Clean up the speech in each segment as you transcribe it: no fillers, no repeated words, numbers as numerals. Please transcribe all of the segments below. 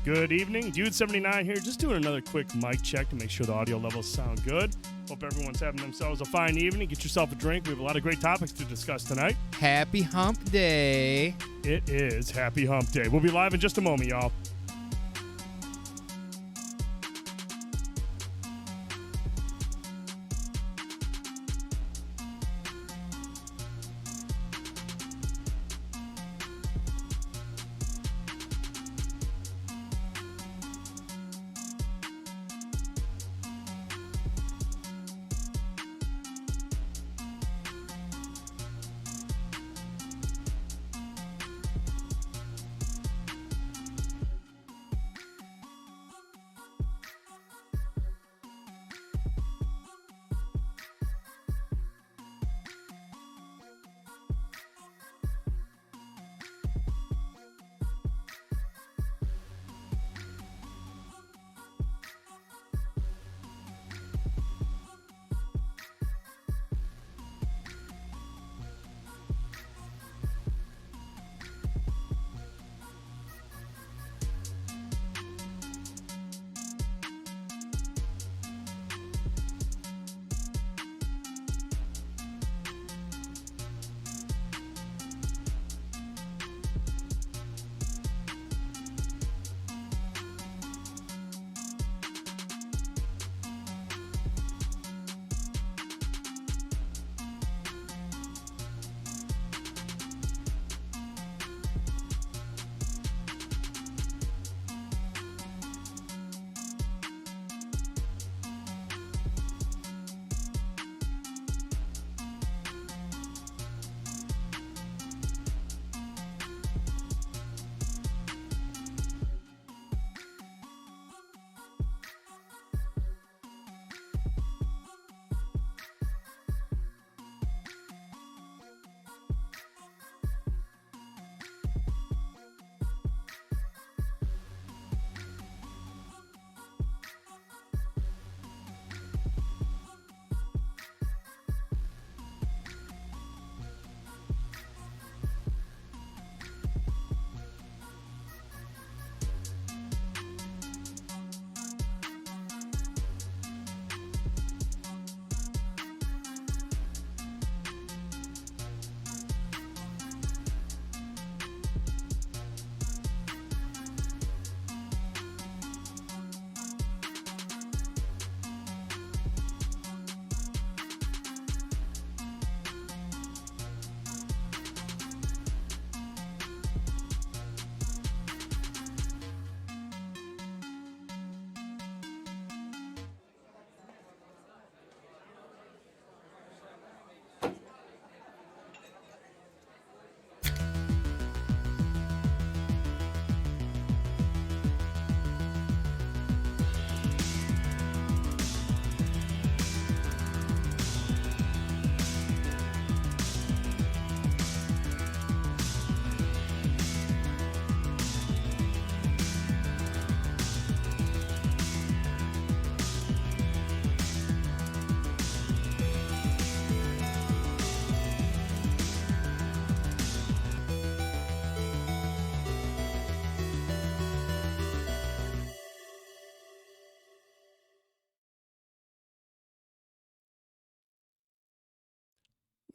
Good evening, Dude79 here, just doing another quick mic check to make sure the audio levels sound good. Hope everyone's having themselves a fine evening. Get yourself a drink. We have a lot of great topics to discuss tonight. Happy Hump Day. It is Happy Hump Day. We'll be live in just a moment, y'all.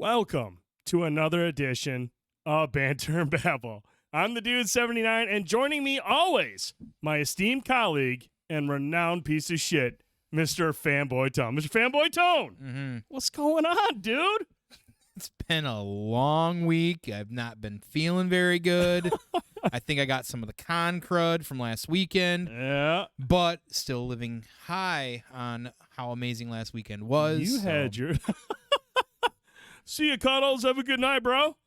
Welcome to another edition of Banter Babble. I'm the Dude79, and joining me always, my esteemed colleague and renowned piece of shit, Mr. Fanboytone. Mr. Fanboytone, what's going on, dude? It's been a long week. I've not been feeling very good. I think I got some of the con crud from last weekend. Yeah. But still living high on how amazing last weekend was. You had your... See you, Cuddles. Have a good night, bro.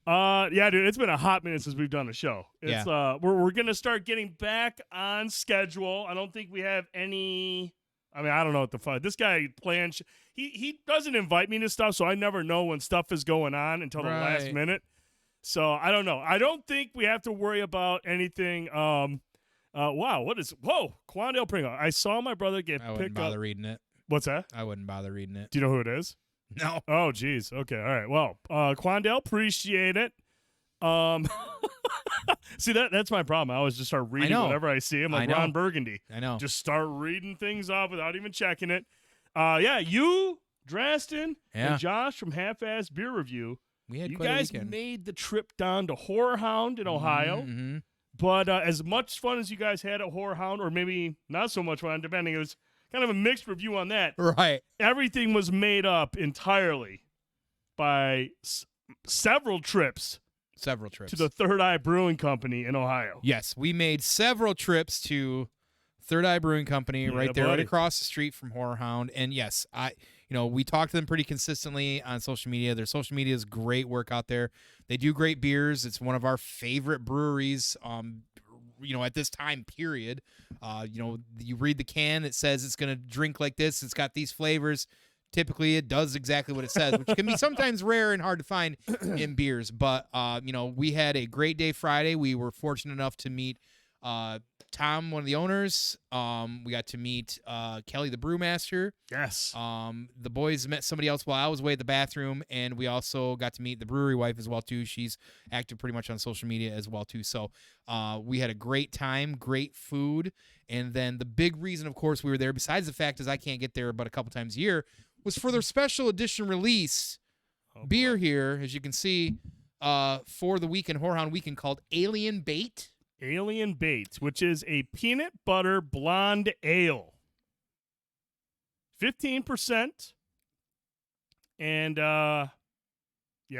Yeah, dude, it's been a hot minute since we've done a show. It's we're gonna start getting back on schedule. I don't think we have any. I mean, I don't know what the fuck. This guy plans. He doesn't invite me to stuff, so I never know when stuff is going on until the last minute. So I don't know. I don't think we have to worry about anything. Wow, what is? Whoa, Quandale Pringle. I saw my brother get picked up. I wouldn't bother reading it. What's that? I wouldn't bother reading it. Do you know who it is? No. Oh, geez. Okay. All right. Well, Quandale, appreciate it. See, that's my problem. I always just start reading know. whatever I see. I'm like Ron Burgundy. I know. Just start reading things off without even checking it. Yeah, you, Draston, and Josh from Half-Ass Beer Review, we had you quite a guys weekend. made the trip down to Horror Hound in Ohio. Mm-hmm. But as much fun as you guys had at Horror Hound, or maybe not so much fun, depending, it was kind of a mixed review on that. Right. Everything was made up entirely by several trips to the Third Eye Brewing Company in Ohio. Yes, we made several trips to Third Eye Brewing Company right across the street from Horror Hound. And yes, we talk to them pretty consistently on social media. Their social media is great work out there. They do great beers. It's one of our favorite breweries. At this time period, you read the can, it says it's going to drink like this. It's got these flavors. Typically, it does exactly what it says, which can be sometimes rare and hard to find in beers. But, we had a great day Friday. We were fortunate enough to meet Tom, one of the owners. We got to meet Kelly, the brewmaster. Yes. The boys met somebody else while I was away at the bathroom, and we also got to meet the brewery wife as well, too. She's active pretty much on social media as well, too. So we had a great time, great food. And then the big reason, of course, we were there, besides the fact is I can't get there but a couple times a year, was for their special edition release beer here, as you can see, for the weekend, Horror Hound weekend, called Alien Bait. Alien Bait, which is a peanut butter blonde ale. 15%. And, yeah,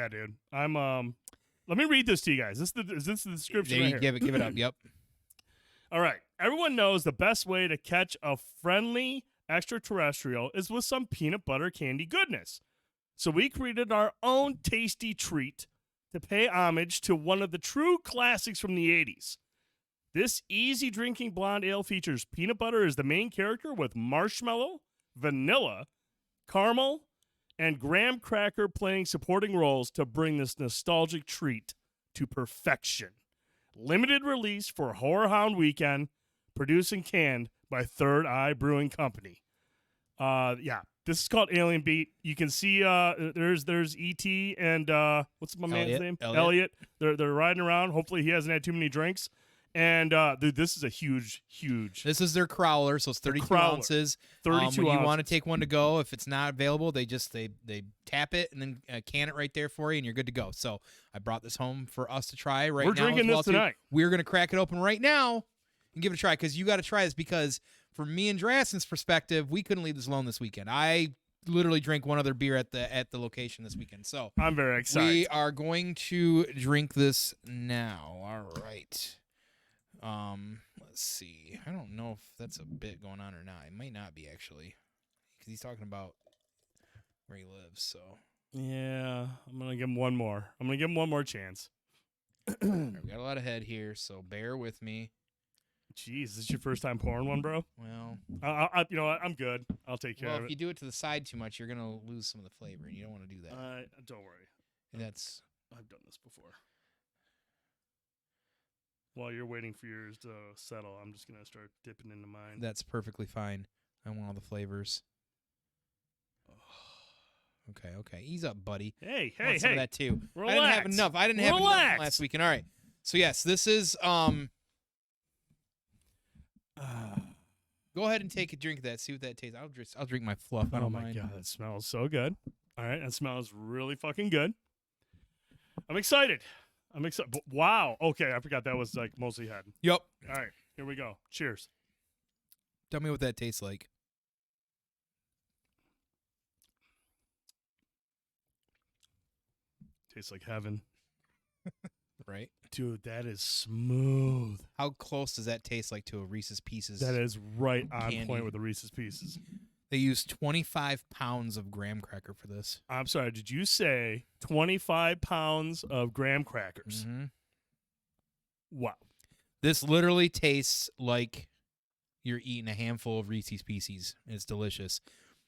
dude. Let me read this to you guys. Is this the description right here? Give it up, yep. All right. Everyone knows the best way to catch a friendly extraterrestrial is with some peanut butter candy goodness. So we created our own tasty treat to pay homage to one of the true classics from the 80s. This easy drinking blonde ale features peanut butter as the main character with marshmallow, vanilla, caramel, and graham cracker playing supporting roles to bring this nostalgic treat to perfection. Limited release for Horror Hound weekend, produced and canned by Third Eye Brewing Company. This is called Alien Beat. You can see there's E.T. and what's my man's name? Elliot. They're riding around. Hopefully he hasn't had too many drinks. And dude, this is a huge. This is their crowler, so it's 32 ounces. 32 ounces. When you want to take one to go, if it's not available, they tap it and then can it right there for you, and you're good to go. So I brought this home for us to try right now. We're drinking this tonight. We're gonna crack it open right now and give it a try, because you got to try this, because from me and Draston's perspective, we couldn't leave this alone this weekend. I literally drank one other beer at the location this weekend. So I'm very excited. We are going to drink this now. All right. Let's see. I don't know if that's a bit going on or not. It might not be, actually, because he's talking about where he lives. So yeah, I'm gonna give him one more. I'm gonna give him one more chance. We got a lot of head here, so bear with me. Jeez, this is your first time pouring one, bro? Well, you know what? I'm good. I'll take care of it. Well, if you do it to the side too much, you're gonna lose some of the flavor, and you don't want to do that. Don't worry. And I've done this before. While you're waiting for yours to settle, I'm just going to start dipping into mine. That's perfectly fine. I want all the flavors. Okay. Ease up, buddy. Hey. Some of that too. Relax. I didn't have enough. I didn't have enough last weekend. All right. So yes, this is go ahead and take a drink of that. See what that tastes. I'll drink my fluff. I don't mind. Oh my god, that smells so good. All right, that smells really fucking good. I'm excited. Wow. Okay, I forgot that was like mostly head. Yep. All right, here we go. Cheers. Tell me what that tastes like. Tastes like heaven. Right? Dude, that is smooth. How close does that taste like to a Reese's Pieces? That is right on candy. point with the Reese's Pieces. They used 25 pounds of graham cracker for this. I'm sorry, did you say 25 pounds of graham crackers? Mm-hmm. Wow. This literally tastes like you're eating a handful of Reese's Pieces. It's delicious.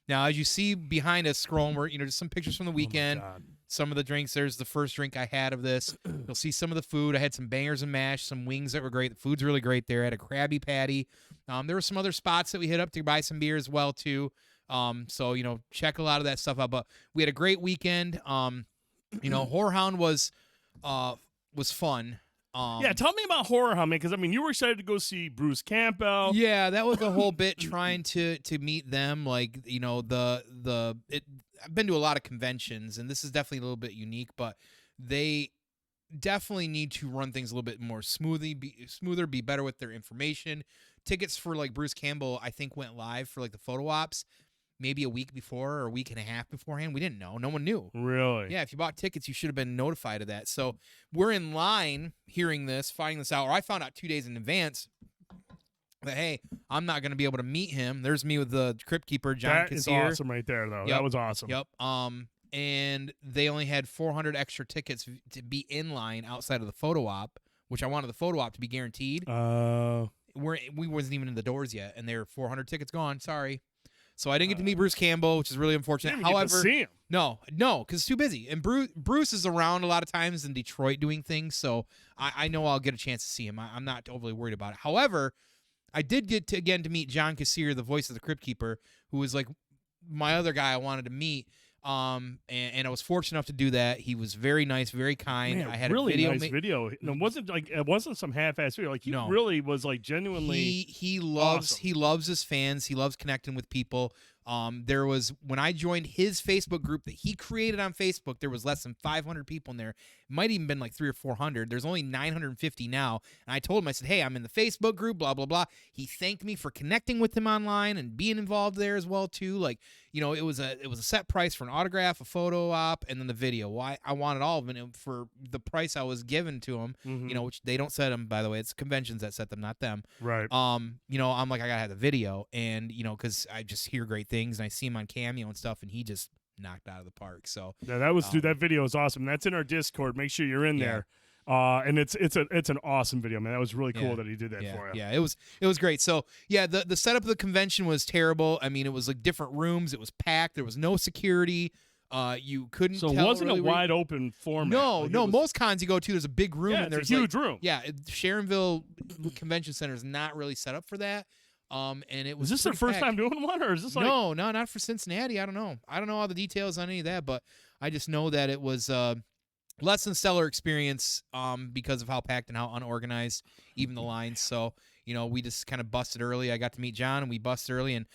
Now, as you see behind us scrolling, we're, just some pictures from the weekend. Some of the drinks. There's the first drink I had of this. You'll see some of the food. I had some bangers and mash, some wings that were great. The food's really great there. I had a Krabby Patty. There were some other spots that we hit up to buy some beer as well, too. So, check a lot of that stuff out. But we had a great weekend. Horror Hound was was fun. Yeah, tell me about Horror Hound, man, because I mean, you were excited to go see Bruce Campbell. Yeah, that was a whole bit trying to meet them. Like, you know, I've been to a lot of conventions, and this is definitely a little bit unique, but they definitely need to run things a little bit more smoother, be better with their information. Tickets for like Bruce Campbell, I think, went live for like the photo ops maybe a week before or a week and a half beforehand. We didn't know. No one knew. Really? Yeah, if you bought tickets, you should have been notified of that. So we're in line hearing this, finding this out, or I found out 2 days in advance that, hey, I'm not going to be able to meet him. There's me with the Crypt Keeper, John Kassir. That is awesome right there, though. Yep. That was awesome. Yep. And they only had 400 extra tickets to be in line outside of the photo op, which I wanted the photo op to be guaranteed. We wasn't even in the doors yet, and there were 400 tickets gone. Sorry. So I didn't get to meet Bruce Campbell, which is really unfortunate. Didn't get to see him. No, because it's too busy. And Bruce is around a lot of times in Detroit doing things, so I know I'll get a chance to see him. I'm not overly worried about it. However, I did get to meet John Kassir, the voice of the Crypt Keeper, who was like my other guy I wanted to meet. And I was fortunate enough to do that. He was very nice, very kind. Man, I had really a video. Nice video. It wasn't some half-ass video. Like he really was like genuinely. He loves awesome. He loves his fans. He loves connecting with people. There was when I joined his Facebook group that he created on Facebook, there was less than 500 people in there. It might even been like 300 or 400. There's only 950 now. And I told him, I said, hey, I'm in the Facebook group, blah, blah, blah. He thanked me for connecting with him online and being involved there as well, too. Like, you know, it was a set price for an autograph, a photo op, and then the video. Well, I wanted all of them for the price I was given to him, you know, which they don't set them, by the way. It's conventions that set them, not them. Right. You know, I'm like, I got to have the video. And, you know, because I just hear great things and I see him on Cameo and stuff, and he just knocked out of the park. So yeah, that was dude. That video is awesome. That's in our Discord. Make sure you're in there. And it's an awesome video, man. That was really cool that he did that for you. Yeah, it was great. So yeah, the setup of the convention was terrible. I mean, it was like different rooms. It was packed. There was no security. You couldn't. So tell it wasn't really a wide open format. No, like no. Most cons you go to, there's a big room and there's a huge room. Yeah, Sharonville Convention Center is not really set up for that. And it was. Is this their first time doing one, or is this like no, not for Cincinnati? I don't know. I don't know all the details on any of that, but I just know that it was less than stellar experience because of how packed and how unorganized even the lines. So you know, we just kind of busted early. I got to meet John, and we busted early. And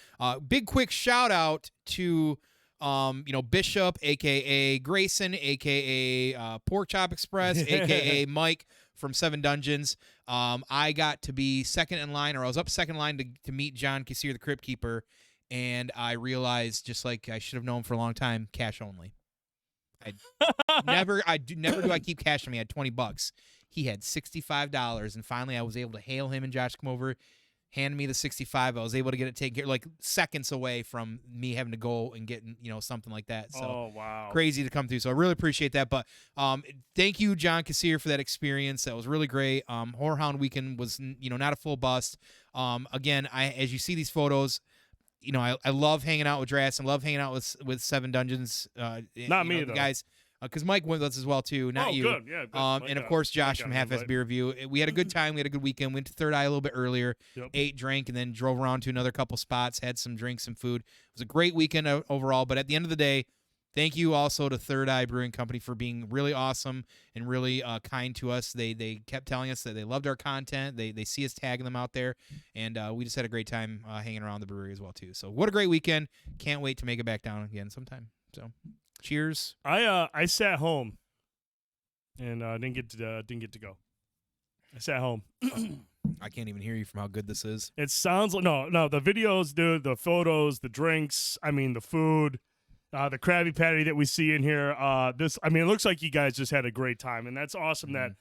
big quick shout out to you know, Bishop, aka Grayson, aka Pork Chop Express, aka Mike from Seven Dungeons. I got to be second in line, or I was up second in line to meet John Kassir, the Crypt Keeper, and I realized, just like I should have known for a long time, cash only. Never do I keep cash on me. I had $20. He had $65, and finally I was able to hail him and Josh come over, hand me the 65. I was able to get it taken care, like seconds away from me having to go and get, you know, something like that. So oh wow, crazy to come through. So I really appreciate that. But thank you, John Kassir, for that experience. That was really great. Horror Hound weekend was, you know, not a full bust. Again, as you see these photos, you know, I love hanging out with Drass and love hanging out with Seven Dungeons. Not me, know, though. The guys. Because Mike went with us as well too, not you. Good, yeah. Good. And of course Josh from Half Ass Beer Review. We had a good time. We had a good weekend. Went to Third Eye a little bit earlier. Yep. Ate, drank, and then drove around to another couple spots. Had some drinks and food. It was a great weekend overall. But at the end of the day, thank you also to Third Eye Brewing Company for being really awesome and really kind to us. They kept telling us that they loved our content. They see us tagging them out there, and we just had a great time hanging around the brewery as well too. So what a great weekend! Can't wait to make it back down again sometime. So cheers. I sat home. And didn't get to go. I sat home. I can't even hear you from how good this is. It sounds like no. The videos, dude. The photos, the drinks. I mean, the food, the Krabby Patty that we see in here. It looks like you guys just had a great time, and that's awesome. That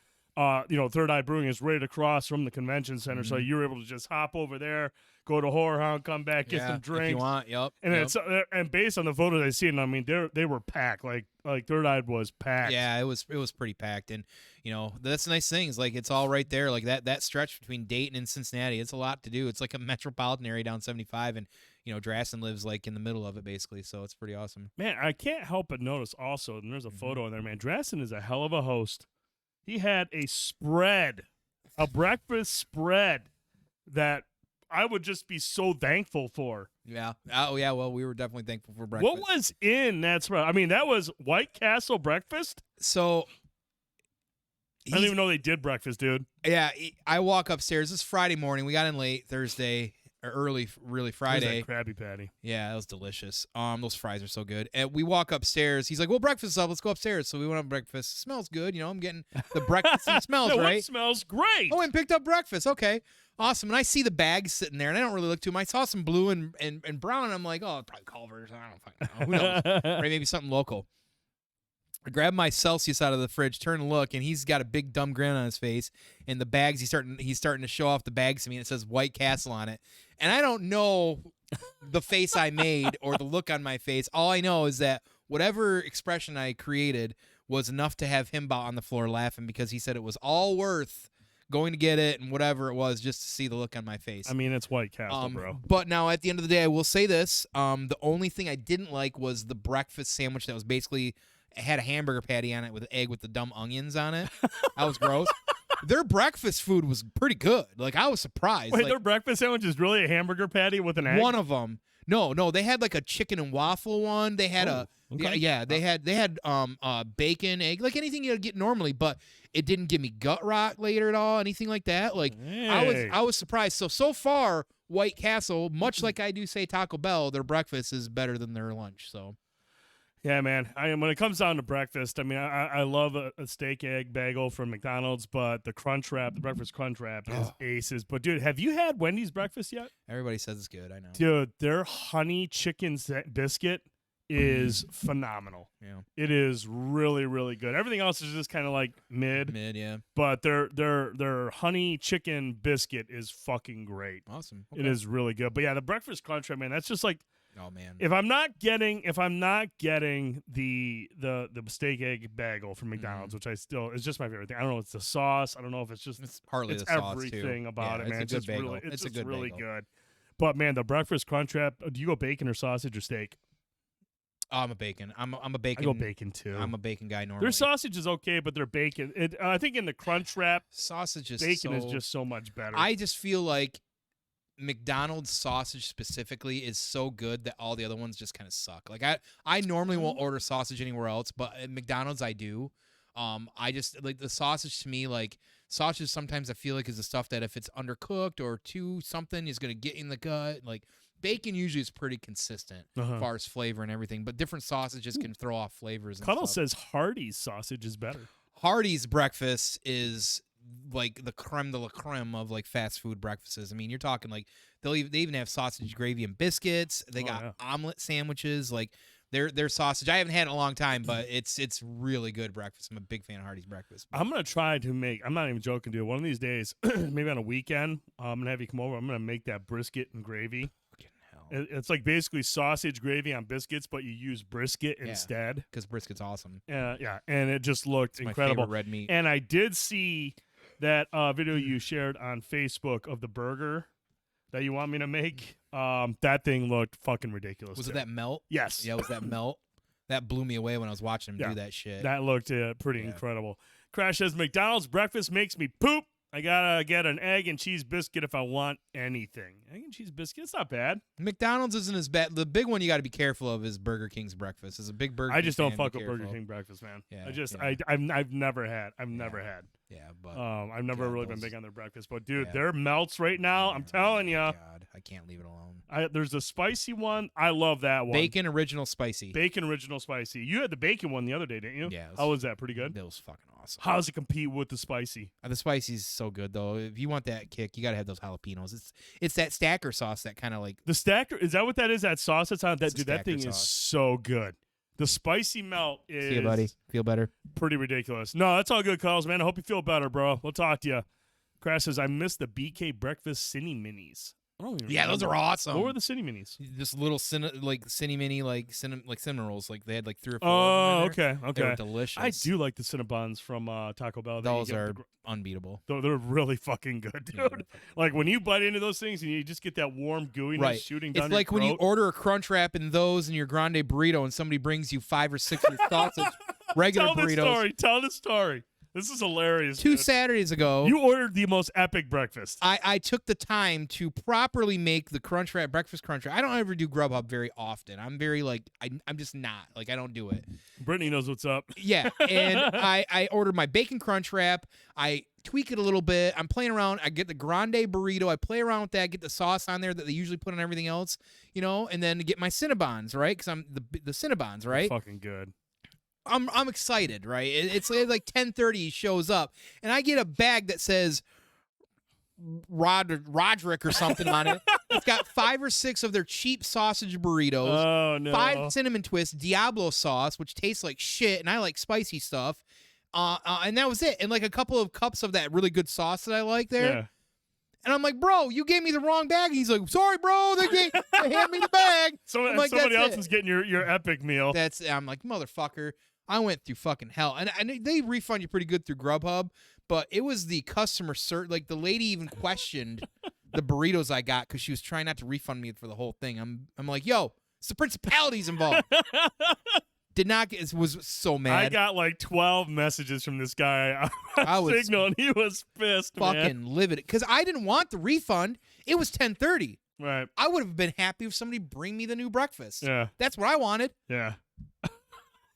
you know, Third Eye Brewing is right across from the convention center, so you were able to just hop over there, go to Horror Hound, come back, get some drinks. If you want, yep. And yep. it's and based on the photos I seen, I mean, they were packed. Like Third Eye was packed. Yeah, it was pretty packed, and you know, that's the nice thing is like it's all right there. Like that stretch between Dayton and Cincinnati, it's a lot to do. It's like a metropolitan area down 75, and you know, Drassen lives like in the middle of it basically, so it's pretty awesome. Man, I can't help but notice also, and there's a photo in there, man. Drassen is a hell of a host. He had a breakfast spread that I would just be so thankful for. Yeah. Oh, yeah. Well, we were definitely thankful for breakfast. What was in that spread? I mean, that was White Castle breakfast? So I didn't even know they did breakfast, dude. Yeah, I walk upstairs. This Friday morning. We got in late Thursday, or early, really Friday. That Krabby Patty. Yeah, that was delicious. Those fries are so good. And we walk upstairs. He's like, "Well, breakfast is up. Let's go upstairs." So we went up breakfast. It smells good. I'm getting the breakfast smells That right. one smells great. Oh, and picked up breakfast. Okay, awesome. And I see the bags sitting there, and I don't really look to them. I saw some blue and brown, and I'm like, "Oh, probably Culver's. I don't fucking know. Who knows? Or maybe something local." I grab my Celsius out of the fridge, turn and look, and he's got a big dumb grin on his face. And the bags, he's starting to show off the bags to me, and it says White Castle on it. And I don't know the face I made or the look on my face. All I know is that whatever expression I created was enough to have him on the floor laughing, because he said it was all worth going to get it and whatever it was just to see the look on my face. I mean, it's White Castle, bro. But now at the end of the day, I will say this. The only thing I didn't like was the breakfast sandwich that was basically had a hamburger patty on it with an egg with the dumb onions on it. That was gross. Their breakfast food was pretty good. Like, I was surprised. Wait, like, their breakfast sandwich is really a hamburger patty with an egg? one of them. No, they had like a chicken and waffle one. They had okay. they had bacon, egg, like anything you'd get normally, but it didn't give me gut rot later at all, anything like that. Like, Hey. I was surprised. So far, White Castle, much like I do say Taco Bell, their breakfast is better than their lunch. So Yeah, man. When it comes down to breakfast, I mean, I love a steak egg bagel from McDonald's, but the breakfast crunch wrap is aces. But dude, have you had Wendy's breakfast yet? everybody says it's good. I know. Dude, their honey chicken biscuit is phenomenal. Yeah. It is really, really good. Everything else is just kind of like mid, Yeah. but their honey chicken biscuit is fucking great. Awesome. It is really good. But yeah, the breakfast crunch wrap, man, that's just like, Oh man. if I'm not getting the steak egg bagel from McDonald's, which it's just my favorite thing. I don't know if it's the sauce. I don't know if it's just It's partly it's the sauce everything too. about it, man. It's a good bagel. It's It's a just good really bagel. good. But man, the breakfast crunch wrap. Do you go bacon or sausage or steak? Oh, I'm a bacon. I'm a I bacon. go bacon too. I'm a bacon guy normally. Their sausage is okay, but their bacon. I think in the crunch wrap, sausage is bacon is just so much better. I just feel like McDonald's sausage specifically is so good that all the other ones just kind of suck. Like I normally won't order sausage anywhere else, but at McDonald's I do. I just like the sausage to me, like sausage sometimes I feel like is the stuff that if it's undercooked or too something is gonna get in the gut. Like bacon usually is pretty consistent as far as flavor and everything, but different sausages can throw off flavors. And Cuddle stuff. says Hardee's sausage is better. Hardee's breakfast is like the creme de la creme of like fast food breakfasts. I mean, you're talking like they even have sausage gravy and biscuits. They got omelet sandwiches. Like their sausage. I haven't had it in a long time, but it's really good breakfast. I'm a big fan of Hardee's breakfast. I'm gonna try to make. I'm not even joking, dude. One of these days, maybe on a weekend, I'm gonna have you come over. I'm gonna make that brisket and gravy. It's like basically sausage gravy on biscuits, but you use brisket instead. Because brisket's awesome. Yeah, and it just looked It's incredible. my favorite red meat. And I did see that video you shared on Facebook of the burger that you want me to make. That thing looked fucking ridiculous. Was it that melt? Yes. Yeah, it was that melt. That blew me away when I was watching him do that shit. That looked pretty incredible. Crash says, McDonald's breakfast makes me poop. I gotta get an egg and cheese biscuit if I want anything. Egg and cheese biscuit, it's not bad. McDonald's isn't as bad. The big one you got to be careful of is Burger King's breakfast. It's a big Burger. I just King don't fan, fuck be with Burger careful. King breakfast, man. Yeah, I've never had. Yeah, but I've never really been those- big on their breakfast. But dude, their melts right now. I'm telling you. God, I can't leave it alone. There's a spicy one. I love that one. Bacon original spicy. Bacon original spicy. You had the bacon one the other day, didn't you? Yeah. How was that? Pretty good. That was fucking awesome. How does it compete with the spicy? The spicy's so good though. If you want that kick, you gotta have those jalapenos. It's that stacker sauce that kind of like The stacker, is that what that is? That sauce that's on that? It's a Dude, that thing stacker is sauce. so good. The spicy melt is See you, buddy. Feel better. pretty ridiculous. No, that's all good, Carls, man. I hope you feel better, bro. We'll talk to you. Crash says, I missed the BK breakfast Cine Minis. I don't even Yeah, those remember. are awesome. What were the Cine Minis? Just little cine mini like cinnamon rolls. Like they had like 3 or 4. Oh, of them in there. okay. They were delicious. I do like the Cinnabons from Taco Bell. that you Those get are with the unbeatable. They're really fucking good, dude. Yeah. Like when you bite into those things and you just get that warm gooiness Right. shooting down It's your like when you throat. order a crunch wrap in those and your grande burrito, and somebody brings you 5 or 6 of your sausage regular Tell burritos. the story. Tell the story. This is hilarious. 2 dude. Saturdays ago, You ordered the most epic breakfast. I took the time to properly make the Crunchwrap breakfast Crunchwrap. I don't ever do Grubhub very often. I'm very like I'm just not like I don't do it. Brittany knows what's up. Yeah, and I ordered my bacon Crunchwrap. I tweak it a little bit. I'm playing around. I get the grande burrito. I play around with that. Get the sauce on there that they usually put on everything else, and then get my Cinnabons, right? Because I'm the Cinnabons, right? Fucking good. I'm excited, right? It's like 10:30. He shows up, and I get a bag that says Roderick or something on it. It's got 5 or 6 of their cheap sausage burritos. Oh no. 5 cinnamon twists, Diablo sauce, which tastes like shit, and I like spicy stuff. And that was it. And like a couple of cups of that really good sauce that I like there. Yeah. And I'm like, bro, you gave me the wrong bag. And he's like, sorry, bro. They hand me the bag. I'm like, somebody else it. is getting your epic meal. I'm like, motherfucker. I went through fucking hell. And they refund you pretty good through Grubhub, but it was the customer service. Like, the lady even questioned the burritos I got because she was trying not to refund me for the whole thing. I'm like, yo, it's the principalities involved. Did not get, was so mad. I got like 12 messages from this guy on I was Signal, and he was pissed, fucking livid. Because I didn't want the refund. It was 10:30. Right. I would have been happy if somebody bring me the new breakfast. Yeah. That's what I wanted. Yeah.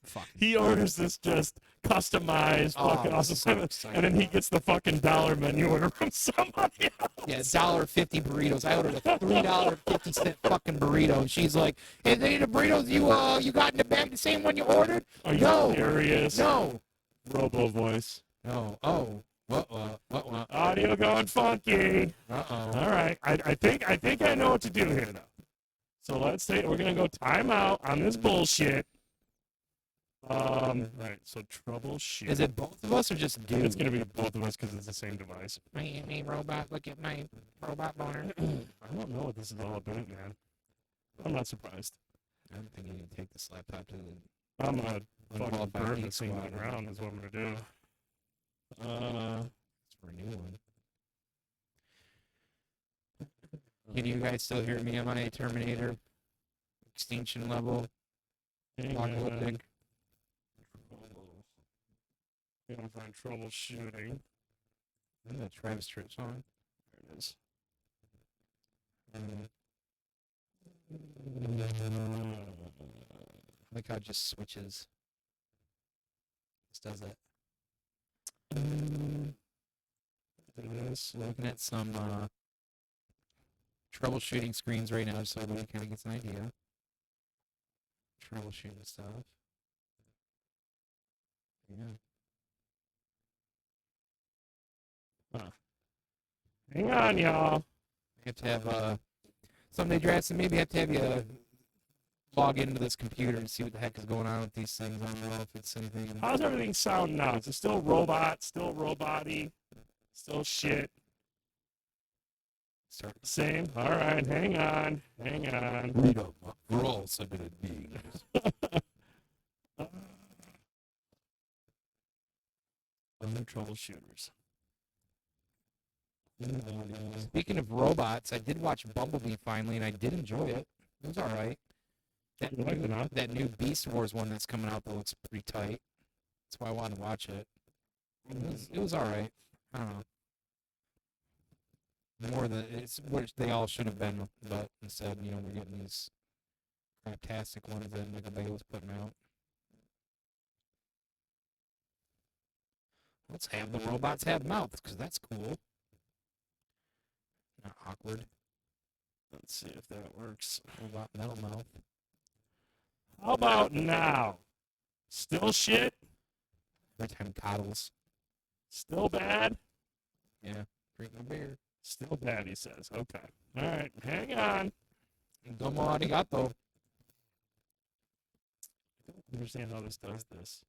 Fuck. He orders this just customized fucking awesome, and then he gets the fucking dollar menu order from somebody else. Yeah, $1.50 burritos. I ordered a $3.50 fucking burrito, and she's like, "Hey, they the burritos you got in the bag the same one you ordered?" Are you serious? No. Robo voice. No. Oh. What? Audio going funky. Uh-oh. All right. I think I know what to do here though. So let's say we're gonna go time out on this bullshit. Right, so troubleshoot. Is it both of us or just dude? It's going to be both of us because it's the same device. My robot, look at my robot boner. I don't know what this is all about, man. I'm not surprised. I'm thinking you take this laptop to I'm going to fucking unqualified burn geek this thing to squad. the ground is what I'm going to do. It's for a new one. Can you guys still hear me? Am I a Terminator? Extinction level? Apocalyptic? I'm going to find troubleshooting. Isn't that Travis Tritt song? There it is. I like how it just switches. Just does it. Looking at some troubleshooting screens right now so everybody kind of gets an idea. Troubleshooting stuff. Yeah. Hang on, y'all. You have to have someday, Drastic, maybe have to have you log into this computer and see what the heck is going on with these things. I don't know if it's anything. How's everything sound now? Is it still robot, still robot-y, still shit? Start. Same? All right, hang on. Freedom for all submitted beings. Other troubleshooters. Speaking of robots, I did watch Bumblebee finally, and I did enjoy it. It was all right. You liked it, huh? That new Beast Wars one that's coming out that looks pretty tight. That's why I wanted to watch it. It was all right. I don't know. More than it's which they all should have been, but instead, we're getting these craptastic ones that Michael Bay was putting out. Let's have the robots have mouths, because that's cool. Not awkward. Let's see if that works. Robot metal mouth. How about now? Still shit? Every time coddles. Still bad? Yeah. Drink my beer. Still bad, he says. Okay. All right. Hang on. Domo arigato. I don't understand how this does this.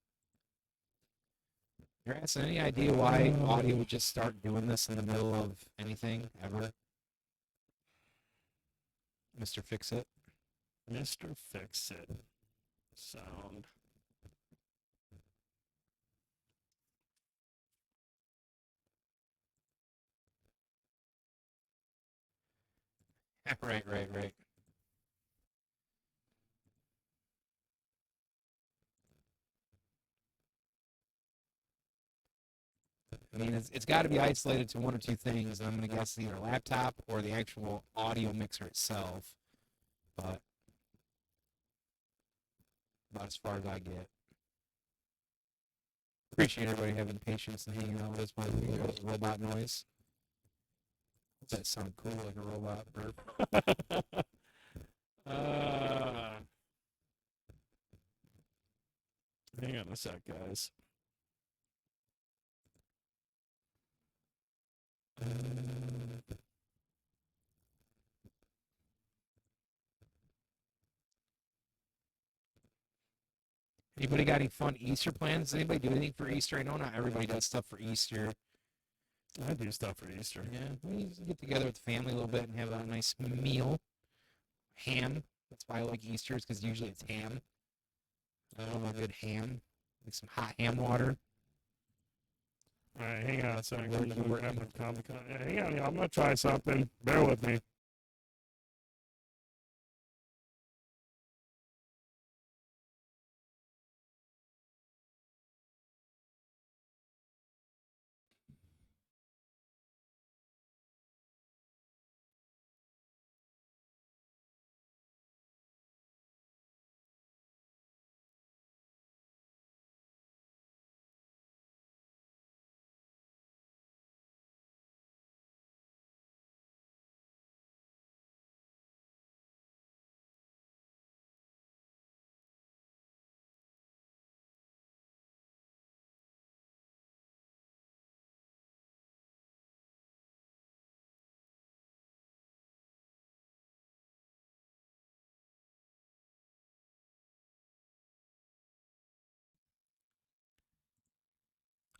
Grass, any idea why audio would just start doing this in the middle of anything ever? Mr. Fix-It. Mr. Fix-It. Sound. Right. I mean, it's got to be isolated to one or two things. I'm going to guess either a laptop or the actual audio mixer itself. But about as far as I get. Appreciate everybody having patience and hanging out with us while we hear this robot noise. Does that sound cool, like a robot burp? Hang on a sec, guys. Anybody got any fun Easter plans? Does anybody do anything for Easter? I know not everybody does stuff for Easter. I do stuff for Easter. Yeah, we usually get together with the family a little bit and have a nice meal. Ham. That's why I like Easter's, because usually it's ham. I love a good ham. Like some hot ham water. All right, hang on a second. Hang on, I'm going to try something. Bear with me.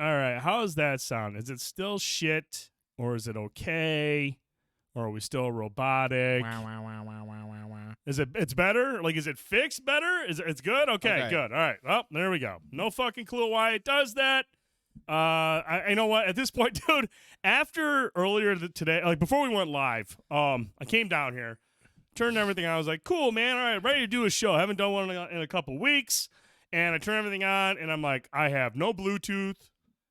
All right, how does that sound? Is it still shit, or is it okay, or are we still robotic? Is it's better? Like, is it fixed better? It's good? Okay, good. All right. Well, there we go. No fucking clue why it does that. I know what, at this point, dude, after earlier today, like before we went live, I came down here, turned everything on. I was like, cool, man. All right, ready to do a show. I haven't done one in a couple weeks. And I turn everything on, and I'm like, I have no Bluetooth.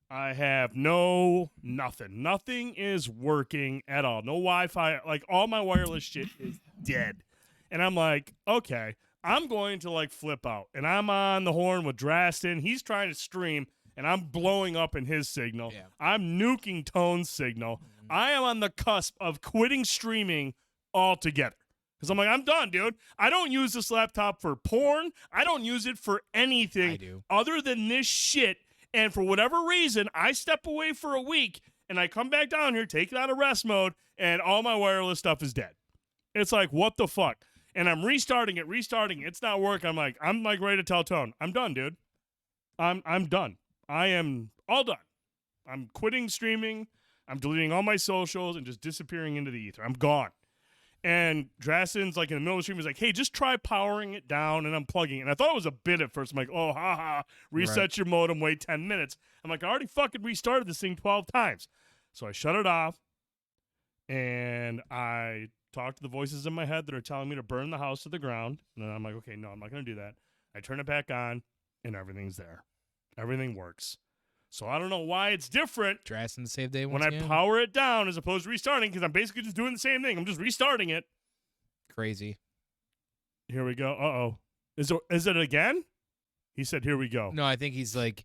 I have no nothing. Nothing is working at all. No Wi-Fi. Like, all my wireless shit is dead. And I'm like, okay, I'm going to, like, flip out. And I'm on the horn with Drastin. He's trying to stream, and I'm blowing up in his signal. Yeah. I'm nuking Tone's signal. I am on the cusp of quitting streaming altogether. Because I'm like, I'm done, dude. I don't use this laptop for porn. I don't use it for anything other than this shit. And for whatever reason, I step away for a week, and I come back down here, take it out of rest mode, and all my wireless stuff is dead. It's like, what the fuck? And I'm restarting it. It's not working. I'm like ready to tell Tone, I'm done, dude. I'm done. I am all done. I'm quitting streaming. I'm deleting all my socials and just disappearing into the ether. I'm gone. And Drastin's like in the middle of the stream, he's like, hey, just try powering it down and unplugging it. And I thought it was a bit at first. I'm like, oh, haha, reset your modem, wait 10 minutes. I'm like, I already fucking restarted this thing 12 times. So I shut it off, and I talk to the voices in my head that are telling me to burn the house to the ground. And then I'm like, okay, no, I'm not going to do that. I turn it back on, and everything's there. Everything works. So I don't know why it's different. Drastin save day when I power it down as opposed to restarting, because I'm basically just doing the same thing. I'm just restarting it. Crazy. Here we go. Uh-oh. Is it again? He said, here we go. No, I think he's like,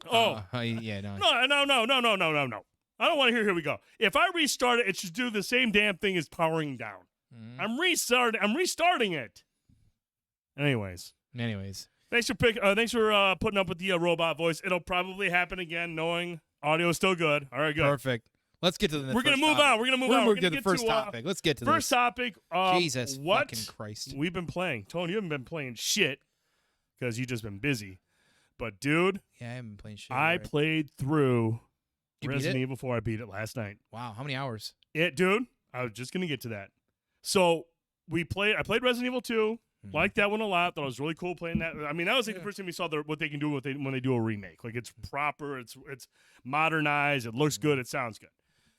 yeah, no. No. I don't want to hear here we go. If I restart it, it should do the same damn thing as powering down. I'm restarting it. Anyways. Thanks for putting up with the robot voice. It'll probably happen again, knowing audio is still good. All right, good. Perfect. Let's get to the. We're gonna move on. We're gonna move on. We're gonna get to the first topic. Let's get to this. First topic. Jesus fucking Christ. We've been playing. Tony, you haven't been playing shit because you've just been busy. But dude, yeah, I haven't been playing shit. I played through Resident Evil 4. I beat it last night. Wow, how many hours? Dude, I was just gonna get to that. So I played Resident Evil 2. Liked that one a lot. Thought it was really cool playing that. I mean, that was like the first time we saw what they can do when they do a remake. Like, it's proper, it's modernized, it looks good, it sounds good.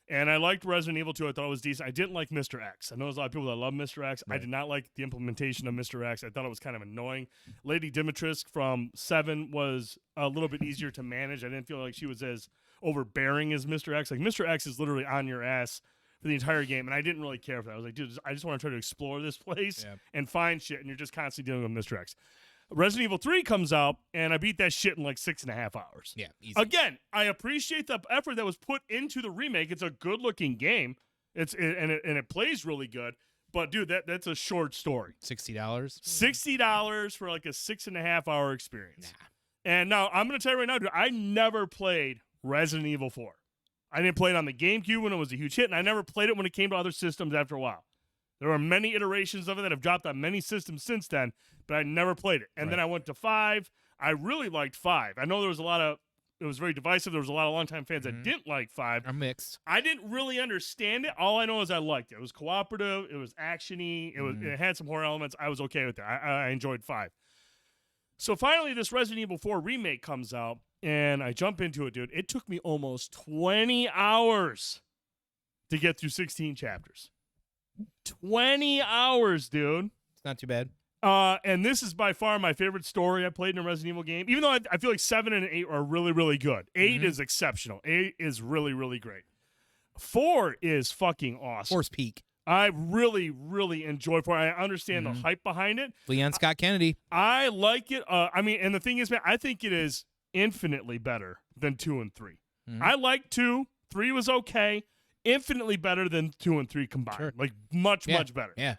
And I liked Resident Evil 2. I thought it was decent. I didn't like Mr. X. I know there's a lot of people that love Mr. X. Right. I did not like the implementation of Mr. X. I thought it was kind of annoying. Lady Dimitrescu from 7 was a little bit easier to manage. I didn't feel like she was as overbearing as Mr. X. Like, Mr. X is literally on your ass for the entire game, and I didn't really care for that. I was like, dude, I just want to try to explore this place and find shit, and you're just constantly dealing with Mr. X. Resident Evil 3 comes out, and I beat that shit in like 6.5 hours. Yeah, easy. Again, I appreciate the effort that was put into the remake. It's a good-looking game. It plays really good. But, dude, that's a short story. $60? $60 for like a 6.5 hour experience. Nah. And now, I'm going to tell you right now, dude, I never played Resident Evil 4. I didn't play it on the GameCube when it was a huge hit, and I never played it when it came to other systems after a while. There were many iterations of it that have dropped on many systems since then, but I never played it. And then I went to 5. I really liked 5. I know there was it was very divisive. There was a lot of longtime fans that didn't like 5. I'm mixed. I didn't really understand it. All I know is I liked it. It was cooperative. It was action-y. It had some horror elements. I was okay with it. I enjoyed 5. So finally, this Resident Evil 4 remake comes out, and I jump into it, dude. It took me almost 20 hours to get through 16 chapters. 20 hours, dude. It's not too bad. And this is by far my favorite story I played in a Resident Evil game. Even though I feel like 7 and 8 are really, really good. 8 is exceptional. 8 is really, really great. 4 is fucking awesome. 4's peak. I really, really enjoy 4. I understand the hype behind it. Leon Scott Kennedy. I like it. I mean, and the thing is, man, I think it is infinitely better than 2 and 3. I like 2. 3 was okay. Infinitely better than 2 and 3 combined. Sure. Like, much better. Yeah.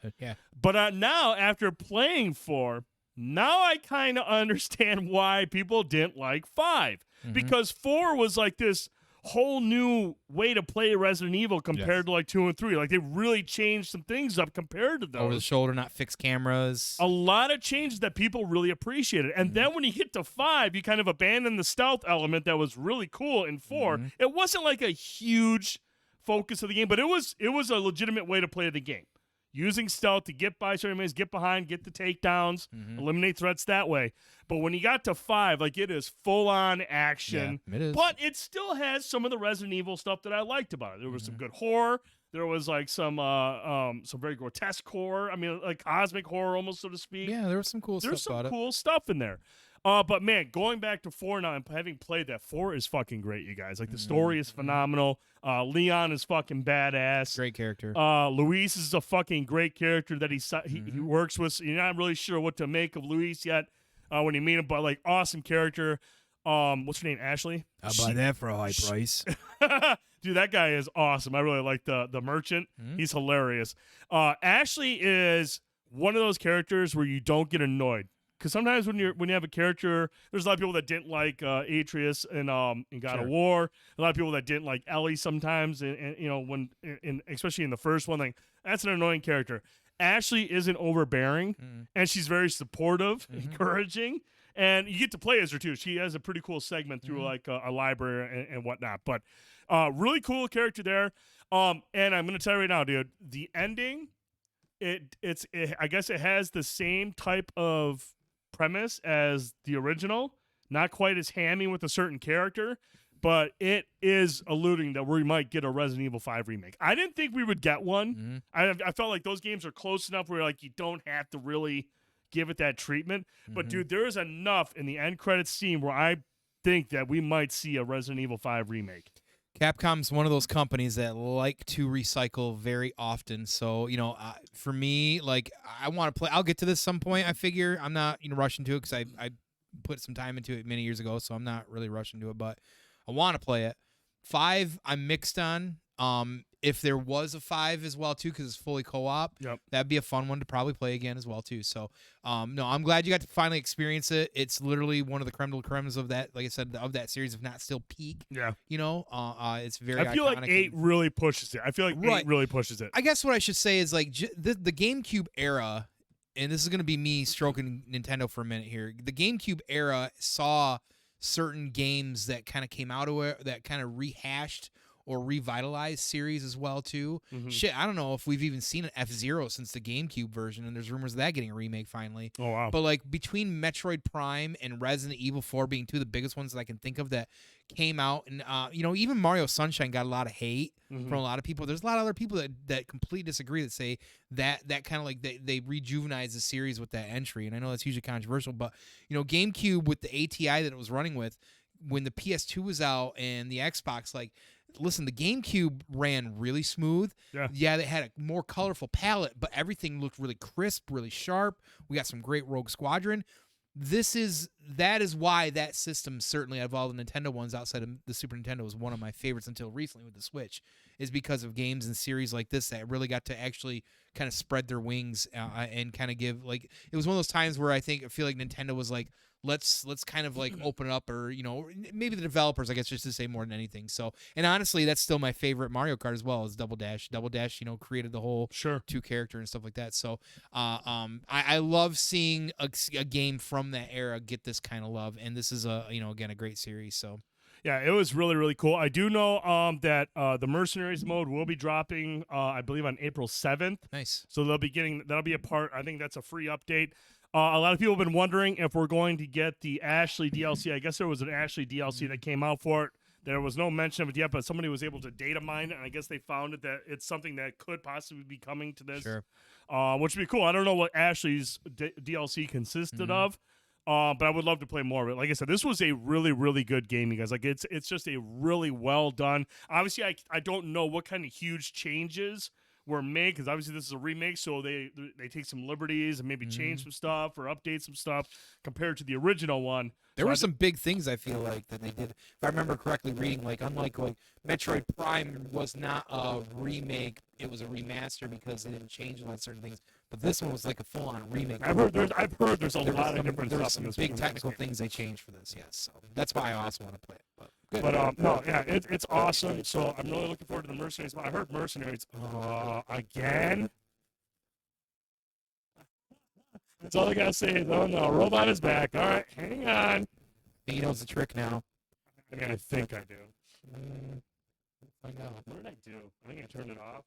But now, after playing 4, now I kind of understand why people didn't like 5. Because 4 was like this whole new way to play Resident Evil compared to like 2 and 3. Like, they really changed some things up compared to those. Over the shoulder, not fixed cameras. A lot of changes that people really appreciated. And then when you get to 5, you kind of abandon the stealth element that was really cool in 4. It wasn't like a huge focus of the game, but it was a legitimate way to play the game, using stealth to get by certain ways, get behind, get the takedowns, eliminate threats that way. But when you got to 5, like, it is full-on action. Yeah, it is. But it still has some of the Resident Evil stuff that I liked about it. There was some good horror. There was like some very grotesque horror. I mean, like cosmic horror almost, so to speak. Yeah, there was some cool stuff. There's some cool stuff in there. But man, going back to 4 now and having played that, 4 is fucking great, you guys. Like, the story is phenomenal. Leon is fucking badass. Great character. Luis is a fucking great character that he works with. So you're not really sure what to make of Luis yet when you meet him, but like, awesome character. What's her name? Ashley? I'll buy that for a high price. Dude, that guy is awesome. I really like the merchant. He's hilarious. Ashley is one of those characters where you don't get annoyed. Because sometimes when you have a character, there's a lot of people that didn't like Atreus in God of War. A lot of people that didn't like Ellie sometimes, and you know, especially in the first one, like, that's an annoying character. Ashley isn't overbearing, and she's very supportive, encouraging, and you get to play as her too. She has a pretty cool segment through like a library and whatnot. But really cool character there. And I'm gonna tell you right now, dude, the ending, I guess it has the same type of premise as the original, not quite as hammy with a certain character, but it is alluding that we might get a Resident Evil 5 remake. I didn't think we would get one. I felt like those games are close enough where like you don't have to really give it that treatment. But dude, there is enough in the end credits scene where I think that we might see a Resident Evil 5 remake. Capcom's one of those companies that like to recycle very often. So, you know, for me, like, I want to play. I'll get to this some point, I figure. I'm not, rushing to it because I put some time into it many years ago, so I'm not really rushing to it. But I want to play it. 5, I'm mixed on. If there was a 5 as well, too, because it's fully co-op, that'd be a fun one to probably play again as well, too. So, no, I'm glad you got to finally experience it. It's literally one of the creme de la cremes of that, like I said, of that series, if not still peak. Yeah. You know, it's very I feel iconic. like 8 really pushes it. 8 really pushes it. I guess what I should say is, like, the GameCube era, and this is going to be me stroking Nintendo for a minute here, the GameCube era saw certain games that kind of came out of it, that kind of rehashed or revitalized series as well too. Shit, I don't know if we've even seen an F-Zero since the GameCube version, and there's rumors of that getting a remake finally. Oh wow! But like between Metroid Prime and Resident Evil 4 being two of the biggest ones that I can think of that came out, and even Mario Sunshine got a lot of hate from a lot of people. There's a lot of other people that completely disagree, that say that kind of like they rejuvenized the series with that entry, and I know that's hugely controversial, but GameCube with the ATI that it was running with when the PS2 was out and the Xbox, like, listen, the GameCube ran really smooth. Yeah, they had a more colorful palette, but everything looked really crisp, really sharp. We got some great Rogue Squadron. That is why that system, certainly out of all the Nintendo ones outside of the Super Nintendo, was one of my favorites until recently with the Switch, is because of games and series like this that really got to actually kind of spread their wings and kind of give, like, it was one of those times where I feel like Nintendo was like, let's kind of like open it up, or maybe the developers, I guess, just to say more than anything. So, and honestly, that's still my favorite Mario Kart as well, is Double Dash. Double Dash, created the whole two character and stuff like that. So I love seeing a game from that era get this kind of love, and this is again a great series. So yeah, it was really, really cool. I do know that the Mercenaries mode will be dropping, I believe, on April 7th. Nice. So that'll be a part. I think that's a free update. A lot of people have been wondering if we're going to get the Ashley DLC. I guess there was an Ashley DLC that came out for it. There was no mention of it yet, but somebody was able to data mine it, and I guess they found that it's something that could possibly be coming to this, which would be cool. I don't know what Ashley's DLC consisted of, but I would love to play more of it. Like I said, this was a really, really good game, you guys. Like, it's just a really well done. Obviously, I don't know what kind of huge changes were made, because obviously this is a remake, so they take some liberties and maybe change some stuff or update some stuff compared to the original one. There were some big things, I feel like, that they did. If I remember correctly reading, like, unlike like Metroid Prime was not a remake, it was a remaster because they didn't change a lot of certain things. But this one was like a full-on remake. I've heard there's a lot of different stuff. Some big technical things they changed for this, yes. So that's why I also want to play it. But no, yeah, it's awesome. So I'm really looking forward to the Mercenaries. I heard Mercenaries again. That's all I gotta say is, oh no, Robot is back. All right, hang on. He knows the trick now. I mean, I think I do. Find out. What did I do? I think I turned it off.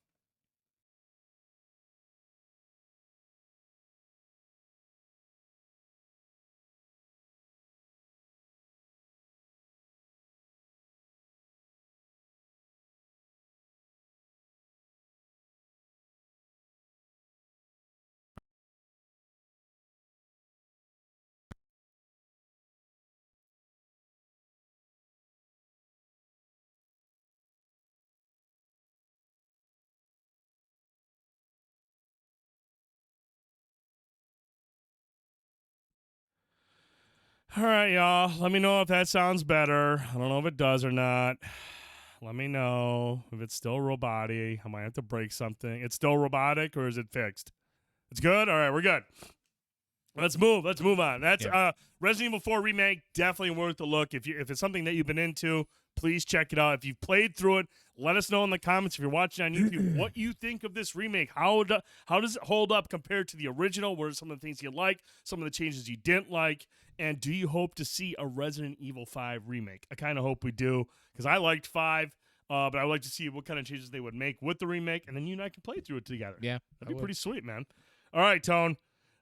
All right, y'all. Let me know if that sounds better. I don't know if it does or not. Let me know if it's still robotic. I might have to break something. It's still robotic, or is it fixed? It's good? All right, we're good. Let's move on. That's Resident Evil 4 Remake, definitely worth a look. If it's something that you've been into, please check it out. If you've played through it, let us know in the comments. If you're watching on YouTube, what you think of this remake. How does it hold up compared to the original? What are some of the things you like, some of the changes you didn't like, and do you hope to see a Resident Evil 5 remake? I kind of hope we do, because I liked 5, but I would like to see what kind of changes they would make with the remake, and then you and I can play through it together. Yeah, that'd be pretty sweet, man. All right, Tone.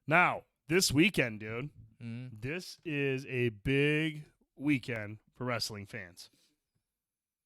Now, this weekend, dude, this is a big weekend for wrestling fans.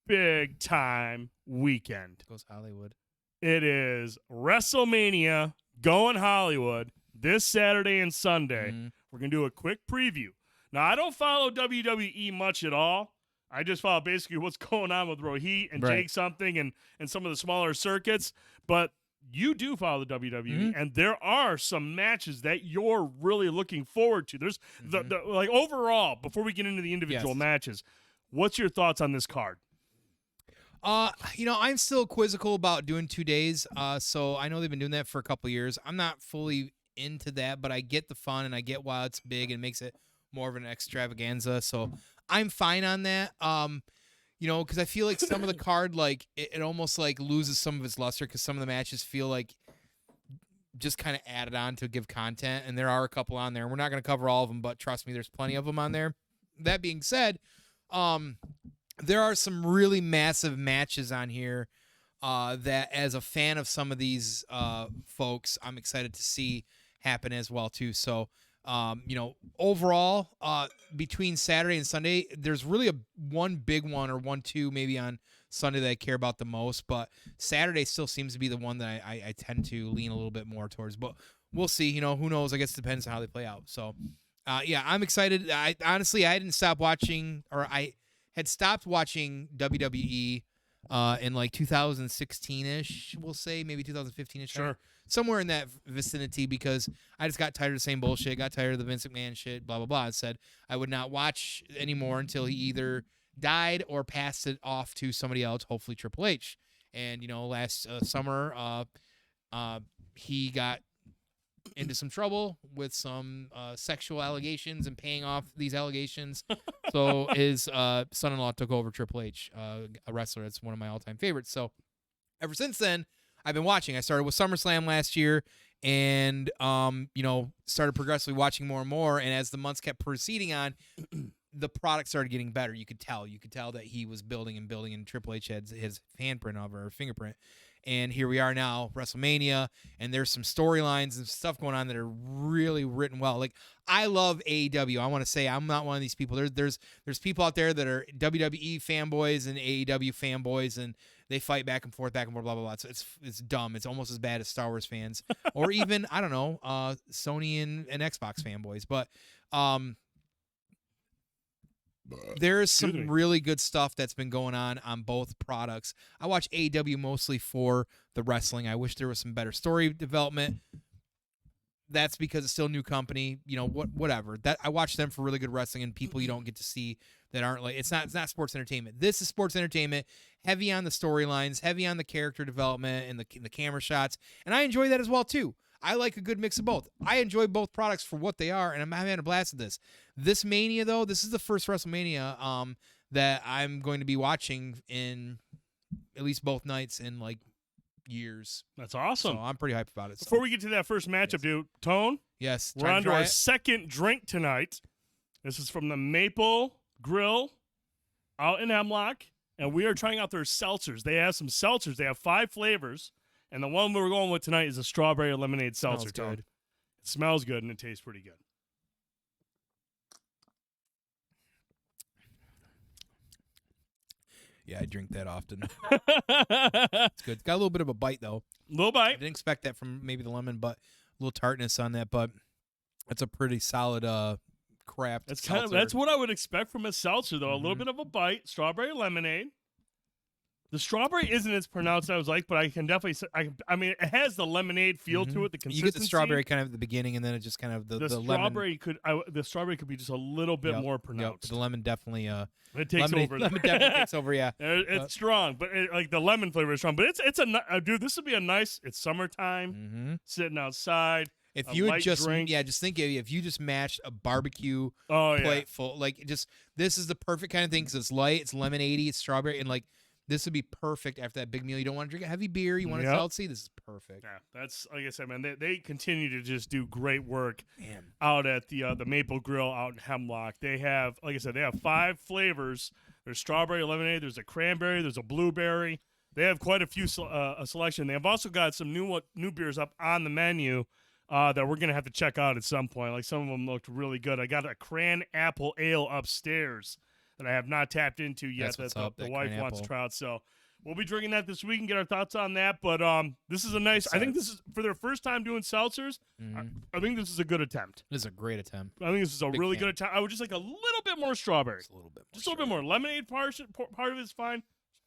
Big time weekend. Goes Hollywood. It is Wrestlemania going Hollywood this Saturday and Sunday. We're going to do a quick preview. Now, I don't follow WWE much at all. I just follow basically what's going on with Rohit and Jake something and some of the smaller circuits. But you do follow the WWE, and there are some matches that you're really looking forward to. There's the like overall, before we get into the individual matches, what's your thoughts on this card? I'm still quizzical about doing 2 days. So I know they've been doing that for a couple of years. I'm not fully into that, but I get the fun and I get why it's big and makes it more of an extravaganza. So I'm fine on that. Because I feel like some of the card, like it almost like loses some of its luster because some of the matches feel like just kind of added on to give content, and there are a couple on there. And we're not going to cover all of them, but trust me, there's plenty of them on there. That being said, there are some really massive matches on here that, as a fan of some of these folks, I'm excited to see happen as well too. So, overall, between Saturday and Sunday, there's really one big one or two maybe on Sunday that I care about the most. But Saturday still seems to be the one that I tend to lean a little bit more towards. But we'll see. Who knows? I guess it depends on how they play out. So, I'm excited. I didn't stop watching, or I had stopped watching WWE in like 2016-ish, we'll say, maybe 2015-ish. Sure. Somewhere in that vicinity, because I just got tired of the same bullshit, got tired of the Vince McMahon shit, blah, blah, blah. I said I would not watch anymore until he either died or passed it off to somebody else, hopefully Triple H. And, last summer, he got into some trouble with some sexual allegations and paying off these allegations. So his son-in-law took over Triple H, a wrestler that's one of my all-time favorites. So ever since then, I've been watching. I started with SummerSlam last year and, started progressively watching more and more. And as the months kept proceeding on, the product started getting better. You could tell that he was building, and Triple H had his handprint of or fingerprint. And here we are now, WrestleMania, and there's some storylines and stuff going on that are really written well. Like, I love AEW. I want to say I'm not one of these people. There's people out there that are WWE fanboys and AEW fanboys, and they fight back and forth, blah, blah, blah. So it's dumb. It's almost as bad as Star Wars fans, or even, I don't know, Sony and Xbox fanboys. But there's some really good stuff that's been going on both products. I watch AEW mostly for the wrestling. I wish there was some better story development. That's because it's still a new company, whatever. That I watch them for really good wrestling and people you don't get to see that aren't like, it's not sports entertainment. This is sports entertainment, heavy on the storylines, heavy on the character development and the camera shots. And I enjoy that as well too. I like a good mix of both. I enjoy both products for what they are, and I'm having a blast with this. This Mania, though, this is the first WrestleMania that I'm going to be watching in at least both nights in like years. That's awesome. So I'm pretty hyped about it. Before we get to that first matchup, dude, Tone? Yes. We're on to our second drink tonight. This is from the Maple Grill out in Hemlock, and we are trying out their seltzers. They have some seltzers. They have 5 flavors. And the one we're going with tonight is a strawberry lemonade seltzer. Good. It smells good and it tastes pretty good. Yeah, I drink that often. It's good. It's got a little bit of a bite, though. Little bite. I didn't expect that from maybe the lemon, but a little tartness on that. But it's a pretty solid craft. That's what I would expect from a seltzer, though. A little bit of a bite. Strawberry lemonade. The strawberry isn't as pronounced as I was like, but I can definitely say, I mean, it has the lemonade feel to it, the consistency. You get the strawberry kind of at the beginning, and then it just kind of the strawberry lemon. the strawberry could be just a little bit more pronounced. The lemon definitely it takes over. Lemon definitely takes over, yeah. It's strong, but like the lemon flavor is strong. But it's a dude. This would be a nice. It's summertime, sitting outside. If you would just think if you just matched a barbecue plate full, like this is the perfect kind of thing because it's light, it's lemonade-y, it's strawberry, and like. This would be perfect after that big meal. You don't want to drink a heavy beer. You want a salty. This is perfect. Yeah, that's like I said, man. They continue to just do great work out at the Maple Grill out in Hemlock. They have, like I said, they have 5 flavors. There's strawberry lemonade. There's a cranberry. There's a blueberry. They have quite a few a selection. They have also got some new beers up on the menu that we're gonna have to check out at some point. Like some of them looked really good. I got a cran apple ale upstairs that I have not tapped into yet. That the wife wants to try out. So we'll be drinking that this week and get our thoughts on that. But this is a nice. I think this is for their first time doing seltzers. I think this is a good attempt. This is a great attempt. I think this is a really good attempt. I would just like a little bit more strawberry. Just a little bit more. Lemonade part of it is fine.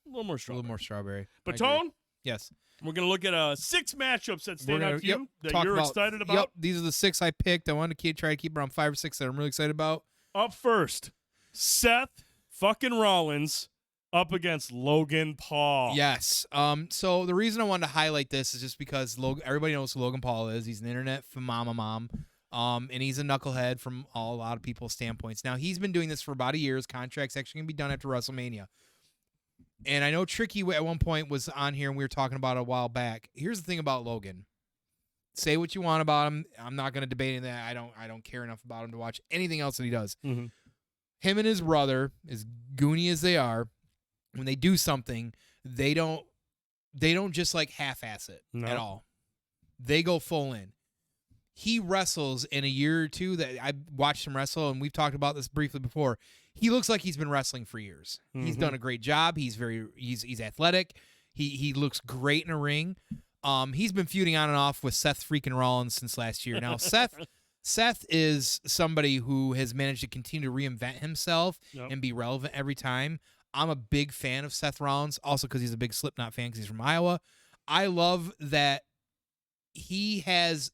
A little more strawberry. A little more strawberry. But Tone? Yes. We're going to look at 6 matchups that stand out to you that you're excited about. Yep. These are the 6 I picked. I wanted to try to keep around 5 or 6 that I'm really excited about. Up first, Seth fucking Rollins up against Logan Paul. Yes. So the reason I wanted to highlight this is just because everybody knows who Logan Paul is. He's an internet phenomenon. And he's a knucklehead from a lot of people's standpoints. Now, he's been doing this for about a year. His contract's actually going to be done after WrestleMania. And I know Tricky at one point was on here, and we were talking about it a while back. Here's the thing about Logan. Say what you want about him. I'm not going to debate in that. I don't care enough about him to watch anything else that he does. Mm-hmm. Him and his brother, as goony as they are, when they do something, they don't just like half-ass it at all. They go full in. He wrestles in a year or two that I watched him wrestle, and we've talked about this briefly before. He looks like he's been wrestling for years. Mm-hmm. He's done a great job. He's athletic. He looks great in a ring. He's been feuding on and off with Seth freaking Rollins since last year. Now Seth is somebody who has managed to continue to reinvent himself and be relevant every time. I'm a big fan of Seth Rollins, also because he's a big Slipknot fan because he's from Iowa. I love that he has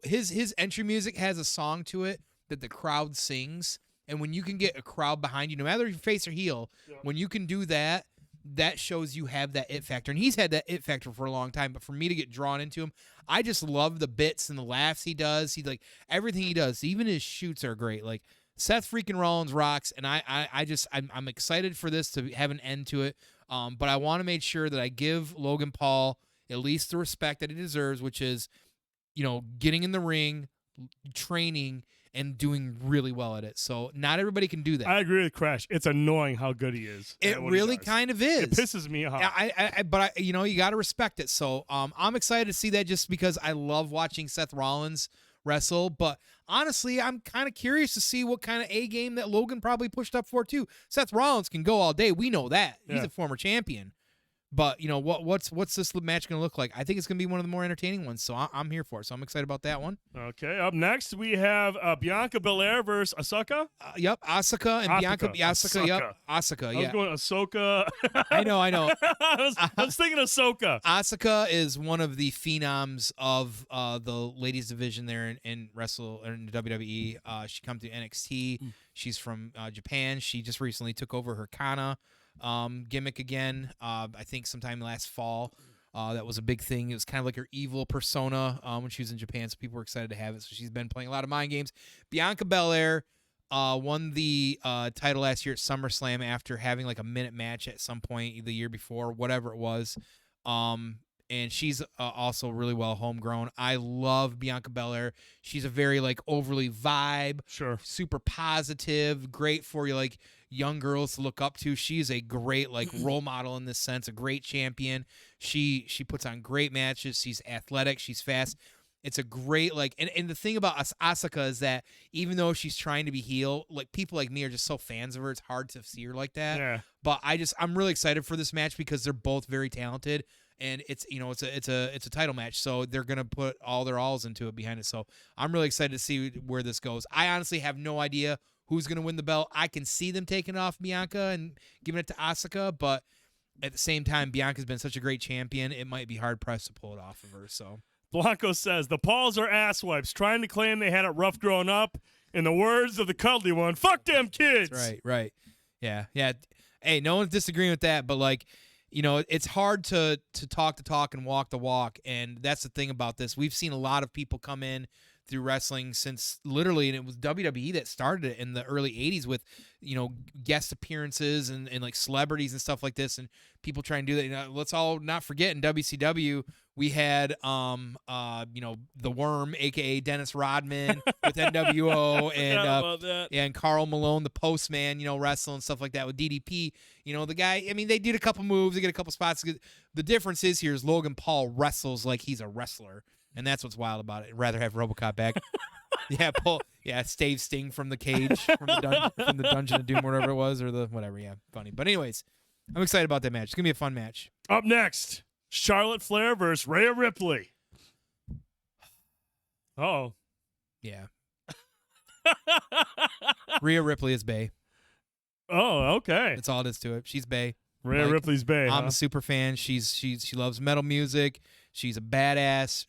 his entry music has a song to it that the crowd sings, and when you can get a crowd behind you, no matter if you face or heel, when you can do that, that shows you have that it factor. And he's had that it factor for a long time, but for me to get drawn into him, I just love the bits and the laughs he does. He like everything he does, even his shoots are great. Like Seth freaking Rollins rocks, and I'm excited for this to have an end to it. But I want to make sure that I give Logan Paul at least the respect that he deserves, which is, getting in the ring, training, and doing really well at it. So not everybody can do that. I agree with Crash. It's annoying how good he is. It really kind of is. It pisses me off. But you got to respect it. So I'm excited to see that just because I love watching Seth Rollins wrestle. But honestly, I'm kind of curious to see what kind of A game that Logan probably pushed up for too. Seth Rollins can go all day. We know that. He's a former champion. But what's this match going to look like? I think it's going to be one of the more entertaining ones. So I'm here for it. So I'm excited about that one. Okay. Up next we have Bianca Belair versus Asuka. Yep, Asuka and Bianca. Asuka. Yep, Asuka. Yeah. I was going Ahsoka. I know. I was thinking Ahsoka. Asuka is one of the phenoms of the ladies division there in WWE. She comes to NXT. She's from Japan. She just recently took over her Kana gimmick again. I think sometime last fall. That was a big thing. It was kind of like her evil persona when she was in Japan, so people were excited to have it. So she's been playing a lot of mind games. Bianca Belair won the title last year at SummerSlam after having like a minute match at some point the year before, whatever it was. And she's also really well homegrown. I love Bianca Belair. She's a very like overly vibe, super positive, great for you like young girls to look up to. She's a great like role model in this sense, a great champion. She puts on great matches. She's athletic. She's fast. It's a great like, and the thing about Asuka is that even though she's trying to be heel, like people like me are just so fans of her. It's hard to see her like that. Yeah. But I'm really excited for this match because they're both very talented. And it's a title match, so they're gonna put all their alls into it behind it. So I'm really excited to see where this goes. I honestly have no idea who's gonna win the belt. I can see them taking it off Bianca and giving it to Asuka, but at the same time, Bianca's been such a great champion, it might be hard pressed to pull it off of her. So Blanco says the Pauls are asswipes, trying to claim they had it rough growing up. In the words of the cuddly one, "Fuck them kids." That's right. Yeah. Hey, no one's disagreeing with that, but like. It's hard to talk the talk and walk the walk, and that's the thing about this. We've seen a lot of people come in through wrestling since literally, and it was WWE that started it in the early 80s with, guest appearances and like celebrities and stuff like this, and people try and do that. Let's all not forget in WCW, we had, the Worm, a.k.a. Dennis Rodman with NWO, and Karl Malone, the Postman, wrestle and stuff like that with DDP. The guy, they did a couple moves, they get a couple spots. The difference is here is Logan Paul wrestles like he's a wrestler, and that's what's wild about it. I'd rather have RoboCop back. Stave Sting from the cage, from the Dungeon of Doom, whatever it was, or the whatever. Yeah, funny. But anyways, I'm excited about that match. It's gonna be a fun match. Up next, Charlotte Flair versus Rhea Ripley. Oh, yeah. Rhea Ripley is bae. Oh, okay. That's all it is to it. She's bae. Rhea Ripley's bae. I'm a super fan. She loves metal music. She's a badass.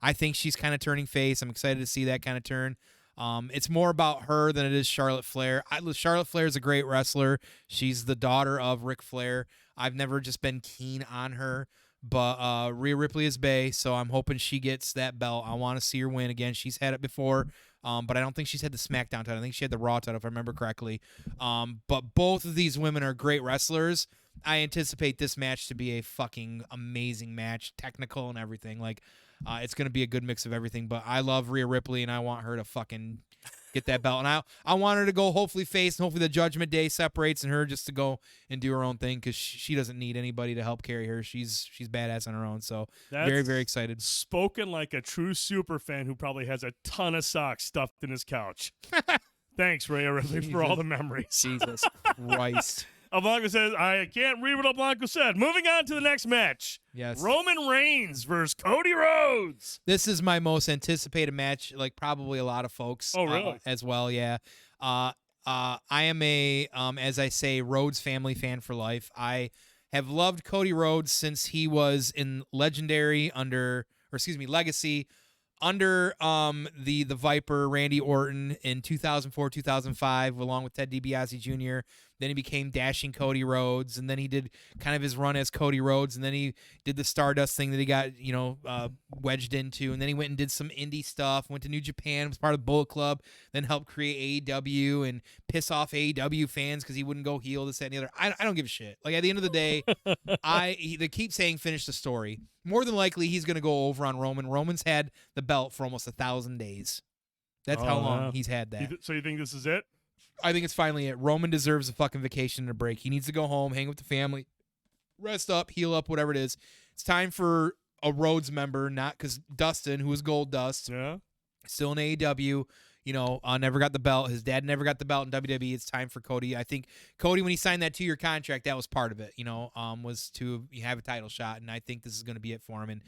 I think she's kind of turning face. I'm excited to see that kind of turn. It's more about her than it is Charlotte Flair. Charlotte Flair is a great wrestler. She's the daughter of Ric Flair. I've never just been keen on her, but Rhea Ripley is bae, so I'm hoping she gets that belt. I want to see her win again. She's had it before, but I don't think she's had the SmackDown title. I think she had the Raw title, if I remember correctly. But both of these women are great wrestlers. I anticipate this match to be a fucking amazing match, technical and everything. Like, it's going to be a good mix of everything, but I love Rhea Ripley, and I want her to fucking get that belt. And I want her to go hopefully face, and hopefully the Judgment Day separates and her just to go and do her own thing because she doesn't need anybody to help carry her. She's badass on her own. So That's very, very excited. Spoken like a true super fan who probably has a ton of socks stuffed in his couch. Thanks, Ray Ripley, for all the memories. Jesus Christ. Blanco says, I can't read what Blanco said. Moving on to the next match. Yes. Roman Reigns versus Cody Rhodes. This is my most anticipated match, like probably a lot of folks. Oh, really? As well, yeah. I am a, as I say, Rhodes family fan for life. I have loved Cody Rhodes since he was in Legacy under the Viper, Randy Orton in 2004, 2005, along with Ted DiBiase Jr. Then he became Dashing Cody Rhodes, and then he did kind of his run as Cody Rhodes, and then he did the Stardust thing that he got, wedged into, and then he went and did some indie stuff, went to New Japan, was part of Bullet Club, then helped create AEW and piss off AEW fans because he wouldn't go heel, this, that, and the other. I don't give a shit. Like, at the end of the day, they keep saying finish the story. More than likely, he's going to go over on Roman. Roman's had the belt for almost 1,000 days. That's how long he's had that. So you think this is it? I think it's finally it. Roman deserves a fucking vacation and a break. He needs to go home, hang with the family, rest up, heal up, whatever it is. It's time for a Rhodes member, not because Dustin, who was Gold Dust, still in AEW, never got the belt. His dad never got the belt in WWE. It's time for Cody. I think Cody, when he signed that 2-year contract, that was part of it, was to have a title shot, and I think this is going to be it for him. And,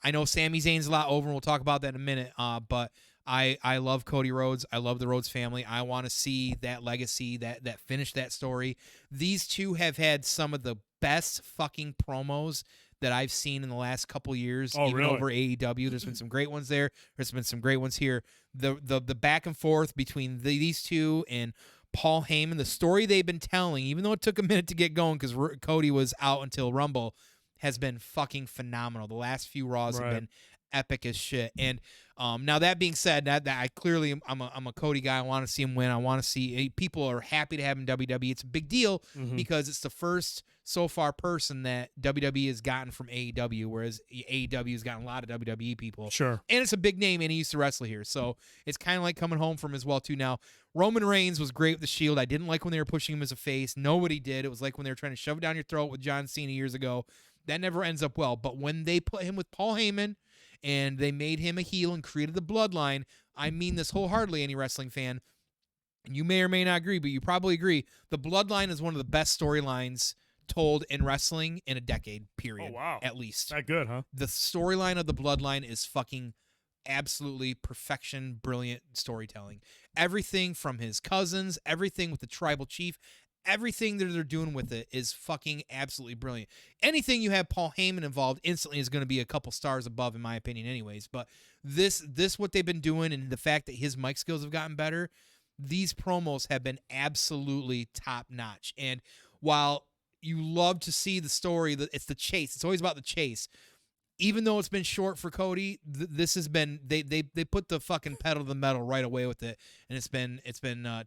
I know Sami Zayn's a lot over, and we'll talk about that in a minute, but I love Cody Rhodes. I love the Rhodes family. I want to see that legacy, that finish that story. These two have had some of the best fucking promos that I've seen in the last couple years, even over AEW. There's been some great ones there. There's been some great ones here. The back and forth between these two and Paul Heyman, the story they've been telling, even though it took a minute to get going because Cody was out until Rumble, has been fucking phenomenal. The last few Raws have been epic as shit. And now that being said, that I clearly I'm a Cody guy. I want to see him win. I want to see people are happy to have him in WWE. It's a big deal because it's the first so far person that WWE has gotten from AEW, whereas AEW has gotten a lot of WWE people. Sure. And it's a big name, and he used to wrestle here. So it's kind of like coming home from as well, too. Now, Roman Reigns was great with the Shield. I didn't like when they were pushing him as a face. Nobody did. It was like when they were trying to shove it down your throat with John Cena years ago. That never ends up well. But when they put him with Paul Heyman and they made him a heel and created the bloodline, I mean this wholeheartedly, any wrestling fan, and you may or may not agree, but you probably agree, the bloodline is one of the best storylines told in wrestling in a decade, period. Oh, wow. At least. That good, huh? The storyline of the bloodline is fucking absolutely perfection, brilliant storytelling. Everything from his cousins, everything with the tribal chief, everything that they're doing with it is fucking absolutely brilliant. Anything you have Paul Heyman involved instantly is going to be a couple stars above, in my opinion, anyways. But this what they've been doing, and the fact that his mic skills have gotten better, these promos have been absolutely top notch. And while you love to see the story, it's the chase. It's always about the chase. Even though it's been short for Cody, this has been they put the fucking pedal to the metal right away with it, and it's been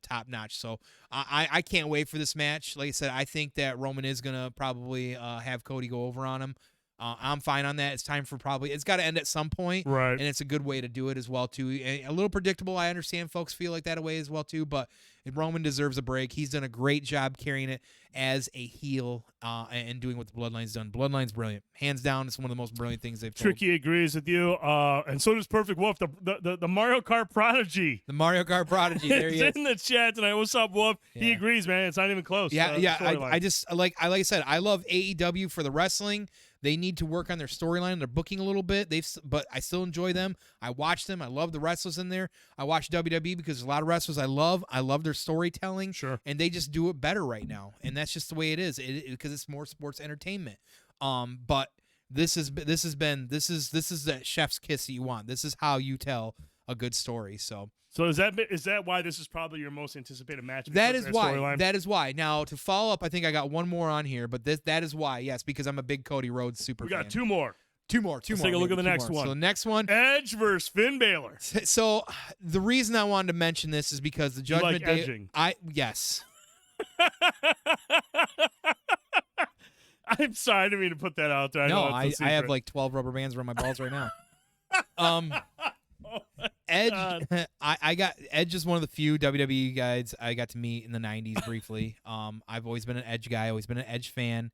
top notch. So I can't wait for this match. Like I said, I think that Roman is gonna probably have Cody go over on him. I'm fine on that. It's time for it's got to end at some point, right? And it's a good way to do it as well too. A little predictable. I understand folks feel like that way as well too, but Roman deserves a break. He's done a great job carrying it as a heel and doing what the Bloodline's done. Bloodline's brilliant, hands down. It's one of the most brilliant things they've told. Tricky agrees with you, and so does Perfect Wolf, the Mario Kart prodigy. The Mario Kart prodigy. There he is in the chat tonight. What's up, Wolf? Yeah. He agrees, man. It's not even close. Yeah. I just like I said, I love AEW for the wrestling. They need to work on their storyline, their booking a little bit. But I still enjoy them. I watch them. I love the wrestlers in there. I watch WWE because there's a lot of wrestlers I love. I love their storytelling. Sure. And they just do it better right now. And that's just the way it is. Because it's more sports entertainment. But this is that chef's kiss that you want. This is how you tell a good story. So is that why this is probably your most anticipated match? That is why. That is why. Now, to follow up, I think I got one more on here, but that is why. Yes, because I'm a big Cody Rhodes super fan. We got two more. Let's take a look at the next one. So the next one, Edge versus Finn Balor. So the reason I wanted to mention this is because the Judgment Day. Edging. Yes. I'm sorry, I didn't mean to put that out there. I have like 12 rubber bands around my balls right now. Edge, I got Edge is one of the few WWE guys I got to meet in the '90s briefly. I've always been an Edge guy, always been an Edge fan.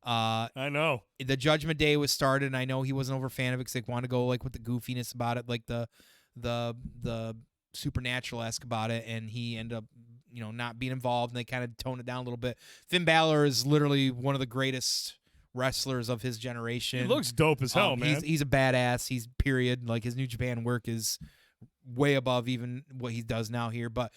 I know the Judgment Day was started, and I know he wasn't over fan of it because they wanted to go like with the goofiness about it, like the supernatural-esque about it, and he ended up not being involved, and they kind of toned it down a little bit. Finn Balor is literally one of the greatest wrestlers of his generation. He looks dope as hell, man. He's a badass. He's period. Like his New Japan work is way above even what he does now here. But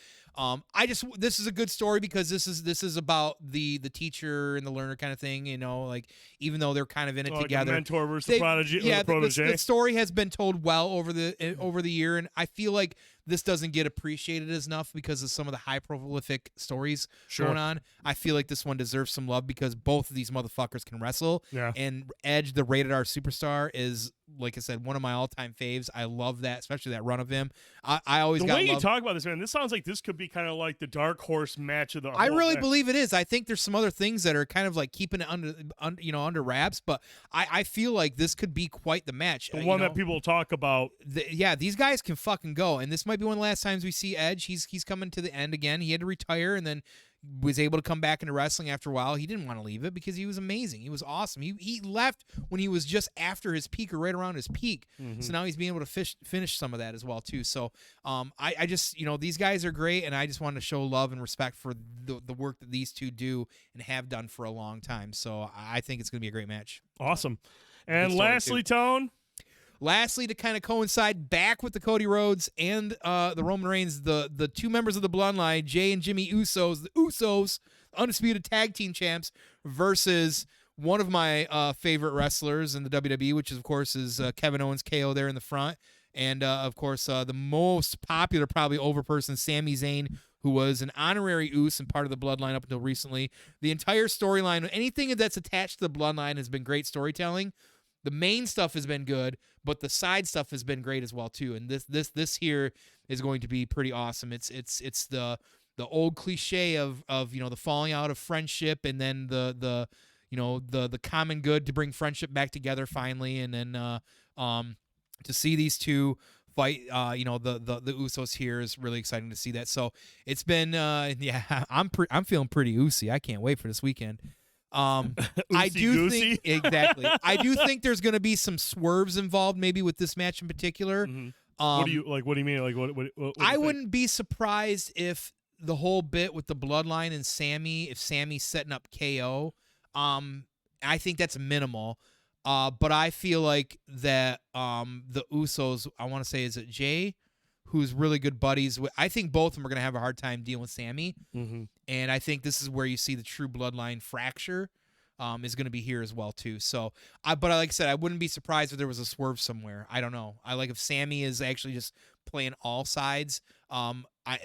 this is a good story because this is about the teacher and the learner kind of thing. Like even though they're kind of in it together, like the mentor versus the prodigy. Yeah, or the protege. The story has been told well over the year, and I feel like this doesn't get appreciated enough because of some of the high prolific stories going on. I feel like this one deserves some love because both of these motherfuckers can wrestle. Yeah. And Edge, the rated R superstar, is, like I said, one of my all-time faves. I love that, especially that run of him. I always the way you talk about this, man. This sounds like this could be kind of like the dark horse match of the. I really believe it is. I think there's some other things that are kind of like keeping it under wraps, but I feel like this could be quite the match. The one that people talk about. These guys can fucking go, and this might be one of the last times we see Edge. He's coming to the end again. He had to retire, and then was able to come back into wrestling after a while. He didn't want to leave it because he was amazing. He was awesome. He left when he was just after his peak or right around his peak. Mm-hmm. So now he's being able to finish some of that as well too. So I just these guys are great, and I just wanted to show love and respect for the work that these two do and have done for a long time. So I think it's going to be a great match. Awesome. And lastly, Tone. Lastly, to kind of coincide back with the Cody Rhodes and the Roman Reigns, the two members of the Bloodline, Jay and Jimmy Usos, the Usos, undisputed tag team champs, versus one of my favorite wrestlers in the WWE, which of course is Kevin Owens, KO there in the front, and of course the most popular, probably over person, Sami Zayn, who was an honorary Us and part of the Bloodline up until recently. The entire storyline, anything that's attached to the Bloodline, has been great storytelling. The main stuff has been good, but the side stuff has been great as well too. And this here is going to be pretty awesome. It's the old cliche of the falling out of friendship, and then the common good to bring friendship back together finally, and then to see these two fight, the Usos here is really exciting to see that. So it's been I'm feeling pretty Usy. I can't wait for this weekend. I do think exactly. I do think there's going to be some swerves involved, maybe with this match in particular. Mm-hmm. What do you mean? Like what I wouldn't be surprised if the whole bit with the Bloodline and Sammy, if Sammy's setting up KO. I think that's minimal. But I feel like that the Usos, I want to say, is it Jay, who's really good buddies with, I think both of them are going to have a hard time dealing with Sammy. Mm-hmm. And I think this is where you see the true Bloodline fracture is going to be here as well, too. So, but like I said, I wouldn't be surprised if there was a swerve somewhere. I don't know. I like if Sammy is actually just playing all sides.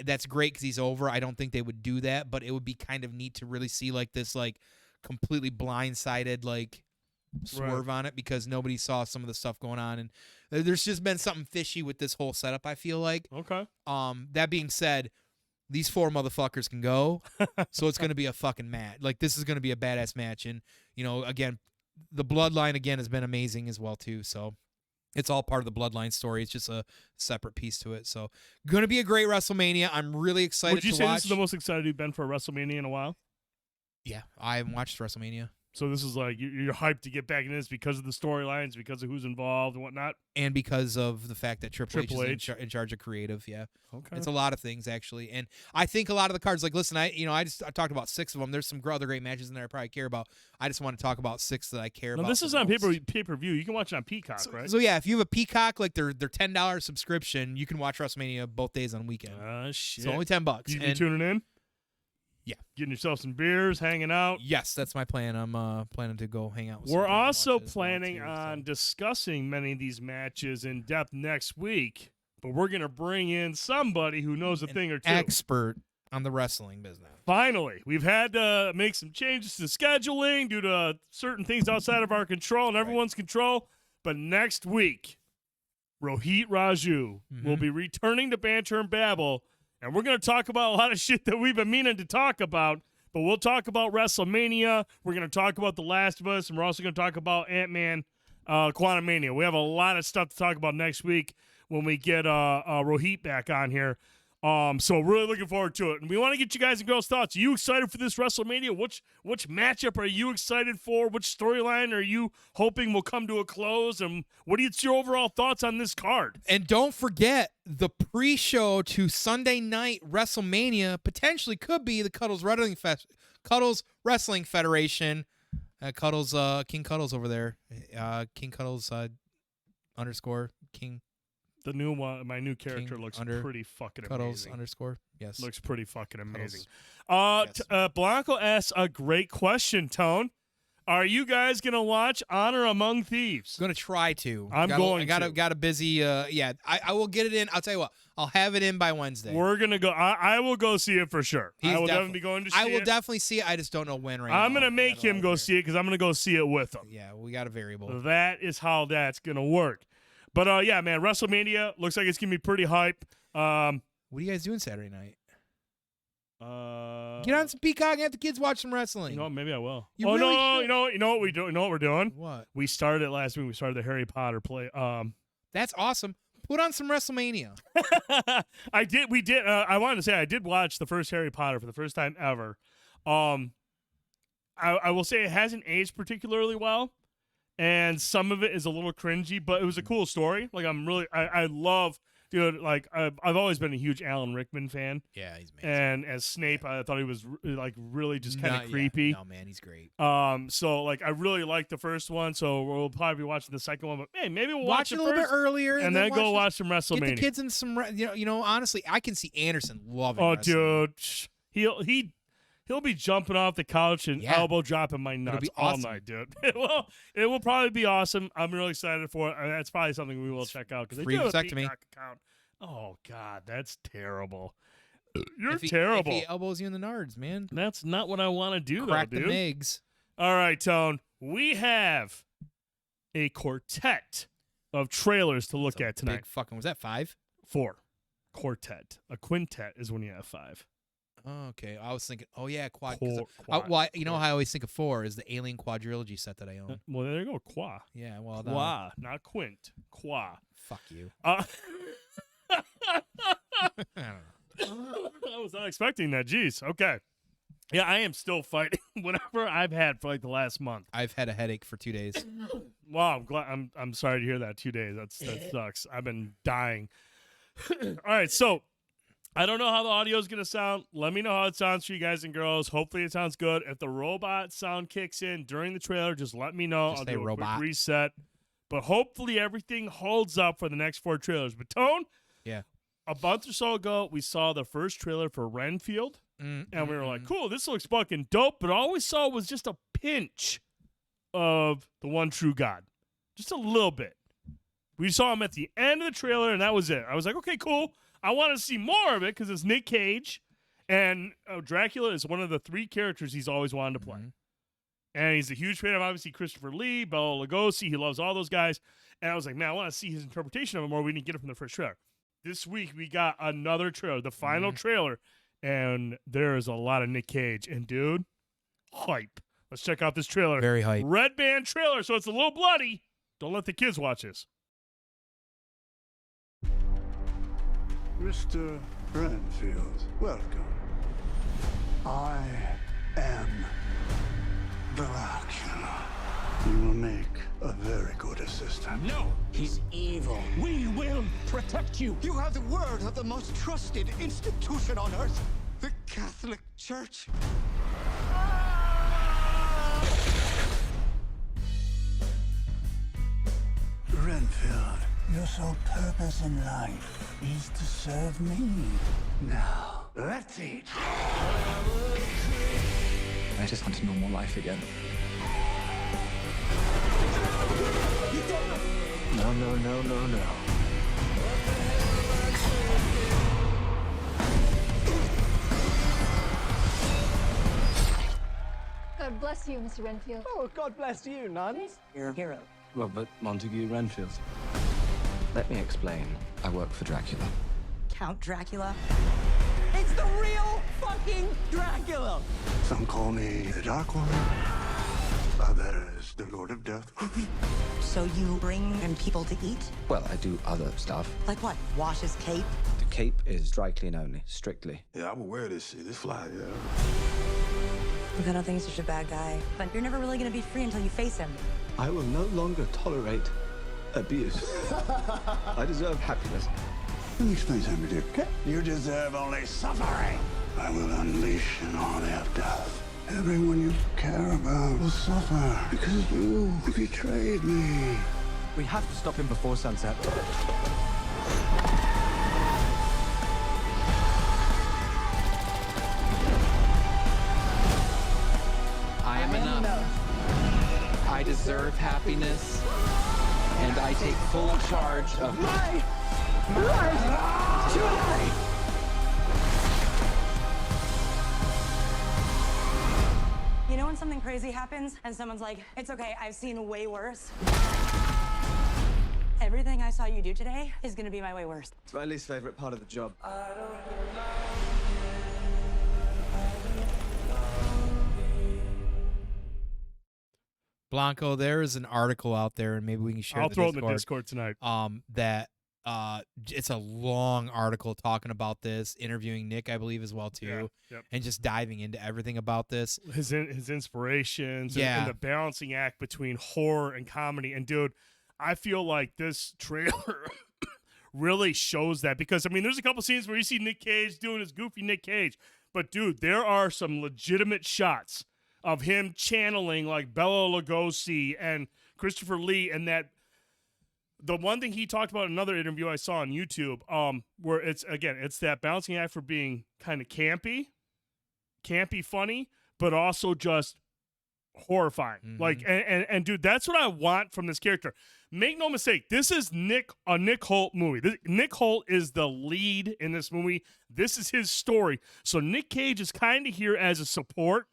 That's great because he's over. I don't think they would do that, but it would be kind of neat to really see like this like completely blindsided like swerve on it, because nobody saw some of the stuff going on, and there's just been something fishy with this whole setup, I feel like. Okay. That being said, these four motherfuckers can go, so it's going to be a fucking match. Like, this is going to be a badass match, and again, the Bloodline again has been amazing as well too. So it's all part of the Bloodline story. It's just a separate piece to it. So going to be a great WrestleMania. I'm really excited to watch. Would you say this is the most excited you've been for a WrestleMania in a while? Yeah, I haven't watched WrestleMania. So this is like you're hyped to get back into this because of the storylines, because of who's involved and whatnot, and because of the fact that Triple H is in charge of creative. Yeah, okay, it's a lot of things actually, and I think a lot of the cards. Like, listen, I talked about 6 of them. There's some other great matches in there I probably care about. I just want to talk about 6 that I care about. This is on pay-per-view. You can watch it on Peacock, right? So yeah, if you have a Peacock, like their $10 subscription, you can watch WrestleMania both days on weekend. Shit! So only $10. You tuning in? Yeah. Getting yourself some beers, hanging out. Yes, that's my plan. I'm planning to go hang out with We're also planning on discussing many of these matches in depth next week, but we're going to bring in somebody who knows a thing or two. Expert on the wrestling business. Finally, we've had to make some changes to scheduling due to certain things outside of our control and everyone's control, but next week, Rohit Raju will be returning to Banter and Babble. And we're going to talk about a lot of shit that we've been meaning to talk about, but we'll talk about WrestleMania. We're going to talk about The Last of Us, and we're also going to talk about Ant-Man Quantumania. We have a lot of stuff to talk about next week. when we get Rohit back on here. So really looking forward to it. And we want to get you guys and girls' thoughts. Are you excited for this WrestleMania? Which matchup are you excited for? Which storyline are you hoping will come to a close? And what are your overall thoughts on this card? And don't forget, the pre-show to Sunday night WrestleMania potentially could be the Cuddles Wrestling Federation. Cuddles, King Cuddles over there. King Cuddles _ King. The new one, my new character King looks under pretty fucking Cuddles amazing. _ yes. Looks pretty fucking amazing. Yes. Blanco asks a great question, Tone. Are you guys going to watch Honor Among Thieves? I'm going to try to. I got a busy, yeah. I will get it in. I'll tell you what. I'll have it in by Wednesday. We're going to go. I will go see it for sure. I will definitely be going to see it. I will definitely see it. I just don't know when right now. I'm going to make him go see it because I'm going to go see it with him. Yeah, we got a variable. That is how that's going to work. But, yeah, man, WrestleMania looks like it's going to be pretty hype. What are you guys doing Saturday night? Get on some Peacock and have the kids watch some wrestling. You know what? Maybe I will. You really no, should. you know what we do? You know what we're doing? What? We started it last week. We started the Harry Potter play. That's awesome. Put on some WrestleMania. We did. I wanted to say I did watch the first Harry Potter for the first time ever. I will say it hasn't aged particularly well, and some of it is a little cringy, but it was a cool story. Like I love, dude. Like I've always been a huge Alan Rickman fan. Yeah, he's amazing. And as Snape, I thought he was like really just kind of creepy. No, man, he's great. So like I really liked the first one, so we'll probably be watching the second one. But hey, maybe we'll watch it a little bit earlier, and then go watch some WrestleMania. Get the kids in some. You know, honestly, I can see Anderson loving. Oh, wrestling. dude, he'll be jumping off the couch and elbow dropping my nuts all night, dude. It will probably be awesome. I'm really excited for it. That's probably something we will check out because they do have a Peacock account. Oh God, that's terrible. You're terrible. If he elbows you in the nards, man. That's not what I want to do, Crack though, dude. the eggs. All right, Tone. We have a quartet of trailers to look at tonight. Big fucking, was that 5? 4. Quartet. A quintet is when you have 5. Oh, okay. I was thinking, oh yeah, quad. You know how I always think of 4 is the Alien Quadrilogy set that I own. Well, there you go, qua. Yeah, well, qua, not quint. Qua. Fuck you. I was not expecting that. Jeez. Okay. Yeah, I am still fighting whatever I've had for like the last month. I've had a headache for 2 days. Wow, I'm glad. I'm sorry to hear that. 2 days. That sucks. I've been dying. All right, so I don't know how the audio is going to sound. Let me know how it sounds for you guys and girls. Hopefully it sounds good. If the robot sound kicks in during the trailer, just let me know. I'll do a quick reset. But hopefully everything holds up for the next 4 trailers. But Tone, yeah, a month or so ago, we saw the first trailer for Renfield. And we were like, cool, this looks fucking dope. But all we saw was just a pinch of the one true God. Just a little bit. We saw him at the end of the trailer, and that was it. I was like, okay, cool. I want to see more of it because it's Nick Cage, and Dracula is one of the 3 characters he's always wanted to play. And he's a huge fan of, obviously, Christopher Lee, Bela Lugosi. He loves all those guys. And I was like, man, I want to see his interpretation of him more. We didn't get it from the first trailer. This week, we got another trailer, the final trailer, and there is a lot of Nick Cage. And, dude, hype. Let's check out this trailer. Very hype. Red Band trailer, so it's a little bloody. Don't let the kids watch this. Mr. Renfield, welcome. I am Dracula. You will make a very good assistant. No, he's evil. We will protect you. You have the word of the most trusted institution on earth, the Catholic Church. Renfield, your sole purpose in life is to serve me. Now, let's eat. I just want a normal life again. No, no, no, no, no. God bless you, Mr. Renfield. Oh, God bless you, nuns. You're a hero. Robert Montague Renfield. Let me explain. I work for Dracula. Count Dracula? It's the real fucking Dracula! Some call me the Dark One. Other is the Lord of Death. So you bring in people to eat? Well, I do other stuff. Like what? Wash his cape? The cape is dry clean only, strictly. Yeah, I will wear this shit. This fly, yeah. Look, I don't think he's such a bad guy. But you're never really gonna be free until you face him. I will no longer tolerate abuse. I deserve happiness. Let me explain something to you, okay? You deserve only suffering. I will unleash an army of death. Everyone you care about will suffer because you betrayed me. We have to stop him before sunset. I am enough. I deserve happiness. And I take full charge of my life today. You know when something crazy happens and someone's like, it's okay, I've seen way worse? Everything I saw you do today is gonna be my way worse. It's my least favorite part of the job. Blanco, there is an article out there, and maybe we can share. I'll throw it in the Discord tonight. That it's a long article talking about this, interviewing Nick, I believe, as well too, and just diving into everything about this. His inspirations, yeah, and the balancing act between horror and comedy. And dude, I feel like this trailer really shows that, because I mean, there's a couple scenes where you see Nick Cage doing his goofy Nick Cage, but dude, there are some legitimate shots of him channeling like Bela Lugosi and Christopher Lee, and that. The one thing he talked about in another interview I saw on YouTube, where it's that balancing act for being kind of campy funny, but also just horrifying. Mm-hmm. Like, and dude, that's what I want from this character. Make no mistake, this is a Nick Holt movie. Nick Holt is the lead in this movie. This is his story. So Nick Cage is kind of here as a support.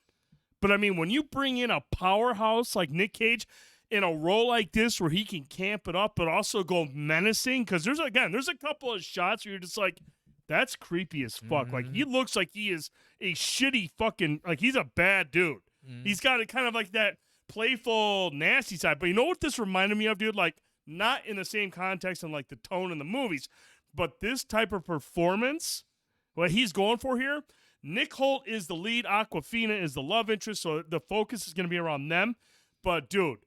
But I mean, when you bring in a powerhouse like Nick Cage in a role like this where he can camp it up but also go menacing, because there's a couple of shots where you're just like, that's creepy as fuck. Mm-hmm. Like, he looks like he is a shitty fucking, like, he's a bad dude. Mm-hmm. He's got a kind of like that playful, nasty side. But you know what this reminded me of, dude? Like, not in the same context and like the tone in the movies, but this type of performance, what he's going for here. Nick Holt is the lead, Awkwafina is the love interest, so the focus is going to be around them. But dude,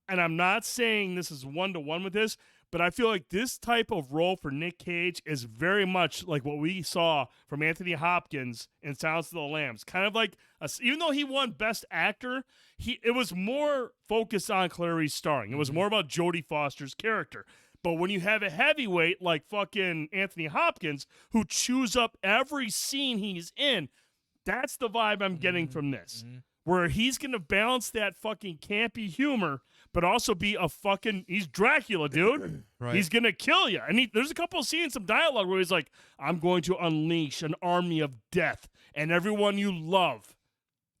and I'm not saying this is one-to-one with this, but I feel like this type of role for Nick Cage is very much like what we saw from Anthony Hopkins in Silence of the Lambs. Kind of like, even though he won Best Actor, it was more focused on Clarice starring. It was more about Jodie Foster's character. But when you have a heavyweight like fucking Anthony Hopkins who chews up every scene he's in, that's the vibe I'm getting from this. Where he's going to balance that fucking campy humor, but also be he's Dracula, dude. Right. He's going to kill you. And there's a couple of scenes, some dialogue where he's like, I'm going to unleash an army of death, and everyone you love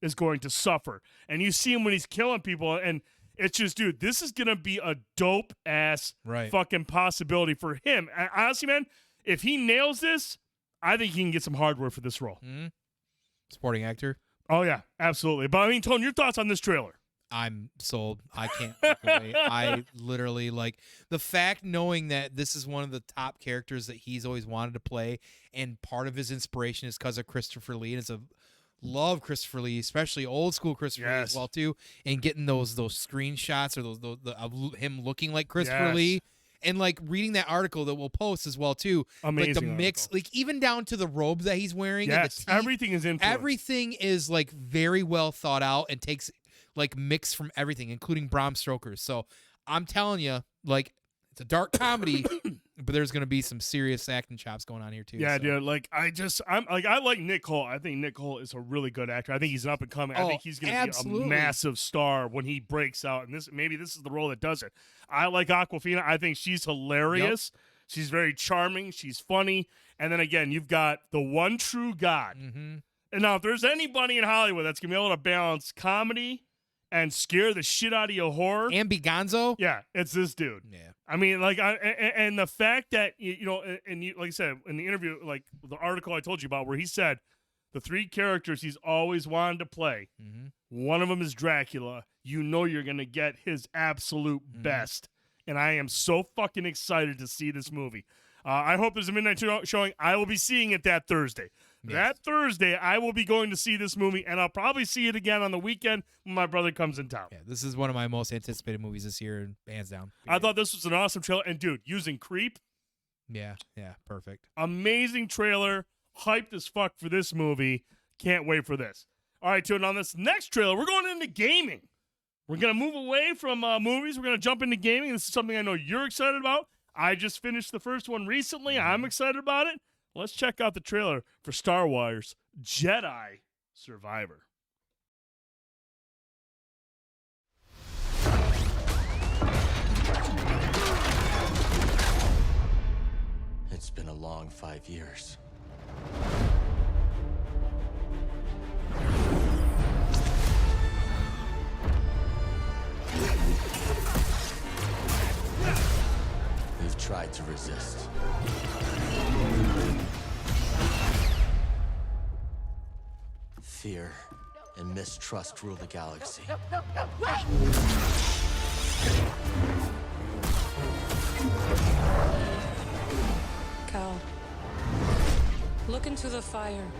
is going to suffer. And you see him when he's killing people, and it's just, dude, this is going to be a dope-ass fucking possibility for him. And honestly, man, if he nails this, I think he can get some hardware for this role. Mm-hmm. Supporting actor? Oh, yeah, absolutely. But, I mean, Tone, your thoughts on this trailer? I'm sold. I can't walk away. I literally, like, the fact knowing that this is one of the top characters that he's always wanted to play, and part of his inspiration is because of Christopher Lee, and it's a love Christopher Lee, especially old school Christopher Lee as well too, and getting those screenshots or those of him looking like Christopher Lee, and like reading that article that we'll post as well too. Amazing. Like the mix, like even down to the robe that he's wearing. Yes, and the teeth, everything is influenced. Everything is like very well thought out and takes like mix from everything, including Bram Stoker's. So I'm telling you, like, it's a dark comedy. But there's going to be some serious acting chops going on here too. Yeah, dude. Like, I like Nick Holt. I think Nick Holt is a really good actor. I think he's an up and coming. I think he's going to be a massive star when he breaks out. And maybe this is the role that does it. I like Awkwafina. I think she's hilarious. Yep. She's very charming. She's funny. And then again, you've got the one true God. Mm-hmm. And now, if there's anybody in Hollywood that's going to be able to balance comedy and scare the shit out of your horror. And be gonzo? Yeah, it's this dude. Yeah. I mean, like, and the fact that, you know, and you, like I said, in the interview, like the article I told you about where he said the three characters he's always wanted to play One of them is Dracula. You know you're going to get his absolute best. And I am so fucking excited to see this movie. I hope there's a midnight showing. I will be seeing it that Thursday. Yes. That Thursday, I will be going to see this movie, and I'll probably see it again on the weekend when my brother comes in town. Yeah, this is one of my most anticipated movies this year, hands down. I thought this was an awesome trailer. And, dude, using Creep. Yeah, perfect. Amazing trailer. Hyped as fuck for this movie. Can't wait for this. All right, tune on this next trailer. We're going into gaming. We're going to move away from movies. We're going to jump into gaming. This is something I know you're excited about. I just finished the first one recently. I'm excited about it. Let's check out the trailer for Star Wars Jedi Survivor. It's been a long 5 years. We've tried to resist. Fear and mistrust rule the galaxy. Cal, look into the fire.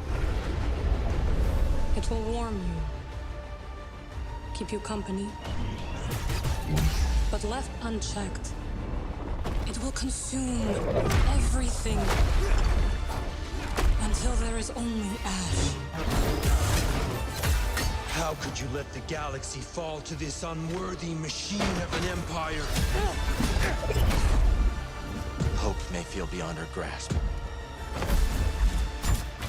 It will warm you, keep you company. But left unchecked, it will consume everything until there is only ash. How could you let the galaxy fall to this unworthy machine of an empire? Hope may feel beyond our grasp.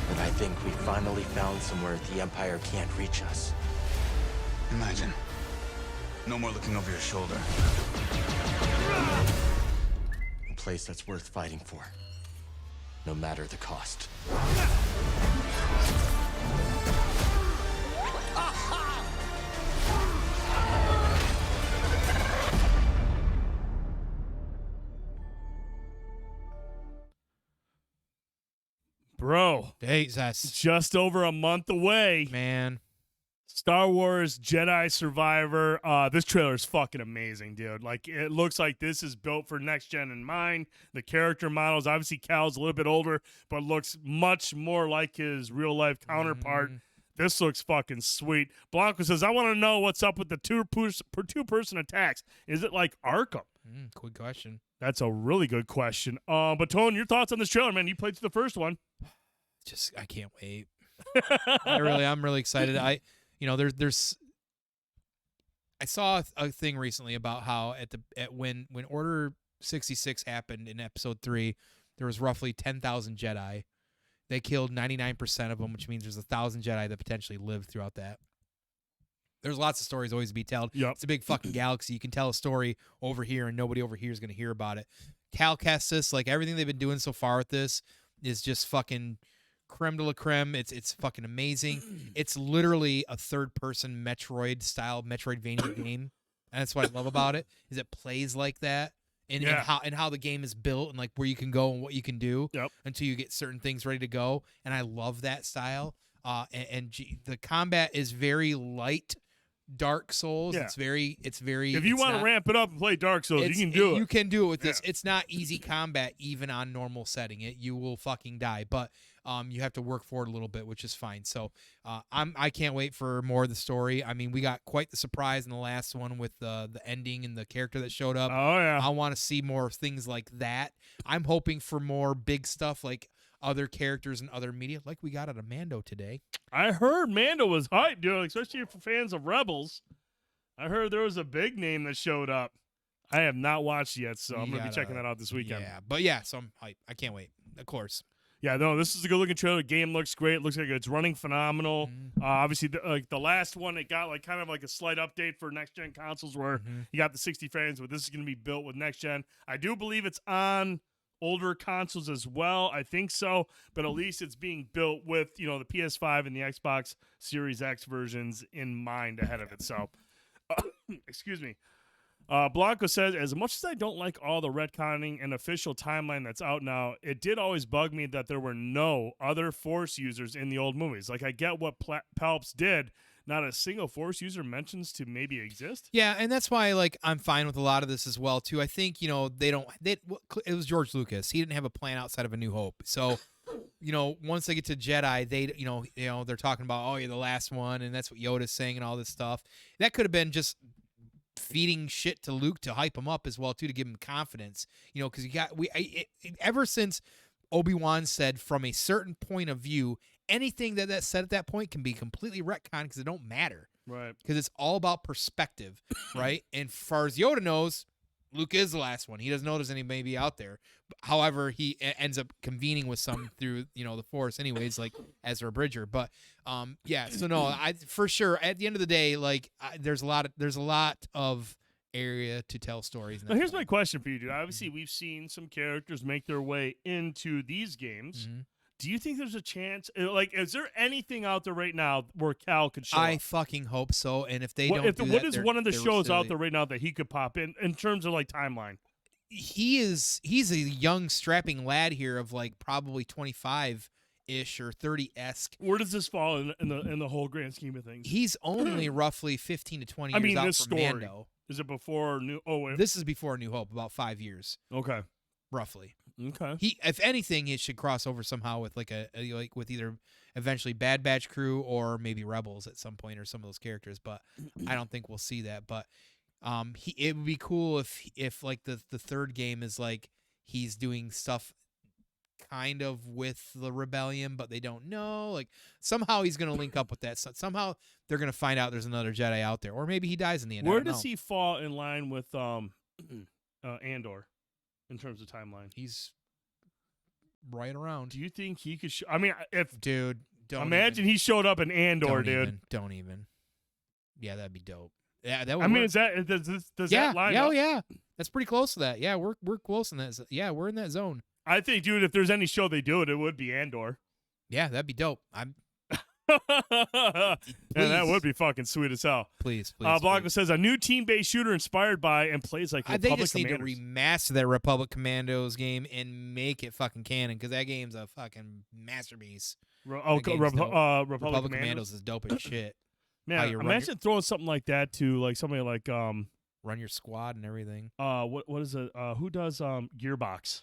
But I think we finally found somewhere the Empire can't reach us. Imagine. No more looking over your shoulder. A place that's worth fighting for, no matter the cost. Bro, Jesus. Just over a month away. Man. Star Wars Jedi Survivor. This trailer is fucking amazing, dude. Like, it looks like this is built for next gen in mind. The character models, obviously Cal's a little bit older, but looks much more like his real life counterpart. This looks fucking sweet. Blanco says, I want to know what's up with the two-person attacks. Is it like Arkham? Good question. That's a really good question. But Tone, your thoughts on this trailer, man? You played through the first one. I can't wait. I'm really excited. I saw a thing recently about how when Order 66 happened in Episode 3, there was roughly 10,000 Jedi. They killed 99% of them, which means there's 1,000 Jedi that potentially lived throughout that. There's lots of stories always to be told. Yep. It's a big fucking galaxy. You can tell a story over here, and nobody over here is going to hear about it. Cal Kestis, like everything they've been doing so far with this, is just fucking creme de la creme. It's fucking amazing. It's literally a third-person Metroid-style Metroidvania game, and that's what I love about it. Is it plays like that, and how the game is built, and like where you can go and what you can do until you get certain things ready to go. And I love that style. The combat is very light. Dark Souls. Yeah. It's very. If you want to ramp it up and play Dark Souls, you can do it. You can do it with this. It's not easy combat even on normal setting. You will fucking die, but you have to work for it a little bit, which is fine. So I can't wait for more of the story. I mean, we got quite the surprise in the last one with the ending and the character that showed up. Oh yeah. I want to see more things like that. I'm hoping for more big stuff like other characters and other media, like we got at a Mando today. I heard Mando was hyped, dude, especially for fans of Rebels. I heard there was a big name that showed up. I have not watched yet, so I'm going to be checking that out this weekend. Yeah, so I'm hyped. I can't wait, of course. Yeah, no, this is a good-looking trailer. The game looks great. It looks like it's running phenomenal. Obviously, the last one, it got kind of a slight update for next-gen consoles where you got the 60 frames, but this is going to be built with next-gen. I do believe it's on older consoles as well. I think so, but at least it's being built with, the PS5 and the Xbox Series X versions in mind ahead of it. So, excuse me. Blanco says, as much as I don't like all the retconning and official timeline that's out now, it did always bug me that there were no other Force users in the old movies. Like, I get what Palps did not a single Force user mentions to maybe exist. Yeah, and that's why like I'm fine with a lot of this as well too. I think it was George Lucas. He didn't have a plan outside of A New Hope. So once they get to Jedi, they they're talking about, oh, you're the last one, and that's what Yoda's saying and all this stuff. That could have been just feeding shit to Luke to hype him up as well too, to give him confidence. Because ever since Obi-Wan said from a certain point of view, anything that said at that point can be completely retconned because it don't matter. Right. Because it's all about perspective, right? And as far as Yoda knows, Luke is the last one. He doesn't know there's any maybe out there. However, he ends up convening with some through, the Force anyways, like Ezra Bridger. But, so no, I for sure, at the end of the day, like, there's a lot of area to tell stories. Now, here's my question for you, dude. Obviously, we've seen some characters make their way into these games. Mm-hmm. Do you think there's a chance? Like, is there anything out there right now where Cal could show I up? fucking hope so. And if they what is one of the shows silly. out there right now that he could pop in terms of like timeline? He's a young strapping lad here of like probably 25-ish or 30-esque. Where does this fall in the whole grand scheme of things? He's only roughly 15 to 20 years out this from story. Mando. Is it before New? Oh, wait. This is before New Hope, about 5 years. Okay. Roughly. Okay. He, if anything, it should cross over somehow with like with either eventually Bad Batch crew or maybe Rebels at some point or some of those characters. But I don't think we'll see that. But it would be cool if like the third game is like he's doing stuff kind of with the rebellion, but they don't know. Like somehow he's gonna link up with that. So somehow they're gonna find out there's another Jedi out there, or maybe he dies in the end. Where does he fall in line with Andor? In terms of timeline, he's right around. Do you think he could? I mean, if dude, don't imagine he showed up in Andor, dude. Don't even. Yeah, that'd be dope. Yeah, that would. I mean, work. Does that line up? Oh yeah, that's pretty close to that. Yeah, we're close in that. Yeah, we're in that zone. I think, dude, if there's any show they do it, it would be Andor. Yeah, that'd be dope. And that would be fucking sweet as hell. Please. Blanco says a new team-based shooter inspired by and plays like Republic They just Commanders. need to remaster that Republic Commandos game and make it fucking canon because that game's a fucking masterpiece. Republic Commandos is dope as shit. Man, imagine throwing something like that to like somebody like Run Your Squad and everything. What is it? Who does Gearbox?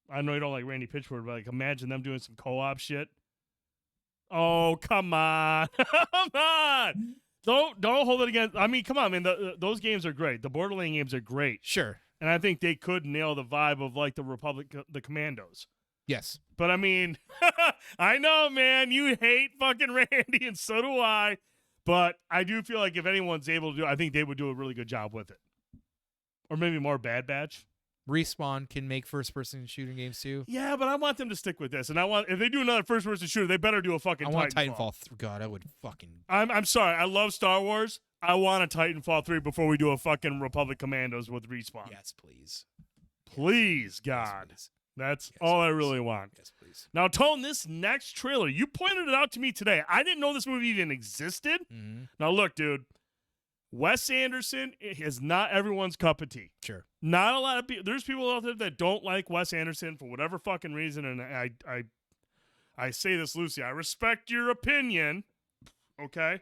I know you don't like Randy Pitchford, but like imagine them doing some co-op shit. Oh, come on. Come on. Don't hold it against. I mean, come on, man. Those games are great. The Borderlands games are great. Sure. And I think they could nail the vibe of like the Republic, the Commandos. Yes. But I mean, I know, man, you hate fucking Randy, and so do I. But I do feel like if anyone's able to do it, I think they would do a really good job with it. Or maybe more Bad Batch. Respawn can make first-person shooting games too. Yeah, but I want them to stick with this, and if they do another first-person shooter, they better do a fucking. I want Titanfall 3. God, I would fucking. I'm sorry. I love Star Wars. I want a Titanfall 3 before we do a fucking Republic Commandos with Respawn. Yes, please. Please, God. Yes, please. That's all I really want. Yes, please. Now, Tone, this next trailer, you pointed it out to me today. I didn't know this movie even existed. Mm-hmm. Now, look, dude. Wes Anderson is not everyone's cup of tea. Sure. Not a lot of people. There's people out there that don't like Wes Anderson for whatever fucking reason, and I say this loosely. I respect your opinion, okay?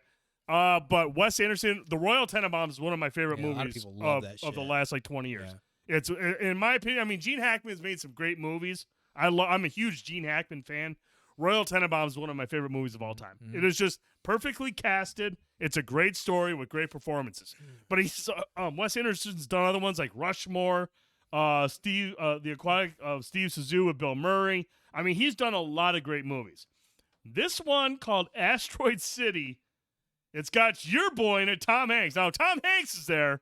But Wes Anderson, The Royal Tenenbaums is one of my favorite movies a lot of people love that of the shit. last like 20 years. Yeah. It's, in my opinion, I mean, Gene Hackman has made some great movies. I'm a huge Gene Hackman fan. Royal Tenenbaums is one of my favorite movies of all time. Mm-hmm. It is just perfectly casted. It's a great story with great performances. But he's Wes Anderson's done other ones like Rushmore, Steve Sisu with Bill Murray. I mean, he's done a lot of great movies. This one called Asteroid City, it's got your boy in it, Tom Hanks. Now, Tom Hanks is there,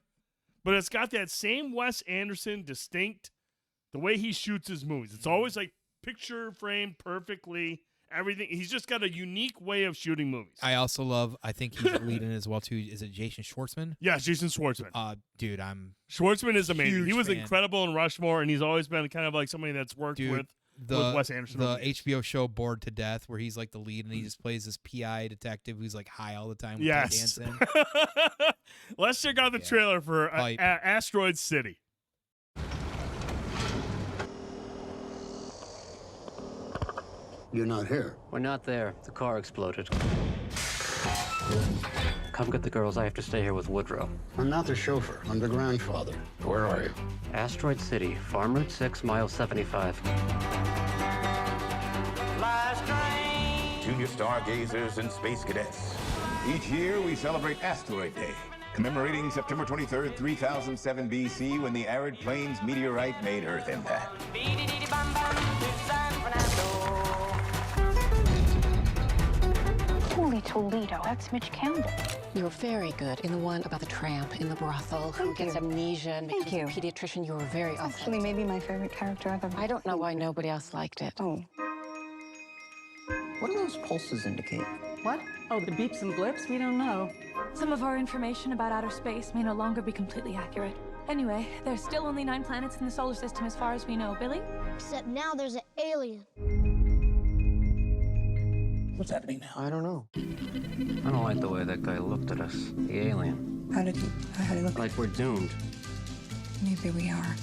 but it's got that same Wes Anderson distinct, the way he shoots his movies. It's always like picture framed perfectly. Everything. He's just got a unique way of shooting movies. I think he's leading as well too. Is it Jason Schwartzman? Yeah, Jason Schwartzman. Dude, Schwartzman is amazing. He was fan. incredible in Rushmore, and he's always been kind of like somebody that's worked with Wes Anderson. The HBO show Bored to Death, where he's like the lead and he just plays this PI detective who's like high all the time with dancing. Let's check out the trailer for Asteroid City. You're not here. We're not there. The car exploded. Come get the girls. I have to stay here with Woodrow. I'm not the chauffeur. I'm the grandfather. Where are you? Asteroid City, Farm Route 6, mile 75. Junior stargazers and space cadets. Each year, we celebrate Asteroid Day, commemorating September 23rd, 3007 BC, when the arid plains meteorite made Earth impact. Holy Toledo, that's Mitch Campbell. You're very good in the one about the tramp in the brothel who gets amnesia and becomes a pediatrician. You were very awesome. Actually, maybe my favorite character ever. I don't know why nobody else liked it. Oh. What do those pulses indicate? What? Oh, the beeps and blips? We don't know. Some of our information about outer space may no longer be completely accurate. Anyway, there's still only 9 planets in the solar system as far as we know, Billy? Except now there's an alien. What's happening now? I don't know. I don't like the way that guy looked at us. The alien. How did he look? Like we're doomed. Maybe we are.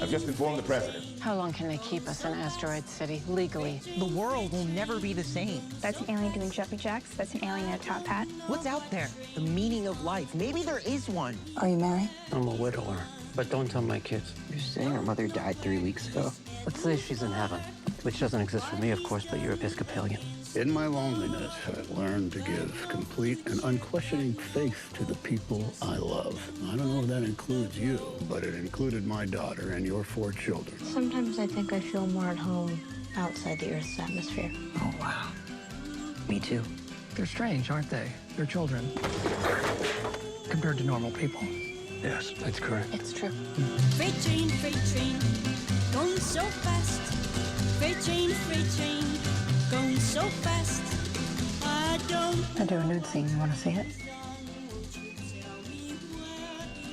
I've just informed the president. How long can they keep us in Asteroid City legally? The world will never be the same. That's an alien doing jumpy jacks. That's an alien in a top hat. What's out there? The meaning of life. Maybe there is one. Are you married? I'm a widower. But don't tell my kids. You're saying her mother died 3 weeks ago? Let's say she's in heaven, which doesn't exist for me, of course, but you're Episcopalian. In my loneliness, I've learned to give complete and unquestioning faith to the people I love. I don't know if that includes you, but it included my daughter and your 4 children. Sometimes I think I feel more at home outside the Earth's atmosphere. Oh, wow. Me too. They're strange, aren't they? They're children. Compared to normal people. Yes, that's correct. It's true. Freight train, going so fast. Freight train, going so fast. I do a nude scene. You want to see it?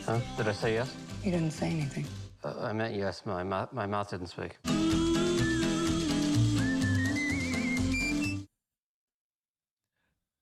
Huh? Did I say yes? You didn't say anything. I meant yes. My mouth didn't speak.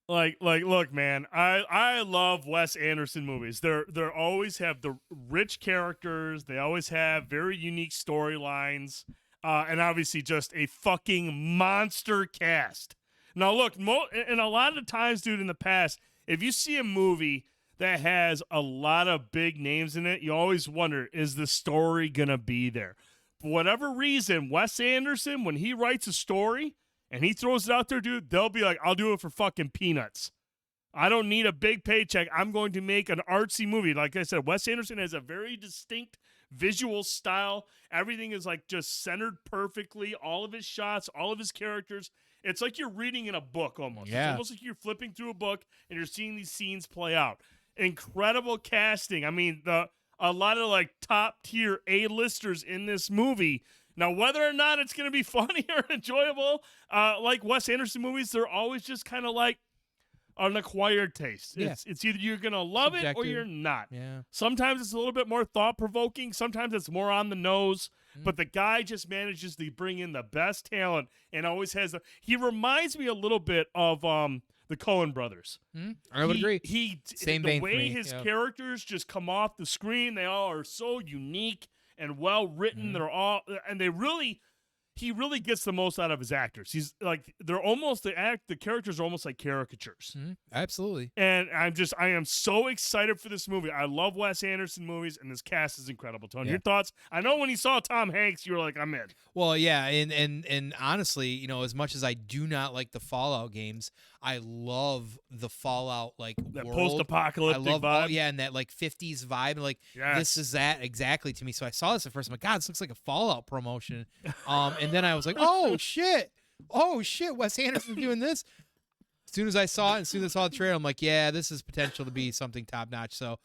Look, man, I love Wes Anderson movies. They're always have the rich characters. They always have very unique storylines, and obviously just a fucking monster cast. Now, look, and a lot of times, dude, in the past, if you see a movie that has a lot of big names in it, you always wonder, is the story gonna be there? For whatever reason, Wes Anderson, when he writes a story and he throws it out there, dude, they'll be like, I'll do it for fucking peanuts. I don't need a big paycheck. I'm going to make an artsy movie. Like I said, Wes Anderson has a very distinct visual style. Everything is like just centered perfectly. All of his shots, all of his characters. It's like you're reading in a book almost. Yeah. It's almost like you're flipping through a book and you're seeing these scenes play out. Incredible casting. I mean, a lot of like top tier A-listers in this movie. Now, whether or not it's going to be funny or enjoyable, like Wes Anderson movies, they're always just kind of like an acquired taste. Yeah. It's either you're going to love it or you're not. Yeah. Sometimes it's a little bit more thought-provoking. Sometimes it's more on the nose. But the guy just manages to bring in the best talent and always has he reminds me a little bit of the Coen brothers. I would agree. The way his characters just come off the screen, they all are so unique and well written. They're all, and he really gets the most out of his actors. He's like, they're almost the characters are almost like caricatures. Absolutely. And I am so excited for this movie. I love Wes Anderson movies, and this cast is incredible. Tony, your thoughts? I know when you saw Tom Hanks, you were like, I'm in. Well, yeah, and honestly, you know, as much as I do not like the Fallout games, I love the Fallout that world. Post-apocalyptic vibe. And that like 50s vibe. Like this is that exactly to me. So I saw this at first. I'm like, God, this looks like a Fallout promotion. And then I was like, oh shit, Wes Anderson's doing this. As soon as I saw it, as soon as I saw the trailer, I'm like, yeah, this is potential to be something top notch. So,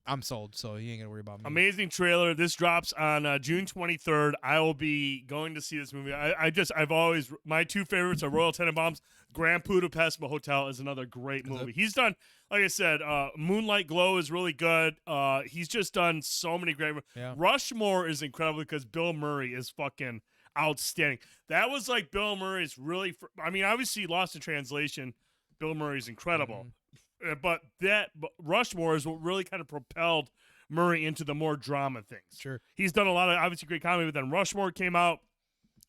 I'm sold. So you ain't gonna worry about me. Amazing trailer. This drops on June 23rd. I will be going to see this movie. I've always, my 2 favorites are Royal Tenenbaums. Grand Budapest Hotel is another great movie. He's done, like I said, Moonlight Glow is really good. He's just done so many great movies. Yeah. Rushmore is incredible because Bill Murray is fucking outstanding. That was like Bill Murray's really, obviously Lost in Translation, Bill Murray's incredible. But Rushmore is what really kind of propelled Murray into the more drama things. Sure. He's done a lot of obviously great comedy, but then Rushmore came out.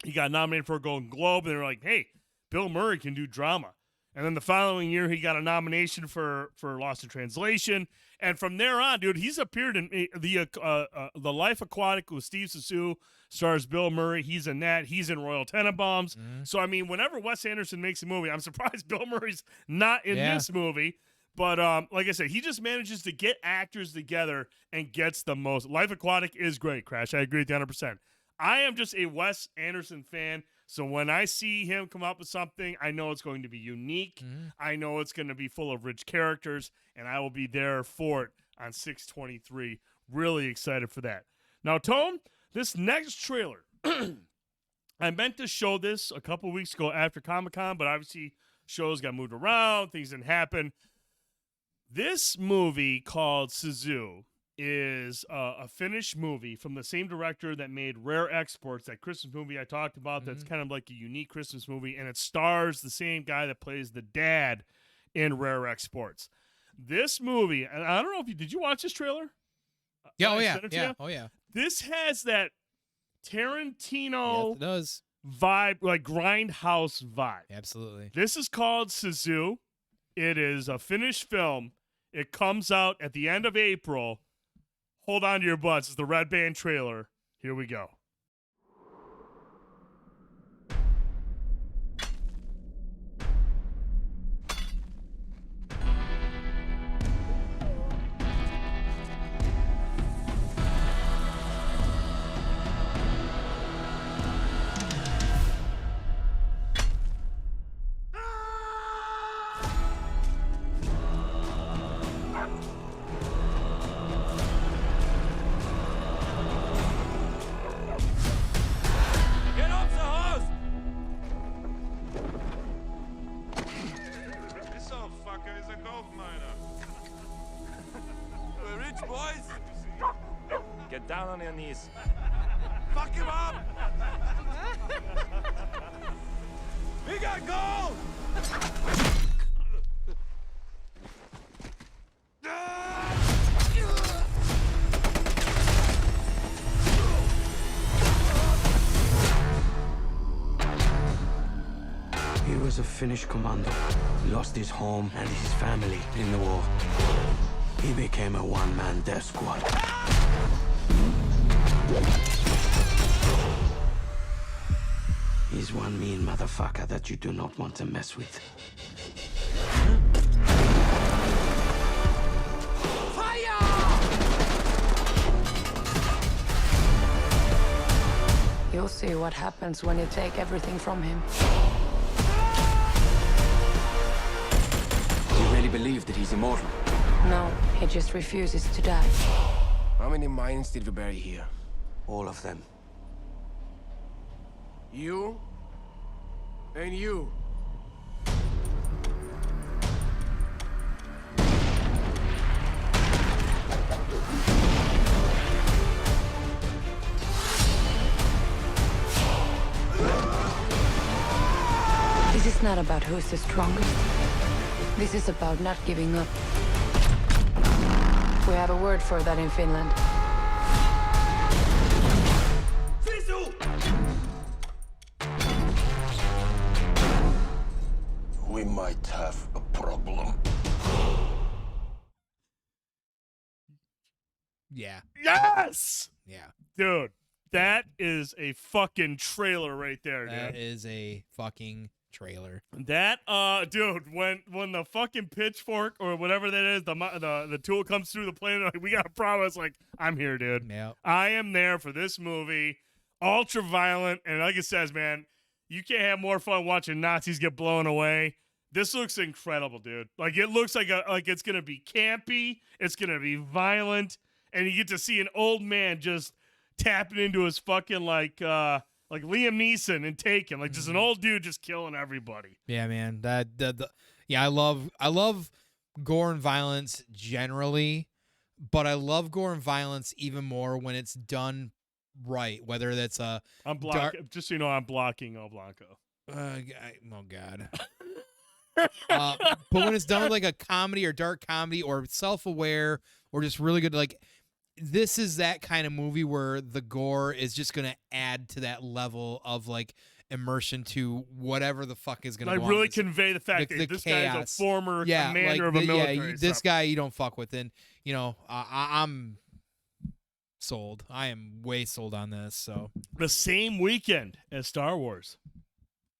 He got nominated for a Golden Globe, and they were like, hey, Bill Murray can do drama. And then the following year, he got a nomination for Lost in Translation. And from there on, dude, he's appeared in the Life Aquatic with Steve Sisu, stars Bill Murray. He's in that. He's in Royal Tenenbaums. So, I mean, whenever Wes Anderson makes a movie, I'm surprised Bill Murray's not in this movie. But like I said, he just manages to get actors together and gets the most. Life Aquatic is great, Crash. I agree with you 100%. I am just a Wes Anderson fan. So when I see him come up with something, I know it's going to be unique. I know it's going to be full of rich characters, and I will be there for it on 6/23. Really excited for that. Now, Tone, this next trailer, I meant to show this a couple weeks ago after Comic-Con, but obviously shows got moved around, things didn't happen. This movie called Sisu is a Finnish movie from the same director that made Rare Exports, that Christmas movie I talked about. That's kind of like a unique Christmas movie, and it stars the same guy that plays the dad in Rare Exports. This movie, and I don't know if did you watch this trailer? Yeah, oh yeah. This has that Tarantino Yes, it does. vibe, like Grindhouse vibe. Absolutely. This is called Sisu. It is a Finnish film. It comes out at the end of April. Hold on to your butts. It's the Red Band trailer. Here we go. Down on your knees. Fuck him up! We got gold! He was a Finnish commando. He lost his home and his family in the war. He became a one-man death squad. He's one mean motherfucker that you do not want to mess with. Fire! You'll see what happens when you take everything from him. Do you really believe that he's immortal? No, he just refuses to die. How many minds did we bury here? All of them. You and you. This is not about who's the strongest. This is about not giving up. We have a word for that in Finland. Sisu! We might have a problem. Yeah. Yes! Yeah. Dude, that is a fucking trailer right there, dude. That is a fucking trailer. That dude, when the fucking pitchfork or whatever that is, the tool comes through the plane, like, we got a problem. It's like, I'm here, dude. Yeah. I am there for this movie. Ultra violent, and like it says, man, you can't have more fun watching Nazis get blown away. This looks incredible, dude. Like, it looks like it's gonna be campy, it's gonna be violent, and you get to see an old man just tapping into his fucking like Liam Neeson and Taken, like just an old dude just killing everybody. Yeah, man. Yeah, I love gore and violence generally, but I love gore and violence even more when it's done right. Whether that's I'm blocking. Just so you know, I'm blocking El Blanco. Oh God. But when it's done with like a comedy or dark comedy or self-aware or just really good, like this is that kind of movie where the gore is just going to add to that level of like immersion to whatever the fuck is going to like go really on. convey the fact that this guy is a former commander like of a military. This guy you don't fuck with. And, you know, I'm sold. I am way sold on this. So the same weekend as Star Wars,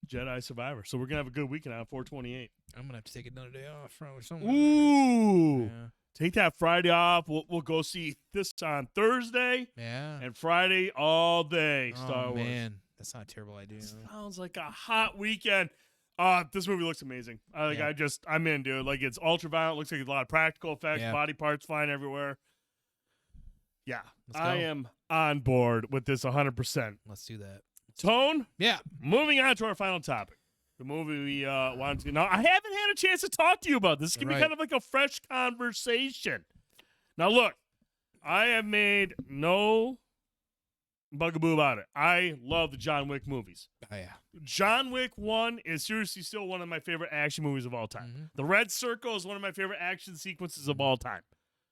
Jedi Survivor. So we're going to have a good weekend on 4/28. I'm going to have to take another day off. Or something. Ooh. Yeah. Take that Friday off. We'll go see this on Thursday. Yeah. And Friday all day. Star Wars. Man, that's not a terrible idea. Sounds like a hot weekend. This movie looks amazing. I'm in, dude. Like, it's ultra violent. Looks like a lot of practical effects. Yeah. Body parts flying everywhere. Yeah, Let's go. I am on board with this 100%. Let's do that. Tone. Yeah. Moving on to our final topic. The movie we wanted to. Now, I haven't had a chance to talk to you about this. This can be kind of like a fresh conversation. Now, look, I have made no bugaboo about it. I love the John Wick movies. Oh, yeah. John Wick 1 is seriously still one of my favorite action movies of all time. Mm-hmm. The Red Circle is one of my favorite action sequences of all time.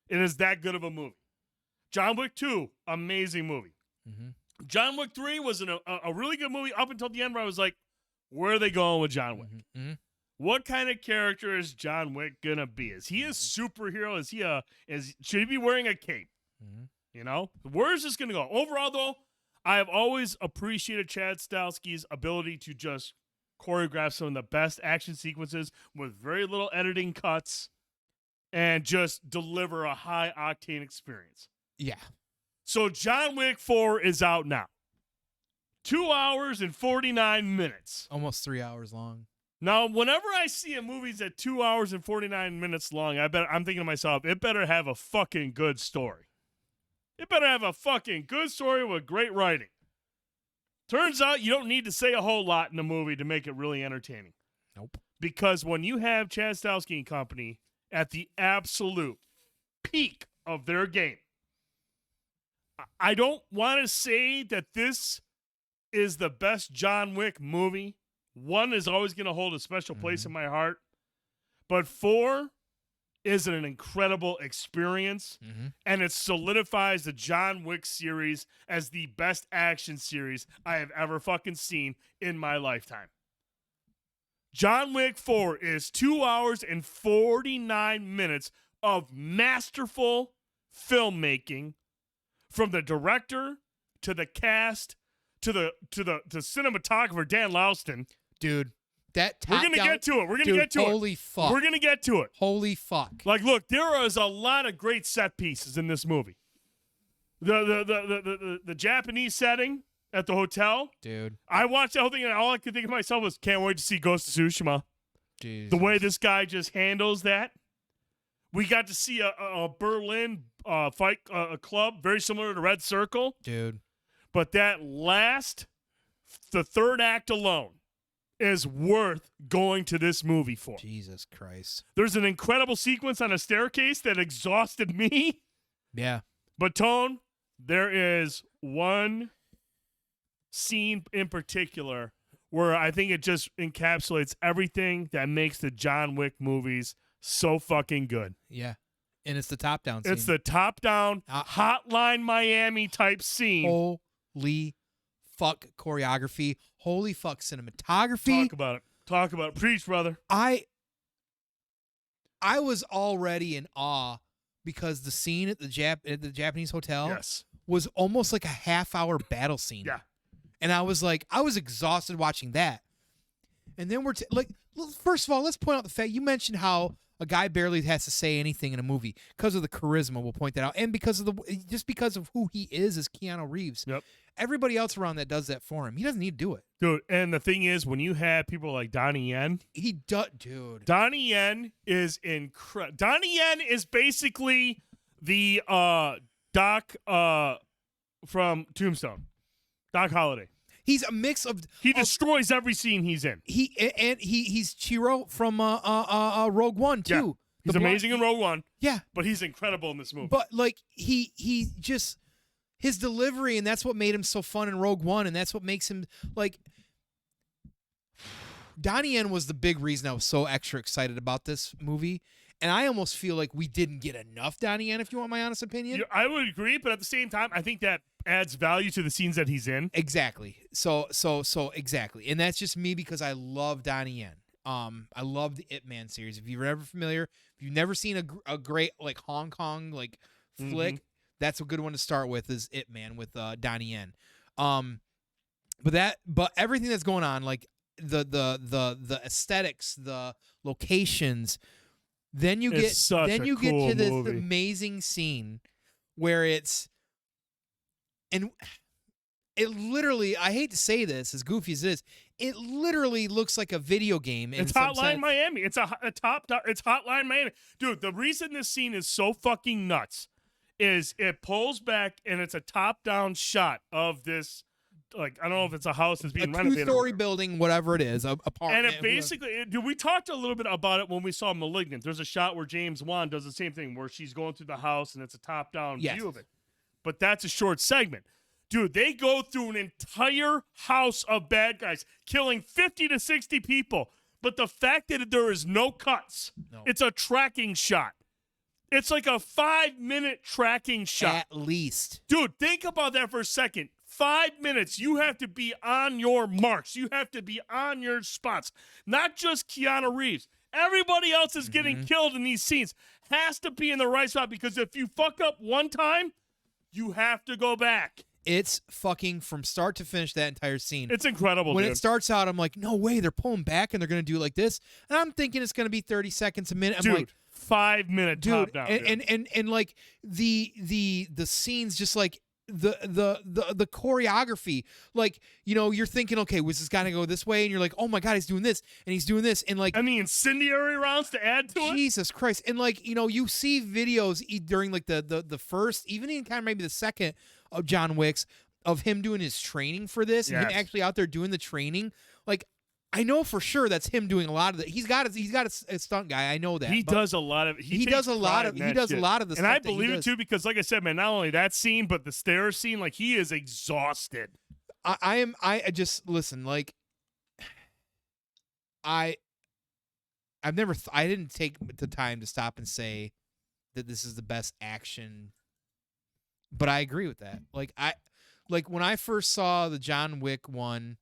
It is that good of a movie. John Wick 2, amazing movie. Mm-hmm. John Wick 3 was a really good movie up until the end where I was like, where are they going with John Wick? Mm-hmm. What kind of character is John Wick gonna be? Is he a superhero? Should he be wearing a cape? Mm-hmm. You know, where is this gonna go? Overall, though, I have always appreciated Chad Stahelski's ability to just choreograph some of the best action sequences with very little editing cuts and just deliver a high octane experience. Yeah. So John Wick 4 is out now. 2 hours and 49 minutes. Almost 3 hours long. Now, whenever I see a movie that's 2 hours and 49 minutes long, I'm thinking to myself, it better have a fucking good story. It better have a fucking good story with great writing. Turns out you don't need to say a whole lot in a movie to make it really entertaining. Nope. Because when you have Chad Stahelski and company at the absolute peak of their game, I don't want to say that this is the best John Wick movie. 1 is always going to hold a special place in my heart. But 4 is an incredible experience. Mm-hmm. And it solidifies the John Wick series as the best action series I have ever fucking seen in my lifetime. John Wick 4 is 2 hours and 49 minutes of masterful filmmaking from the director to the cast to the cinematographer Dan Louston. Dude, that top We're gonna get to it. We're gonna Dude, get to it. holy fuck. We're gonna get to it. Holy fuck. Like, look, there is a lot of great set pieces in this movie. The Japanese setting at the hotel. Dude. I watched that whole thing and all I could think of myself was, can't wait to see Ghost of Tsushima. Jesus. The way this guy just handles that. We got to see a Berlin fight club, very similar to Red Circle. Dude. But that the third act alone is worth going to this movie for. Jesus Christ. There's an incredible sequence on a staircase that exhausted me. Yeah. But Tone, there is one scene in particular where I think it just encapsulates everything that makes the John Wick movies so fucking good. Yeah. And it's the top-down scene. It's the top-down Hotline Miami type scene. Holy fuck choreography. Holy fuck cinematography. Talk about it. Talk about it. Preach, brother. I was already in awe because the scene at the Japanese hotel was almost like a half-hour battle scene. Yeah. And I was exhausted watching that. And then first of all, let's point out the fact you mentioned how a guy barely has to say anything in a movie because of the charisma. We'll point that out, and because of who he is as Keanu Reeves. Yep. Everybody else around that does that for him. He doesn't need to do it, dude. And the thing is, when you have people like Donnie Yen, dude. Donnie Yen is incredible. Donnie Yen is basically the Doc from Tombstone, Doc Holliday. He's a mix of. He destroys every scene he's in. He's Chiro from Rogue One too. Yeah. He's amazing in Rogue One. Yeah, but he's incredible in this movie. But like he just his delivery, and that's what made him so fun in Rogue One, and that's what makes him like. Donnie Yen was the big reason I was so extra excited about this movie, And I almost feel like we didn't get enough Donnie Yen, if you want my honest opinion. I would agree, but at the same time, I think that adds value to the scenes that he's in. Exactly. So exactly. And that's just me because I love Donnie Yen. I love the Ip Man series. If you're ever familiar, if you've never seen a great like Hong Kong like flick, that's a good one to start with is Ip Man with Donnie Yen. But everything that's going on, like the aesthetics, the locations, then you get to this amazing scene where it literally, I hate to say this, as goofy as it is, it literally looks like a video game. It's Hotline Miami. It's it's Hotline Miami. Dude, the reason this scene is so fucking nuts is it pulls back and it's a top-down shot of this, like, I don't know if it's a house that's being renovated. 2-story building, whatever it is, apartment. And it basically, dude, we talked a little bit about it when we saw Malignant. There's a shot where James Wan does the same thing where she's going through the house and it's a top-down view of it. But that's a short segment. Dude, they go through an entire house of bad guys, killing 50 to 60 people. But the fact that there is no cuts, it's a tracking shot. It's like a 5-minute tracking shot. At least. Dude, think about that for a second. 5 minutes, you have to be on your marks. You have to be on your spots. Not just Keanu Reeves. Everybody else is getting killed in these scenes. Has to be in the right spot because if you fuck up one time, you have to go back. It's fucking from start to finish, that entire scene. It's incredible, When dude. it starts out, I'm like, no way, they're pulling back and they're going to do it like this. And I'm thinking it's going to be 30 seconds a minute. I'm dude, like, 5 minute top down. And like the scenes, just like the choreography, like, you know, you're thinking, okay, was this guy gonna go this way? And you're like, oh my God, he's doing this and he's doing this. And like, and the incendiary rounds to add to it. Jesus Christ. And like, you know, you see videos during like the first, even in kind of maybe the second of John Wick's, of him doing his training for this and him actually out there doing the training. Like, I know for sure that's him doing a lot of it. He's got a stunt guy. I know that. He does a lot of he does a lot of the stuff. And I believe it too because, like I said, man, not only that scene but the stairs scene, like he is exhausted. I just listen, like I didn't take the time to stop and say that this is the best action, but I agree with that. Like when I first saw the John Wick 1,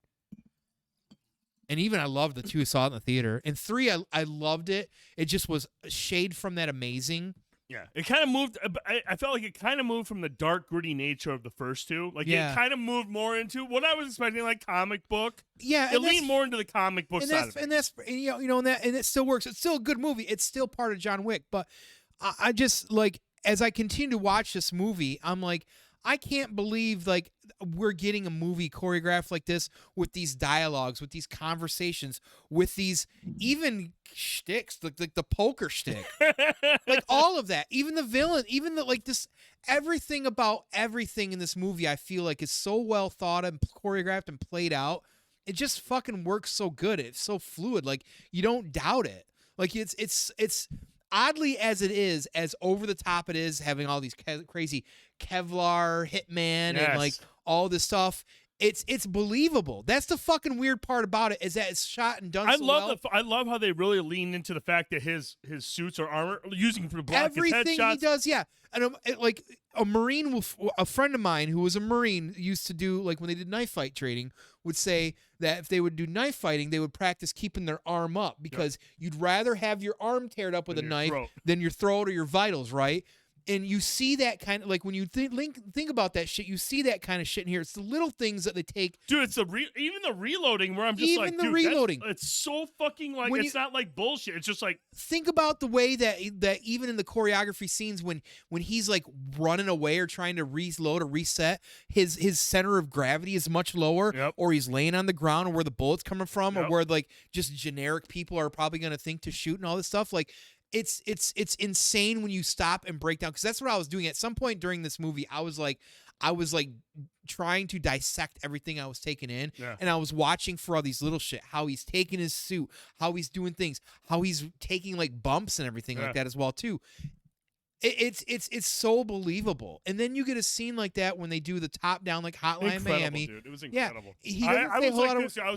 and even I loved the 2, saw it in the theater. And 3, I loved it. It just was a shade from that amazing. Yeah, it kind of moved. I felt like it kind of moved from the dark, gritty nature of the first 2. Like it kind of moved more into what I was expecting, like comic book. Yeah, it leaned more into the comic book side of it. And that's and it still works. It's still a good movie. It's still part of John Wick. But I just, like, as I continue to watch this movie, I'm like, I can't believe, like, we're getting a movie choreographed like this with these dialogues, with these conversations, with these even shticks, like the poker shtick, like all of that, even the villain, even the, like, this, everything about everything in this movie, I feel like is so well thought and choreographed and played out. It just fucking works so good. It's so fluid. Like, you don't doubt it. Like, it's oddly as it is, as over the top it is, having all these crazy Kevlar hitman and like all this stuff, it's believable. That's the fucking weird part about it, is that it's shot and done so well. I love how they really lean into the fact that his suits are armor, using for block everything his headshots. He does, yeah. And like a Marine, a friend of mine who was a Marine used to do, like, when they did knife fight training, would say that if they would do knife fighting, they would practice keeping their arm up because you'd rather have your arm teared up with a knife than your throat or your vitals, right? And you see that kind of, like, when you think about that shit, you see that kind of shit in here. It's the little things that they take. Dude, it's even the reloading where I'm just even like, the dude, reloading. It's so fucking, like, it's not like bullshit. It's just like, think about the way that even in the choreography scenes when he's like running away or trying to reload or reset, his center of gravity is much lower, or he's laying on the ground, or where the bullet's coming from, or where, like, just generic people are probably going to think to shoot and all this stuff. Like, it's insane when you stop and break down, because that's what I was doing at some point during this movie. I was like trying to dissect everything I was taking in, and I was watching for all these little shit, how he's taking his suit, how he's doing things, how he's taking, like, bumps and everything like that as well too. It's so believable. And then you get a scene like that when they do the top down, like, Hotline Miami. Dude. It was incredible. Yeah, I was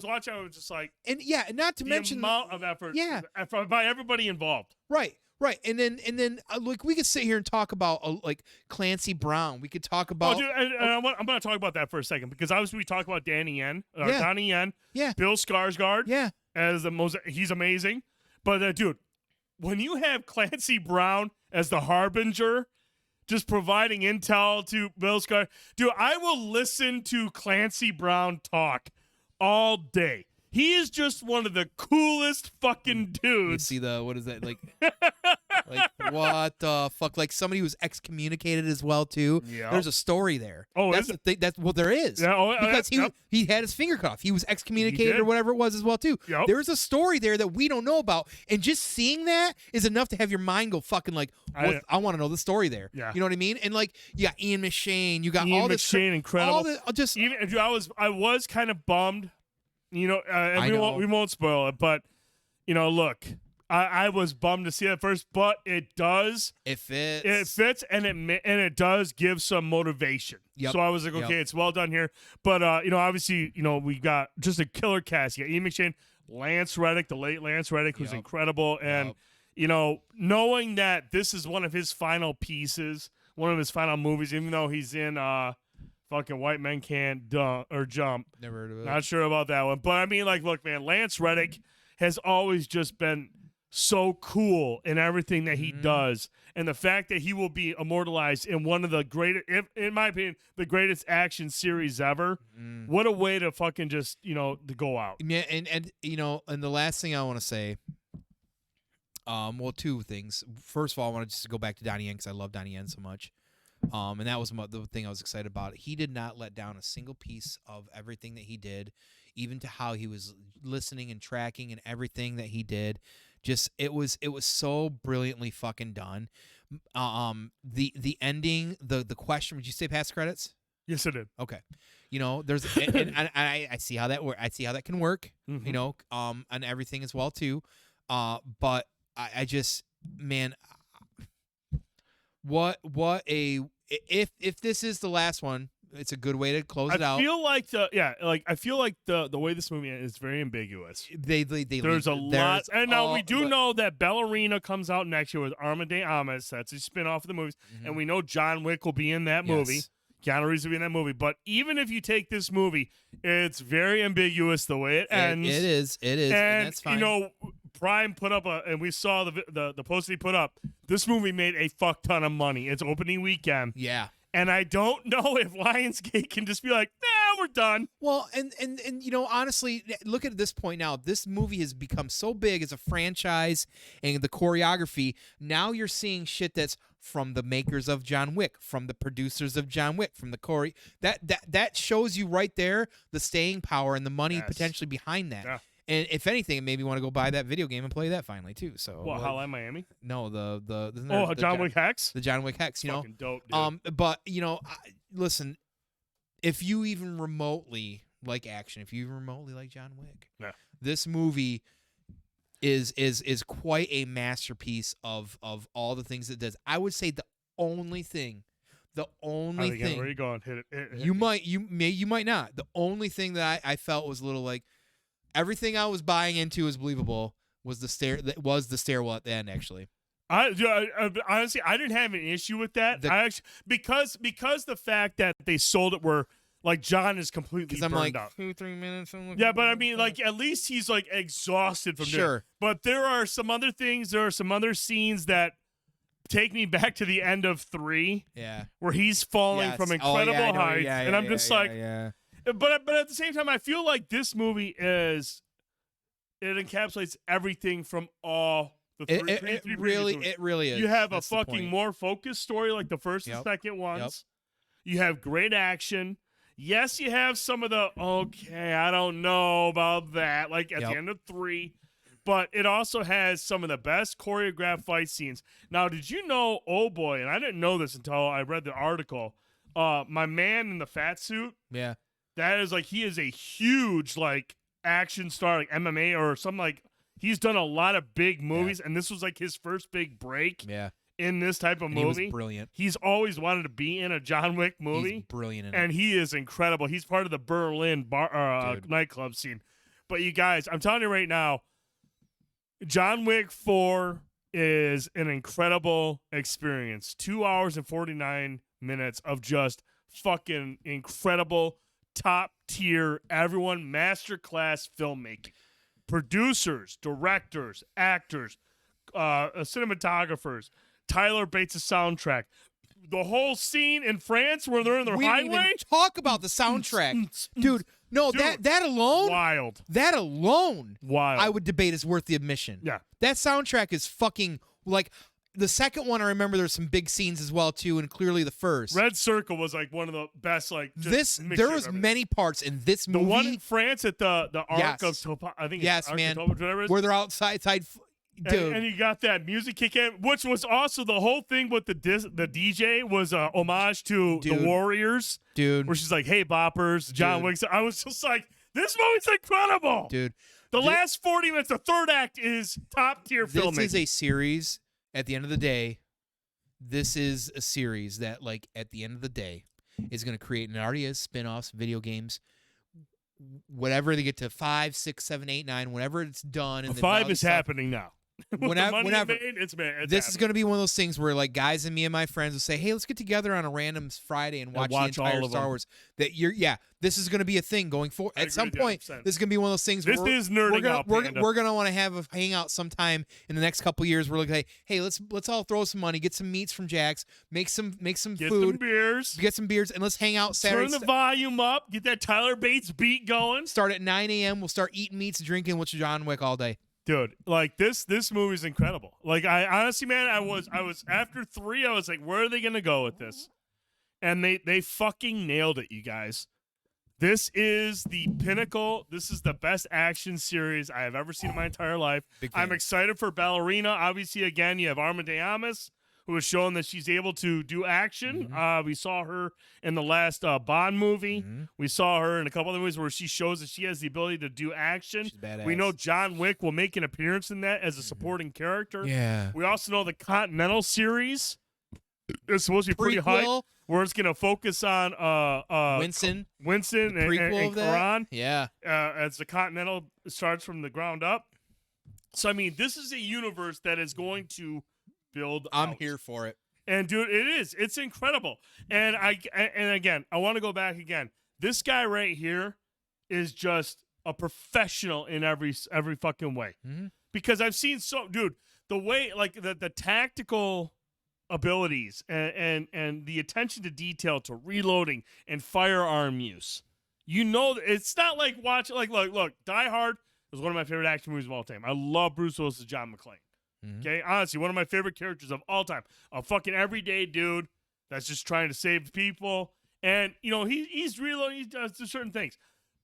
watching. I was just like, and not to mention the amount of effort, by everybody involved. Right. Right, and then like we could sit here and talk about like Clancy Brown. We could talk about. Oh, dude, and I'm going to talk about that for a second because obviously we talk about Donnie Yen, Bill Skarsgård, as he's amazing. But dude, when you have Clancy Brown as the harbinger, just providing intel to Bill Skarsgård, dude, I will listen to Clancy Brown talk all day. He is just one of the coolest fucking dudes. You see what is that like? Like what the fuck? Like somebody who's excommunicated as well too. Yeah. There's a story there. Oh, that's the thing. That's there is. Yeah, because he had his finger cut off. He was excommunicated or whatever it was as well too. Yep. There's a story there that we don't know about, and just seeing that is enough to have your mind go fucking like, I want to know the story there. Yeah. You know what I mean? And like, you got Ian McShane. You got Ian all this McShane, incredible. All this, just even I was kind of bummed. You know, and we won't spoil it, but you know, look, I was bummed to see it at first, but it does. It fits. It fits, and it does give some motivation. Yep. So I was like, okay, it's well done here. But you know, obviously, you know, we got just a killer cast. You got Ian McShane, Lance Reddick, the late Lance Reddick, who's incredible, and you know, knowing that this is one of his final pieces, one of his final movies, even though he's in fucking White Men Can't Jump. Never heard of it. Not sure about that one. But I mean, like, look, man, Lance Reddick has always just been so cool in everything that he does. And the fact that he will be immortalized in one of the greatest, in my opinion, the greatest action series ever. What a way to fucking just, you know, to go out. Yeah, and you know, and the last thing I want to say, well, two things. First of all, I want to just go back to Donnie Yen because I love Donnie Yen so much. And that was the thing I was excited about. He did not let down a single piece of everything that he did, even to how he was listening and tracking and everything that he did. Just it was so brilliantly fucking done. The ending, the question. Would you say past credits? Yes, I did. Okay. You know, there's and I see how that I see how that can work. You know, and everything as well too. But I just, man, what a if this is the last one, it's a good way to close it out. I feel like I feel like the way this movie is very ambiguous. There's a lot, and now we do know that Ballerina comes out next year with Arma de Armas. That's a spin-off of the movies, and we know John Wick will be in that movie. Keanu Reeves will be in that movie. But even if you take this movie, it's very ambiguous the way it ends. It is, and that's fine. You know, Prime put up and we saw the post he put up. This movie made a fuck ton of money. It's opening weekend. Yeah. And I don't know if Lionsgate can just be like, nah, we're done. Well, and you know, honestly, look at this point now. This movie has become so big as a franchise and the choreography. Now you're seeing shit that's from the makers of John Wick, from the producers of John Wick, from the choreo. That shows you right there the staying power and the money potentially behind that. Yeah. And if anything, it made me want to go buy that video game and play that finally too. So what? Hotline Miami? No, the John Wick Hex. The John Wick Hex. You know, fucking dope, dude. But you know, listen, if you even remotely like action, if you even remotely like John Wick, this movie is quite a masterpiece of all the things it does. I would say the only thing. Where are you going? Hit it. You might not. The only thing that I felt was a little like. Everything I was buying into is believable. Was the stairwell at the end actually? Honestly, I didn't have an issue with that. Because the fact that they sold it where like John is completely burned like, out. 2-3 minutes. Yeah, but I mean, like at least he's like exhausted from doing it. But there are some other things. There are some other scenes that take me back to the end of 3. Yeah, where he's falling from incredible heights, and I'm just like. But at the same time, I feel like this movie it encapsulates everything from all the three. It really is. You have a fucking more focused story like the first and second ones. You have great action. Yes, you have some of the I don't know about that, like at the end of 3. But it also has some of the best choreographed fight scenes. Now, did you know? Oh boy, and I didn't know this until I read the article. My man in the fat suit. Yeah. That is like he is a huge like action star, like MMA or something. Like he's done a lot of big movies, and this was like his first big break. Yeah. In this type of movie, he was brilliant. He's always wanted to be in a John Wick movie. He's brilliant in and it. He is incredible. He's part of the Berlin nightclub scene. But you guys, I'm telling you right now, John Wick 4 is an incredible experience. 2 hours and 49 minutes of just fucking incredible, top tier, everyone masterclass filmmaking. Producers, directors, actors, cinematographers, Tyler Bates' soundtrack. The whole scene in France where they're in their we highway. didn't even talk about the soundtrack. Dude, no, that alone. Wild. That alone. Wild. I would debate is worth the admission. Yeah. That soundtrack is fucking, like, the second one, I remember there's some big scenes as well, too, and clearly the first. Red Circle was like one of the best, like, there was many parts in this movie. The one in France at the Arc Yes. of Topa, I think Yes, it's Arc man. of Topa, whatever it is. Where they're outside, dude. And you got that music kick in, which was also the whole thing with the DJ was a homage to the Warriors. Dude. Where she's like, hey, boppers, John Wick. I was just like, this movie's incredible. Dude. The last 40 minutes, the third act is top tier filmmaking. This is a series, at the end of the day, this is a series that, like, at the end of the day, is going to create, and it already is, spin-offs, video games, whatever they get to 5, 6, 7, 8, 9, whenever it's done. And 5 is happening now. Whenever it's this is going to be one of those things where, like, guys and me and my friends will say, hey, let's get together on a random Friday and watch the entire all of Star them. Wars. This is going to be a thing going forward. At some point, 100%. this is going to be one of those things This where is nerding out, Panda. we're going to want to have a hangout sometime in the next couple years. We're like, hey, let's all throw some money, get some meats from Jack's, make some Get food, some beers, and let's hang out Saturday. turn the volume up, get that Tyler Bates beat going. Start at 9 a.m. We'll start eating meats, drinking, with John Wick all day. Dude, like this movie's incredible. Like, I honestly, man, I was after 3, I was like, where are they gonna go with this? And they fucking nailed it, you guys. This is the pinnacle. This is the best action series I have ever seen in my entire life. I'm excited for Ballerina. Obviously, again, you have Arma de Armas, who has shown that she's able to do action. We saw her in the last Bond movie. We saw her in a couple other movies where she shows that she has the ability to do action. She's badass. We know John Wick will make an appearance in that as a supporting character. Yeah. We also know the Continental series is supposed to be pretty Prequel. hype, where it's going to focus on Winston and prequel of that. Quran. Yeah. As the Continental starts from the ground up. So, I mean, this is a universe that is going to build I'm out. here for it. And dude, it is. It's incredible. And again, I want to go back again. This guy right here is just a professional in every fucking way. Because I've seen the way, like, the tactical abilities and the attention to detail to reloading and firearm use. You know, it's not like watching, like, look, Die Hard was one of my favorite action movies of all time. I love Bruce Willis as John McClane. Okay, honestly, one of my favorite characters of all time. A fucking everyday dude that's just trying to save people. And, you know, he's reloading, he does certain things.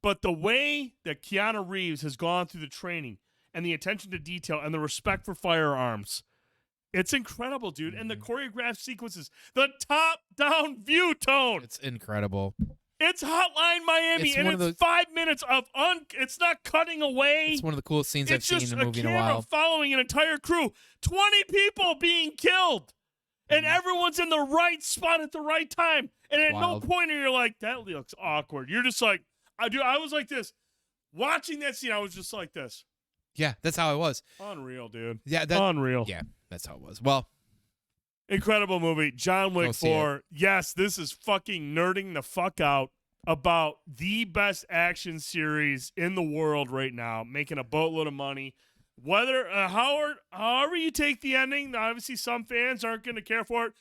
But the way that Keanu Reeves has gone through the training and the attention to detail and the respect for firearms, it's incredible, dude. And the choreographed sequences, the top-down view tone. It's incredible. It's Hotline Miami, and it's 5 minutes of it's not cutting away. It's one of the coolest scenes I've seen in a movie in a while. Following an entire crew, 20 people being killed, and everyone's in the right spot at the right time. And at no point are you like, that looks awkward. You're just like, I was like this. Watching that scene, I was just like this. Yeah, that's how it was. Unreal, dude. Yeah, unreal. Yeah, that's how it was. Well, incredible movie. John Wick 4. Yes, this is fucking nerding the fuck out about the best action series in the world right now, making a boatload of money. Whether however you take the ending, obviously some fans aren't going to care for it.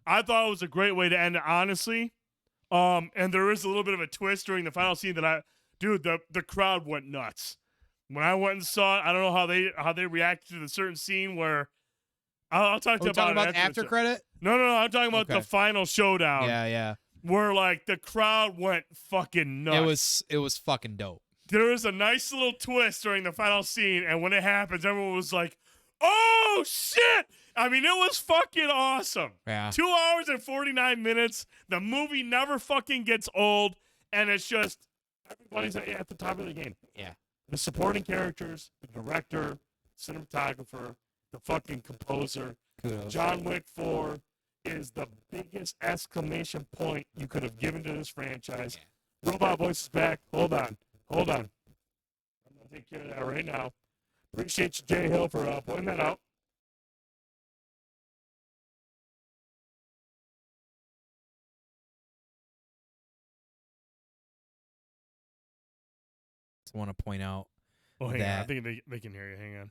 I thought it was a great way to end it, honestly. And there is a little bit of a twist during the final scene that the crowd went nuts. When I went and saw it, I don't know how they reacted to the certain scene where I'll talk to you about the after credit. No, I'm talking about the final showdown. Yeah. Where, like, the crowd went fucking nuts. It was fucking dope. There was a nice little twist during the final scene, and when it happens, everyone was like, "Oh shit!" I mean, it was fucking awesome. Yeah. 2 hours and 49 minutes. The movie never fucking gets old, and it's just everybody's at the top of the game. Yeah. The supporting characters, the director, cinematographer, the fucking composer. Kudos. John Wick 4 is the biggest exclamation point you could have given to this franchise. Yeah. Robot Voice is back. Hold on. I'm going to take care of that right now. Appreciate you, Jay Hill, for pointing that out. I want to point out hang on. I think they can hear you. Hang on.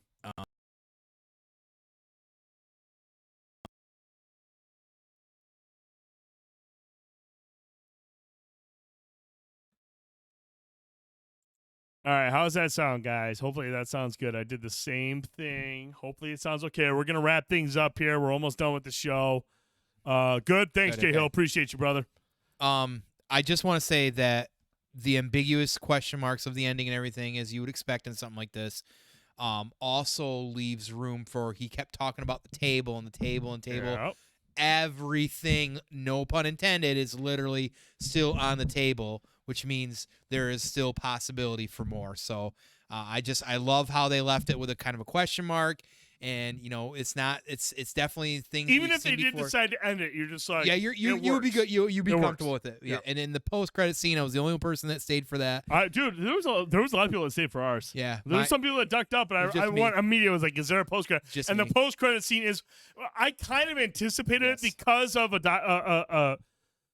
All right, how's that sound, guys? Hopefully that sounds good. I did the same thing. Hopefully it sounds okay. We're going to wrap things up here. We're almost done with the show. Good. Thanks, Jay Hill. Appreciate you, brother. I just want to say that the ambiguous question marks of the ending and everything, as you would expect in something like this, also leaves room for, he kept talking about the table and the table and table. Yep. Everything, no pun intended, is literally still on the table, which means there is still possibility for more. So I love how they left it with a kind of a question mark. And it's definitely things. Even if they did decide to end it, you're just like, you would be good. You'd be comfortable with it. Yeah. And in the post credit scene, I was the only person that stayed for that. Dude, there was a lot of people that stayed for ours. Yeah, there was some people that ducked up, and I immediately was like, "Is there a post credit?" And the post credit scene is, I kind of anticipated it because of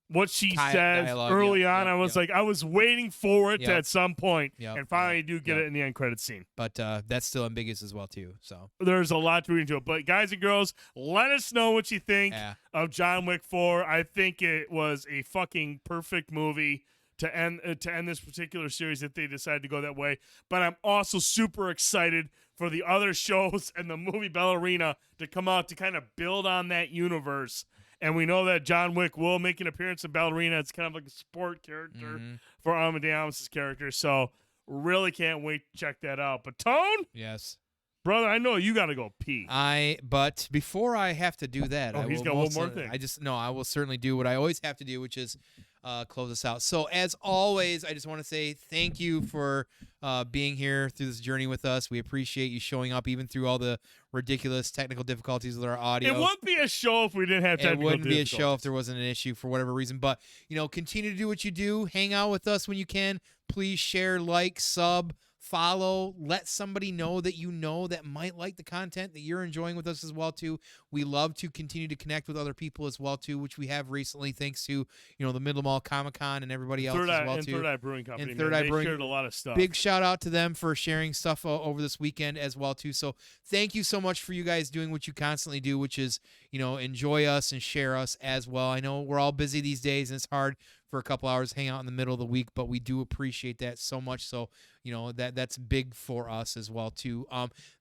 what she says early on. I was like, I was waiting for it to at some point, and finally you do get it in the end credit scene. But that's still ambiguous as well too. So there's a lot to read into it. But guys and girls, let us know what you think of John Wick 4. I think it was a fucking perfect movie to end this particular series if they decide to go that way. But I'm also super excited for the other shows and the movie Ballerina to come out to kind of build on that universe. And we know that John Wick will make an appearance in Ballerina. It's kind of like a support character for Amadeus' character. So really can't wait to check that out. But Tone? Yes. Brother, I know you got to go pee. But before I have to do that, he's got one more thing. I will certainly do what I always have to do, which is close us out. So as always, I just want to say thank you for being here through this journey with us. We appreciate you showing up even through all the ridiculous technical difficulties with our audio. It wouldn't be a show if we didn't have technical difficulties. It wouldn't be a show if there wasn't an issue for whatever reason. But, continue to do what you do. Hang out with us when you can. Please share, like, sub, follow, let somebody know that might like the content that you're enjoying with us as well too. We love to continue to connect with other people as well too, which we have recently thanks to the Middle Mall Comic-Con and everybody else as well too. Third Eye Brewing Company. And Third Eye Brewing shared a lot of stuff. Big shout out to them for sharing stuff over this weekend as well too. So thank you so much for you guys doing what you constantly do, which is enjoy us and share us as well. I know we're all busy these days and it's hard for a couple hours hang out in the middle of the week, but we do appreciate that so much. So that's big for us as well too.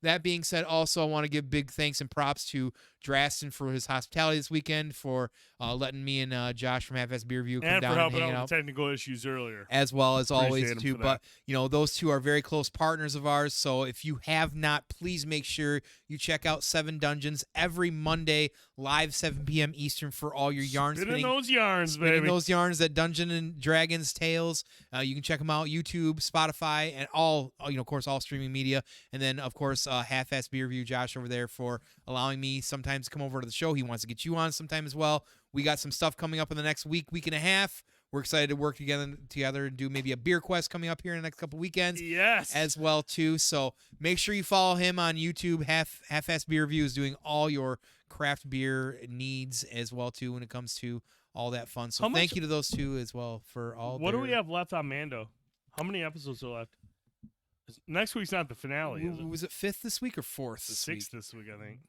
That being said, also I want to give big thanks and props to Draston for his hospitality this weekend, for letting me and Josh from Half-Ass Beer Review come down and hang out with technical issues earlier, as well as always too. But those two are very close partners of ours. So if you have not, please make sure you check out 7 Dungeons every Monday live 7 p.m. Eastern for all your yarn spinning those yarns, baby. Those yarns that Dungeon and Dragons Tales. You can check them out YouTube, Spotify, and all of course all streaming media. And then of course Half-Ass Beer Review, Josh over there, for allowing me sometimes to come over to the show. He wants to get you on sometime as well. We got some stuff coming up in the next week and a half. We're excited to work together and do maybe a beer quest coming up here in the next couple weekends. Yes, as well too. So make sure you follow him on YouTube. Half-Ass Beer Review is doing all your craft beer needs as well too when it comes to all that fun. So thank you to those two as well for all. What do we have left on Mando? How many episodes are left? Next week's not the finale, is it? Was it 5th this week or 4th this week? 6th this week, I think.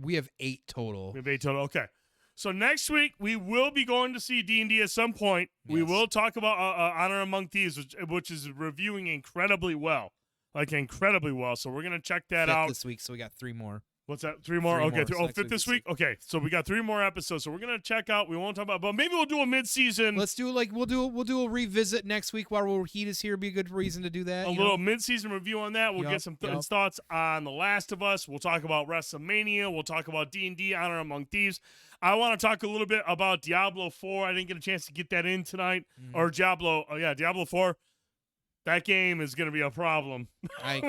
We have 8 total. We have 8 total. Okay. So next week, we will be going to see D&D at some point. Yes. We will talk about Honor Among Thieves, which is reviewing incredibly well. Incredibly well. So we're going to check that out. This week, so we got 3 more. What's that? 3 more? Okay. 5th this week? Okay. So we got 3 more episodes. So we're going to check out. We won't talk about, but maybe we'll do a mid-season. Let's do we'll do a revisit next week while Rohit is here. Be a good reason to do that. A little mid-season review on that. We'll get some thoughts on The Last of Us. We'll talk about Wrestlemania. We'll talk about D&D, Honor Among Thieves. I want to talk a little bit about Diablo 4. I didn't get a chance to get that in tonight. Or Diablo. Oh, yeah, Diablo 4. That game is going to be a problem. I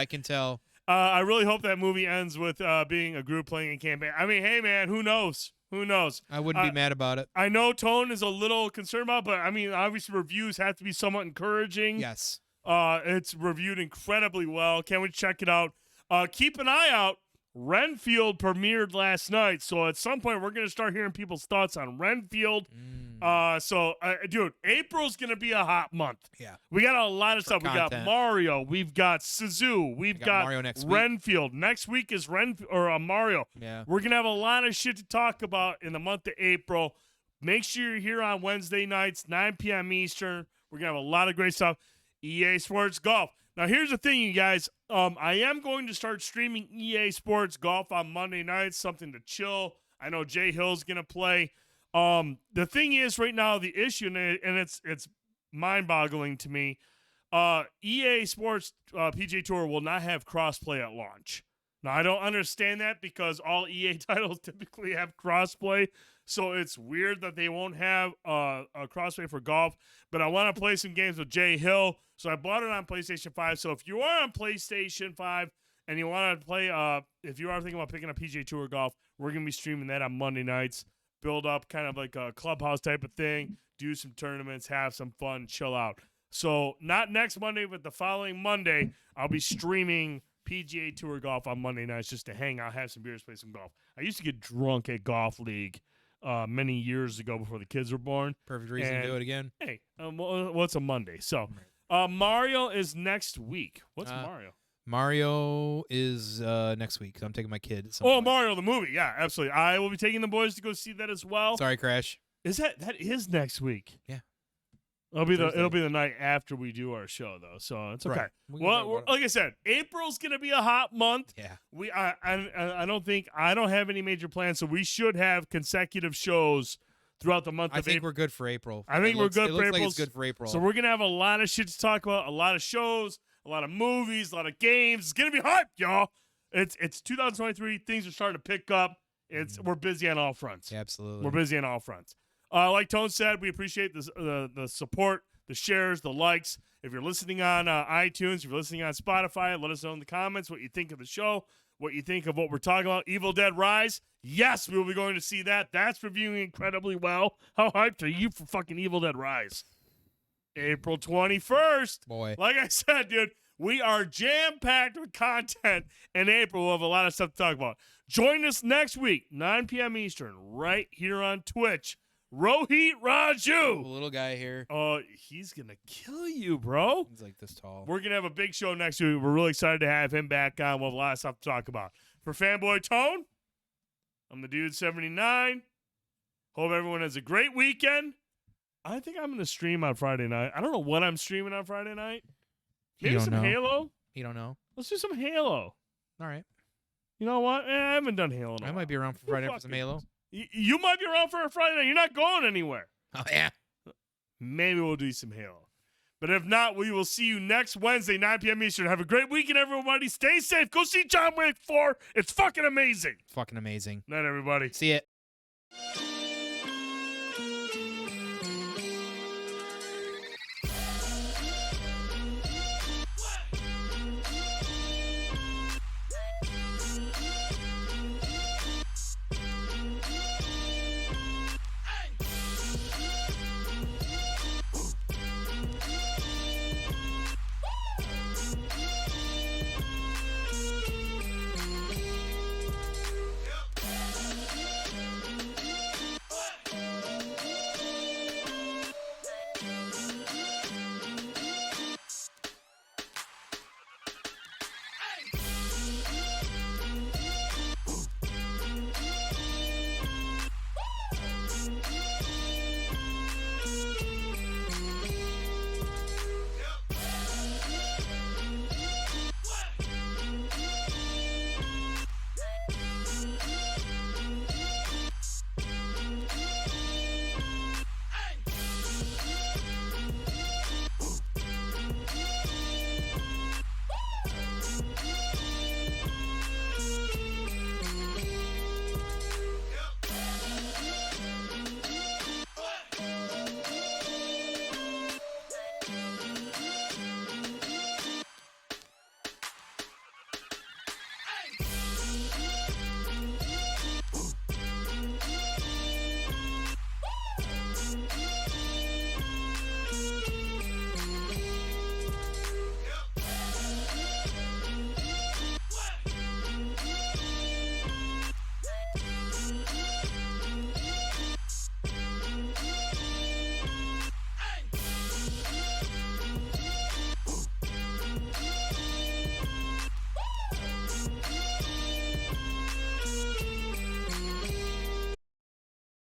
can tell. I really hope that movie ends with being a group playing a campaign. I mean, hey, man, who knows? Who knows? I wouldn't be mad about it. I know Tone is a little concerned about it, but, I mean, obviously reviews have to be somewhat encouraging. Yes. It's reviewed incredibly well. Can't wait to check it out. Keep an eye out Renfield premiered last night, so at some point we're going to start hearing people's thoughts on Renfield. Dude, April's going to be a hot month. Yeah. We got a lot of stuff. Content. We got Mario. We've got Sisu. We've got Mario next Renfield. Next week is Mario. Yeah. We're going to have a lot of shit to talk about in the month of April. Make sure you're here on Wednesday nights, 9 p.m. Eastern. We're going to have a lot of great stuff. EA Sports Golf. Now, here's the thing, you guys. I am going to start streaming EA Sports Golf on Monday nights, something to chill. I know Jay Hill's going to play. The thing is, right now, the issue, and it's mind-boggling to me, EA Sports PGA Tour will not have crossplay at launch. Now, I don't understand that because all EA titles typically have crossplay, so it's weird that they won't have a crossplay for golf. But I want to play some games with Jay Hill, so I bought it on PlayStation 5. So if you are on PlayStation 5 and you want to play, if you are thinking about picking up PGA Tour golf, we're going to be streaming that on Monday nights. Build up kind of like a clubhouse type of thing, do some tournaments, have some fun, chill out. So not next Monday, but the following Monday, I'll be streaming PGA Tour golf on Monday nights just to hang out, have some beers, play some golf. I used to get drunk at Golf League many years ago before the kids were born. Perfect reason to do it again. Hey, what's a Monday? So Mario is next week. What's Mario? Mario is next week. I'm taking my kid. Mario the movie. Yeah, absolutely. I will be taking the boys to go see that as well. Sorry, Crash. That is next week? Yeah. It'll be the night after we do our show though, so it's okay. Right. Well, like I said, April's gonna be a hot month. Yeah. I don't have any major plans, so we should have consecutive shows throughout the month of April. I think we're good for April. I think we're good for April. Like it's good for April. So we're gonna have a lot of shit to talk about, a lot of shows, a lot of movies, a lot of games. It's gonna be hype, y'all. It's 2023. Things are starting to pick up. We're busy on all fronts. Yeah, absolutely. We're busy on all fronts. Like Tone said, we appreciate the support, the shares, the likes. If you're listening on iTunes, if you're listening on Spotify, let us know in the comments what you think of the show, what you think of what we're talking about. Evil Dead Rise. Yes, we will be going to see that. That's reviewing incredibly well. How hyped are you for fucking Evil Dead Rise? April 21st. Boy. Like I said, dude, we are jam-packed with content in April. We'll have a lot of stuff to talk about. Join us next week, 9 p.m. Eastern, right here on Twitch. Rohit Raju. The little guy here. He's going to kill you, bro. He's like this tall. We're going to have a big show next week. We're really excited to have him back on. We'll have a lot of stuff to talk about. For Fanboytone, I'm the Dude79. Hope everyone has a great weekend. I think I'm going to stream on Friday night. I don't know what I'm streaming on Friday night. Maybe some Halo. You don't know. Let's do some Halo. All right. You know what? I haven't done Halo in a I while. might be around for Friday for some Halo. You might be around for a Friday night. You're not going anywhere. Oh, yeah. Maybe we'll do some Halo. But if not, we will see you next Wednesday, 9 p.m. Eastern. Have a great weekend, everybody. Stay safe. Go see John Wick 4. It's fucking amazing. Fucking amazing. Night, everybody. See ya.